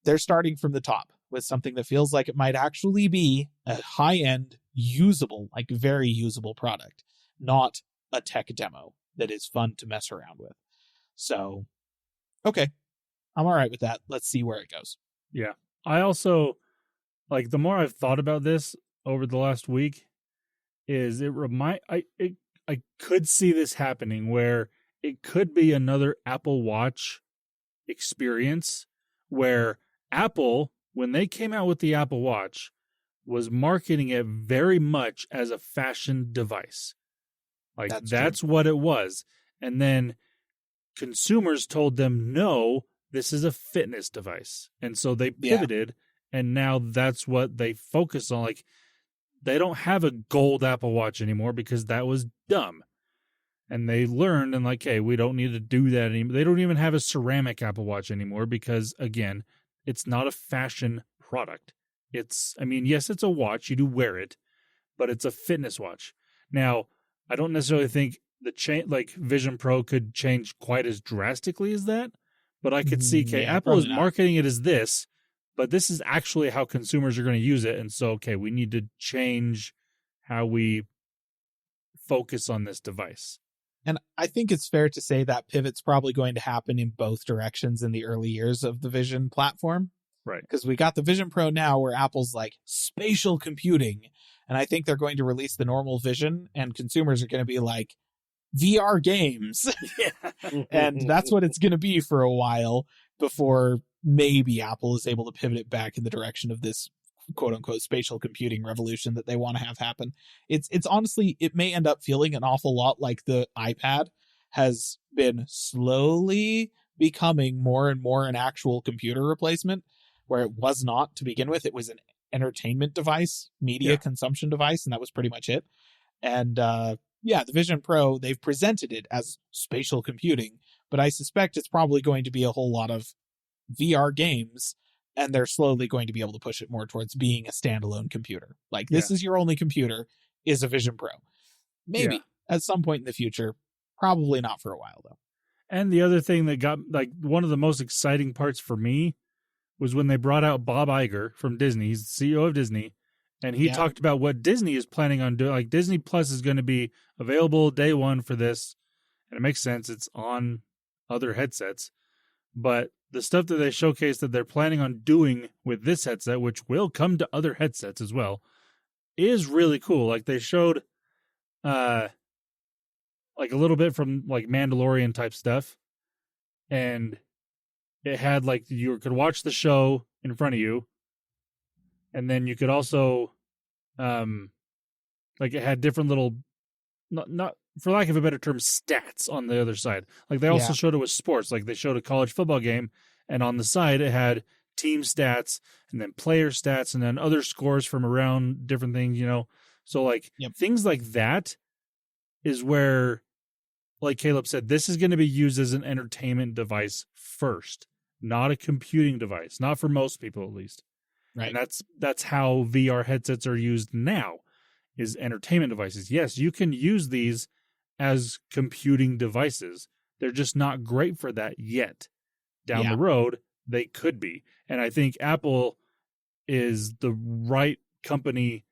They're starting from the top with something that feels like it might actually be a high-end, usable, like very usable product, not a tech demo that is fun to mess around with. So, okay, I'm all right with that. Let's see where it goes. Yeah. I also, like, the more I've thought about this over the last week, is I could see this happening where it could be another Apple Watch experience where Apple, when they came out with the Apple Watch, was marketing it very much as a fashion device. Like, that's what it was. And then consumers told them, no, this is a fitness device. And so they pivoted, and now that's what they focus on. Like, they don't have a gold Apple Watch anymore because that was dumb. And they learned and like, hey, we don't need to do that anymore. They don't even have a ceramic Apple Watch anymore because, again, it's not a fashion product. Yes, it's a watch. You do wear it, but it's a fitness watch. Now, I don't necessarily think Vision Pro could change quite as drastically as that, but I could see, Apple is marketing it as this, but this is actually how consumers are going to use it. And so, we need to change how we focus on this device. And I think it's fair to say that pivot's probably going to happen in both directions in the early years of the Vision platform. Right. Because we got the Vision Pro now where Apple's like spatial computing. And I think they're going to release the normal Vision and consumers are going to be like VR games. And that's what it's going to be for a while. before maybe Apple is able to pivot it back in the direction of this quote unquote spatial computing revolution that they want to have happen. It's honestly, it may end up feeling an awful lot like the iPad has been slowly becoming more and more an actual computer replacement, where it was not to begin with. It was an entertainment device, media consumption device, and that was pretty much it. And the Vision Pro, they've presented it as spatial computing, but I suspect it's probably going to be a whole lot of VR games, and they're slowly going to be able to push it more towards being a standalone computer. Like, this is your only computer, is a Vision Pro. Maybe at some point in the future, probably not for a while, though. And the other thing that got, like, one of the most exciting parts for me was when they brought out Bob Iger from Disney. He's the CEO of Disney. And he talked about what Disney is planning on doing. Like, Disney Plus is going to be available day one for this. And it makes sense. It's on other headsets. But the stuff that they showcased that they're planning on doing with this headset, which will come to other headsets as well, is really cool. Like, they showed like a little bit from like Mandalorian type stuff. And it had like, you could watch the show in front of you. And then you could also, like, it had different little, not for lack of a better term, stats on the other side. Like, they also showed it with sports. Like, they showed a college football game, and on the side it had team stats, and then player stats, and then other scores from around different things, you know? So, like, things like that is where, like Caleb said, this is going to be used as an entertainment device first, not a computing device, not for most people at least. Right. And that's how VR headsets are used now, is entertainment devices. Yes, you can use these as computing devices. They're just not great for that yet. Down the road, they could be. And I think Apple is the right company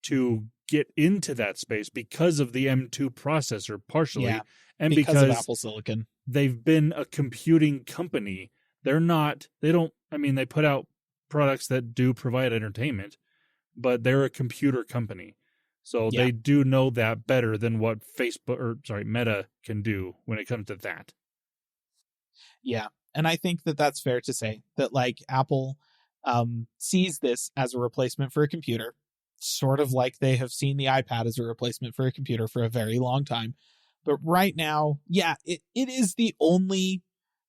to get into that space because of the M2 processor, partially. Yeah, and because of Apple Silicon. They've been a computing company. They put out products that do provide entertainment, but they're a computer company. So they do know that better than what Meta can do when it comes to that. Yeah. And I think that that's fair to say that, like, Apple sees this as a replacement for a computer, sort of like they have seen the iPad as a replacement for a computer for a very long time. But right now, it is the only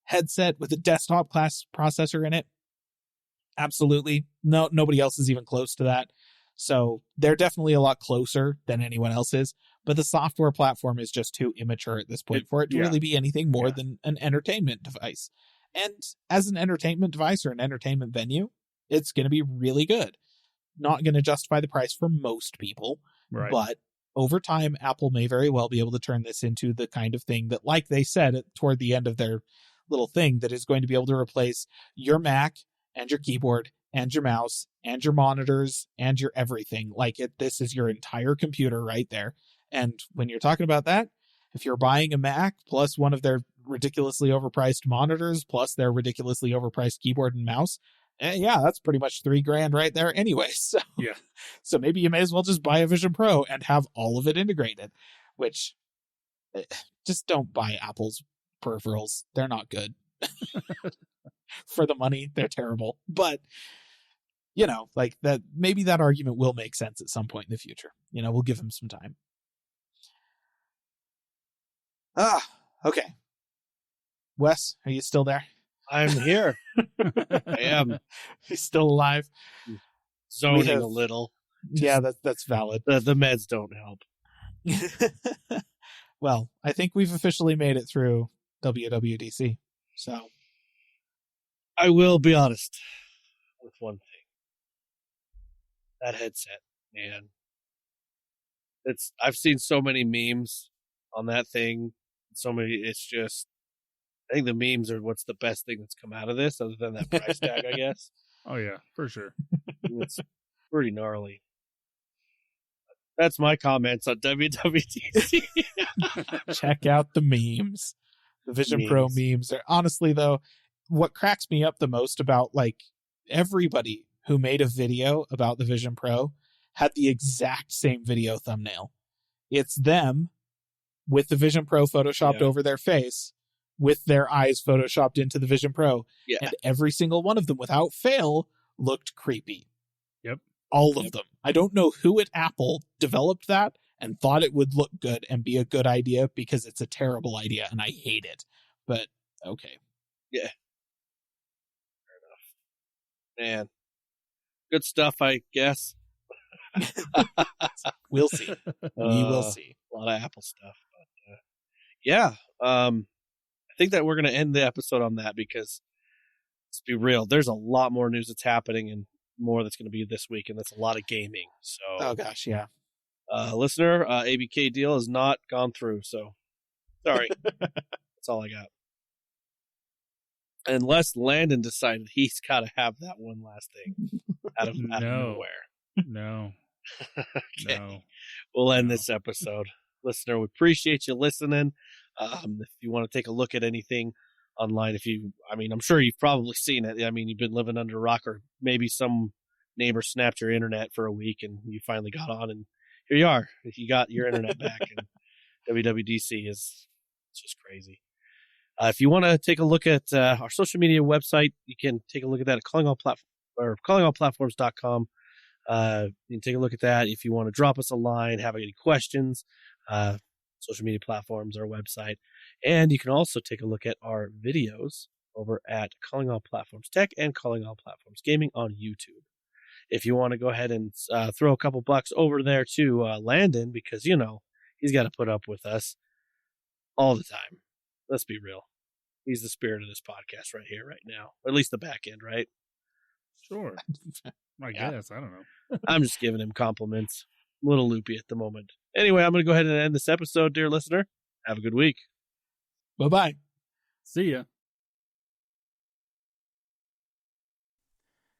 headset with a desktop class processor in it. Absolutely. No, nobody else is even close to that. So they're definitely a lot closer than anyone else is. But the software platform is just too immature at this point for it to really be anything more than an entertainment device. And as an entertainment device or an entertainment venue, it's going to be really good. Not going to justify the price for most people. Right. But over time, Apple may very well be able to turn this into the kind of thing that, like they said toward the end of their little thing, that is going to be able to replace your Mac and your keyboard and your mouse and your monitors and your everything. This is your entire computer right there. And when you're talking about that, if you're buying a Mac plus one of their ridiculously overpriced monitors plus their ridiculously overpriced keyboard and mouse, that's pretty much $3,000 right there anyway. So maybe you may as well just buy a Vision Pro and have all of it integrated, which just don't buy Apple's peripherals. They're not good. For the money, they're terrible. But, that maybe that argument will make sense at some point in the future. We'll give them some time. Okay. Wes, are you still there? I'm here. I am. He's still alive. Zoning a little. That's valid. The meds don't help. Well, I think we've officially made it through WWDC. So I will be honest with one thing. That headset, man. I've seen so many memes on that thing. It's just, I think the memes are what's the best thing that's come out of this, other than that price tag, I guess. Oh yeah, for sure. It's pretty gnarly. That's my comments on WWDC. Check out the memes. The Vision Pro memes are, honestly though, what cracks me up the most about, like, everybody who made a video about the Vision Pro had the exact same video thumbnail. It's them with the Vision Pro photoshopped over their face with their eyes photoshopped into the Vision Pro. Yeah. And every single one of them, without fail, looked creepy. Yep. All of them. I don't know who at Apple developed that and thought it would look good and be a good idea, because it's a terrible idea and I hate it. But, okay. Yeah. Fair enough. Man. Good stuff, I guess. We'll see. We will see. A lot of Apple stuff. But, yeah. I think that we're going to end the episode on that, because let's be real, there's a lot more news that's happening and more that's going to be this week, and that's a lot of gaming. So, Oh, gosh, yeah. Listener, ABK deal has not gone through, so sorry. That's all I got. Unless Landon decided he's got to have that one last thing out of nowhere. No. Okay. No. We'll end this episode. Listener, we appreciate you listening. If you want to take a look at anything online, I'm sure you've probably seen it. I mean, you've been living under a rock, or maybe some neighbor snapped your internet for a week and you finally got on, and here you are. You got your internet back, and WWDC is just crazy. If you want to take a look at our social media website, you can take a look at that at callingallplatforms.com. You can take a look at that. If you want to drop us a line, have any questions, social media platforms, our website. And you can also take a look at our videos over at Calling All Platforms Tech and Calling All Platforms Gaming on YouTube. If you want to go ahead and throw a couple bucks over there to Landon, because, he's got to put up with us all the time. Let's be real. He's the spirit of this podcast right here, right now. Or at least the back end, right? Sure. I guess. I don't know. I'm just giving him compliments. I'm a little loopy at the moment. Anyway, I'm going to go ahead and end this episode, dear listener. Have a good week. Bye-bye. See ya.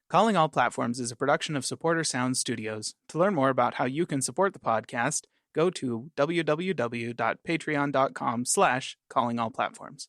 Calling All Platforms is a production of Supporter Sound Studios. To learn more about how you can support the podcast, go to www.patreon.com/callingallplatforms.